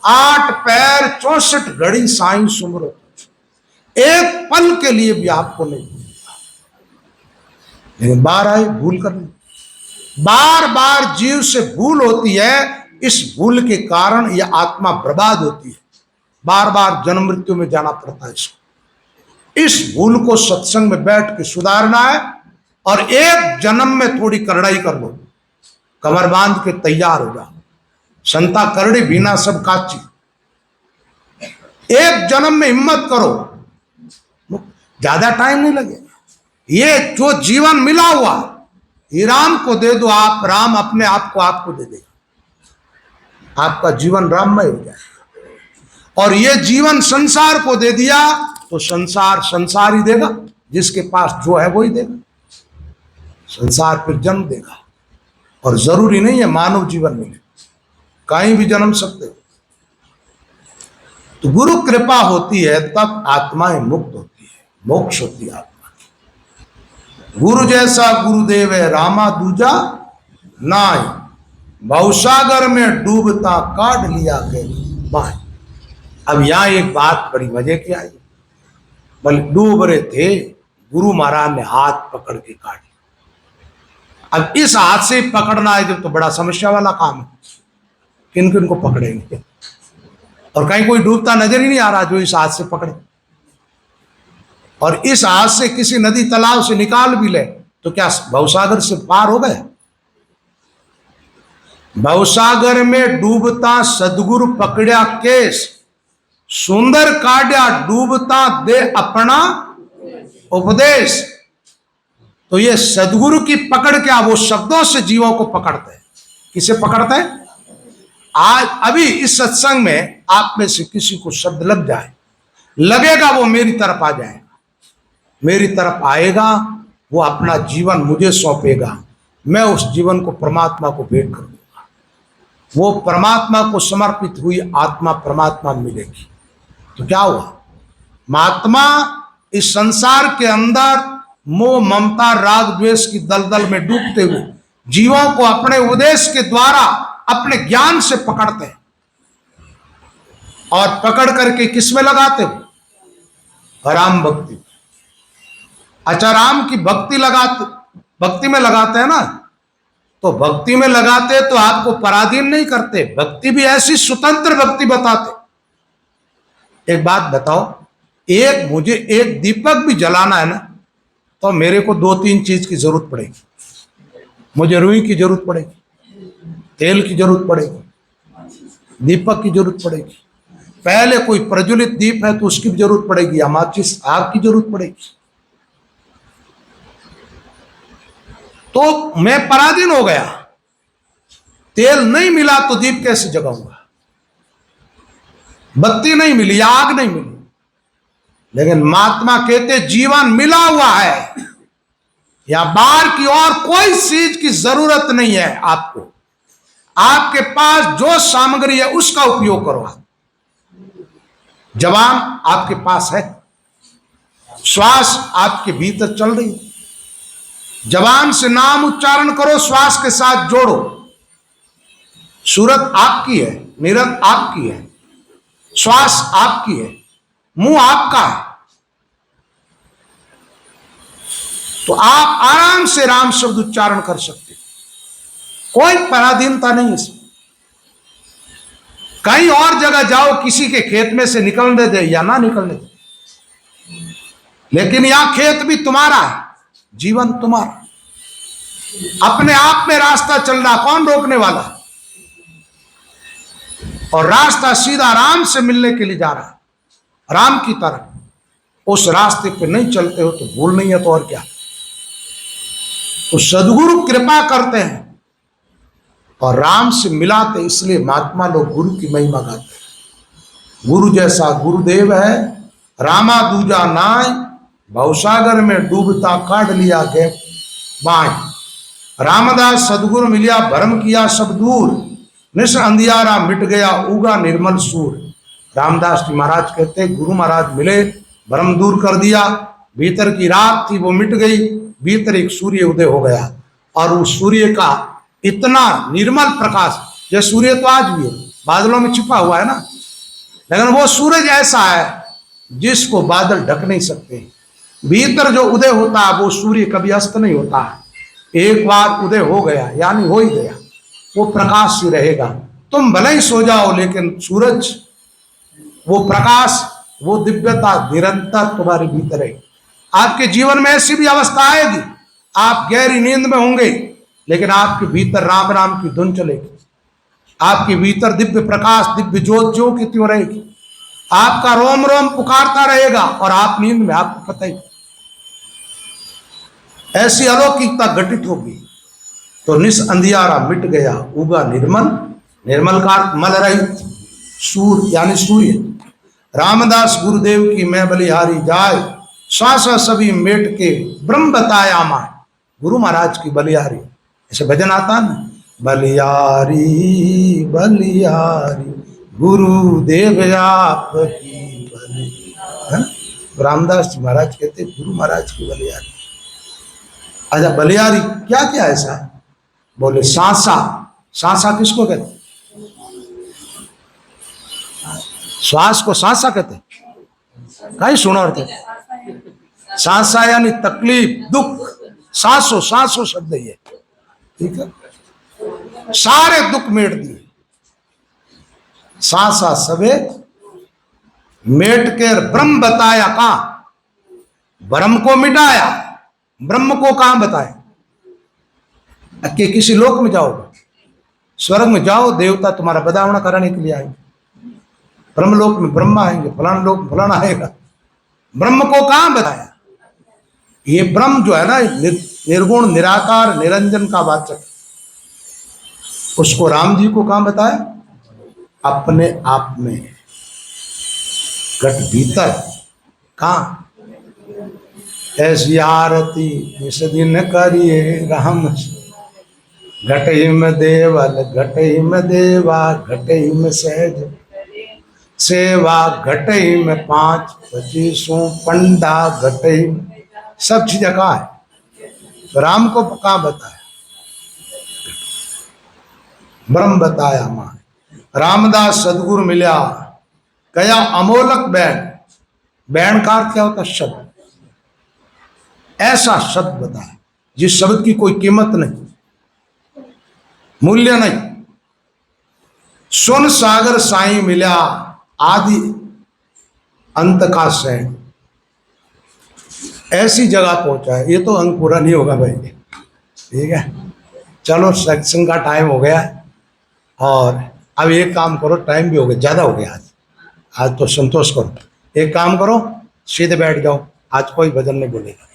8 पैर 64 घड़ी साईं सुमरो। एक पल के लिए भी आपको नहीं भूलता, लेकिन बार आए भूल कर नहीं। बार बार जीव से भूल होती है, इस भूल के कारण यह आत्मा बर्बाद होती है, बार बार जन्म मृत्यु में जाना पड़ता है इसको। इस भूल को सत्संग में बैठ के सुधारना है, और एक जन्म में थोड़ी करड़ाई कर लो, कमर बांध के तैयार हो जाओ। संता करड़ी बिना सब काची, एक जन्म में हिम्मत करो, ज्यादा टाइम नहीं लगेगा। ये जो जीवन मिला हुआ ये राम को दे दो आप, राम अपने आप को आपको दे देगा, आपका जीवन राममय हो जाएगा। और ये जीवन संसार को दे दिया तो संसार संसार ही देगा, जिसके पास जो है वो ही देगा। संसार फिर जन्म देगा, और जरूरी नहीं है मानव जीवन मिले, कहीं भी जन्म सकते हो। तो गुरु कृपा होती है तब आत्माएं मुक्त होती है, मोक्ष होती है आत्मा। गुरु जैसा गुरुदेव है रामा दूजा नाय, भवसागर में डूबता काट लिया के बाय। अब यहां एक बात बड़ी मजे की आई, बल डूब रहे थे, गुरु महाराज ने हाथ पकड़ के काट। अब इस हाथ से पकड़ना है जब, तो बड़ा समस्या वाला काम है, किन किन को पकड़ेंगे। और कहीं कोई डूबता नजर ही नहीं आ रहा जो इस हाथ से पकड़े, और इस हाथ से किसी नदी तालाब से निकाल भी ले तो क्या भवसागर से पार हो गए। भवसागर में डूबता सदगुरु पकड़िया केस, सुंदर काढ़या डूबता दे अपना उपदेश। तो ये सदगुरु की पकड़ क्या, वो शब्दों से जीवों को पकड़ते हैं। किसे पकड़ते हैं? आज अभी इस सत्संग में आप में से किसी को शब्द लग जाए, लगेगा वो मेरी तरफ आ जाएगा, मेरी तरफ आएगा, वो अपना जीवन मुझे सौंपेगा, मैं उस जीवन को परमात्मा को भेंट कर दूंगा। वो परमात्मा को समर्पित हुई आत्मा परमात्मा मिलेगी। तो क्या हुआ, महात्मा इस संसार के अंदर मोह ममता राग द्वेष की दलदल में डूबते हुए जीवों को अपने उपदेश के द्वारा अपने ज्ञान से पकड़ते हैं, और पकड़ करके किस में लगाते हो? राम भक्ति। अच्छा, राम की भक्ति लगाते, भक्ति में लगाते हैं ना, तो भक्ति में लगाते तो आपको पराधीन नहीं करते, भक्ति भी ऐसी स्वतंत्र भक्ति बताते। एक बात बताओ, एक मुझे एक दीपक भी जलाना है ना, तो मेरे को 2-3 चीज की जरूरत पड़ेगी। मुझे रुई की जरूरत पड़ेगी, तेल की जरूरत पड़ेगी, दीपक की जरूरत पड़ेगी, पहले कोई प्रज्वलित दीप है तो उसकी भी जरूरत पड़ेगी, या माचिस आग की जरूरत पड़ेगी। तो मैं पराधीन हो गया, तेल नहीं मिला तो दीप कैसे जगाऊंगा, बत्ती नहीं मिली, आग नहीं मिली। लेकिन महात्मा कहते जीवन मिला हुआ है, या बाहर की और कोई चीज की जरूरत नहीं है आपको, आपके पास जो सामग्री है उसका उपयोग करो। आप जवान आपके पास है, श्वास आपके भीतर चल रही है, जवान से नाम उच्चारण करो, श्वास के साथ जोड़ो। सूरत आपकी है, नीरत आपकी है, श्वास आपकी है, मुंह आपका है। तो आप आराम से राम शब्द उच्चारण कर सकते, कोई पराधीनता नहीं इसमें। कहीं और जगह जाओ, किसी के खेत में से निकलने दे या ना निकलने दे, लेकिन यहां खेत भी तुम्हारा है, जीवन तुम्हारा, अपने आप में रास्ता चल रहा, कौन रोकने वाला? और रास्ता सीधा राम से मिलने के लिए जा रहा है, राम की तरफ। उस रास्ते पे नहीं चलते हो तो भूल नहीं है तो और क्या। तो सदगुरु कृपा करते हैं और राम से मिलाते, इसलिए महात्मा लोग गुरु की महिमा गाते हैं। गुरु जैसा गुरुदेव है रामा दूजा नाय, भवसागर में डूबता काट लिया गए बाय। रामदास सदगुरु मिलिया भरम किया सब दूर, निश अंधियारा मिट गया उगा निर्मल सूर। रामदास जी महाराज कहते गुरु महाराज मिले, भ्रम दूर कर दिया, भीतर की रात थी वो मिट गई, भीतर एक सूर्य उदय हो गया, और उस सूर्य का इतना निर्मल प्रकाश। जैसे सूर्य तो आज भी है, बादलों में छिपा हुआ है ना, लेकिन वो सूरज ऐसा है जिसको बादल ढक नहीं सकते। भीतर जो उदय होता है वो सूर्य कभी अस्त नहीं होता है, एक बार उदय हो गया यानी हो ही गया, वो प्रकाश ही रहेगा। तुम भले ही सो जाओ लेकिन सूरज, वो प्रकाश, वो दिव्यता निरंतर तुम्हारे भीतर है। आपके जीवन में ऐसी भी अवस्था आएगी, आप गहरी नींद में होंगे लेकिन आपके भीतर राम राम की धुन चलेगी, आपके भीतर दिव्य प्रकाश, दिव्य ज्योत ज्यों की त्यों रहेगी, आपका रोम रोम पुकारता रहेगा और आप नींद में, आपको पता ही, ऐसी अलौकिकता घटित होगी। तो निस अंधियारा मिट गया, उगा निर्मल, निर्मल का मल रहित, सूर्य यानी सूर्य। रामदास गुरुदेव की मैं बलिहारी जाय, श्वास सभी मेट के ब्रह्म बताया माय। गुरु महाराज की बलिहारी, ऐसे भजन आता है ना, बलिहारी बलिहारी गुरुदेव आप की बलि, है ना? रामदास जी महाराज कहते गुरु महाराज की बलिहारी। अच्छा, बलिहारी क्या क्या ऐसा? बोले सांसा। सांसा किसको कहते? श्वास को सांसा कहते, कहीं सुनो और सांसा यानी तकलीफ, दुख, सांसो, सांसो शब्द ये, ठीक है, सारे दुख मेट दिए। सांसा सबे मेट के ब्रह्म बताया, कहां? ब्रह्म को मिटाया, ब्रह्म को कहां बताया? कि किसी लोक में जाओगे, स्वर्ग में जाओ, देवता तुम्हारा बदावना कराने के लिए आएंगे, ब्रह्मलोक में ब्रह्मा आएंगे, फलाना लोक में फलाना आएगा, ब्रह्म को कहां बताया? ये ब्रह्म जो है ना, निर्गुण निराकार निरंजन का वाचक, उसको राम जी को कहां बताया? अपने आप में, घट भीतर। कहां? ऐसी आरती इस दिन करिए राम, घटे में देवल घटे में देवा, घटे में सहज सेवा, घटे में 5-25 पंडा, घटे सब चीजें कहा है? तो राम को कहां बताया? ब्रह्म बताया मां। रामदास सदगुरु मिला, गया अमोलक बैन। बैन का अर्थ क्या होता? शब्द। ऐसा शब्द बताया जिस शब्द की कोई कीमत नहीं, मूल्य नहीं। सुन सागर साईं मिला, आदि अंत का सैन। ऐसी जगह पहुंचा है। ये तो अंक पूरा नहीं होगा भाई, ठीक है। चलो सत्संग का टाइम हो गया और अब एक काम करो, टाइम भी हो गया, ज्यादा हो गया आज तो संतोष करो। एक काम करो, सीधे बैठ जाओ, आज कोई भजन नहीं बोलेगा।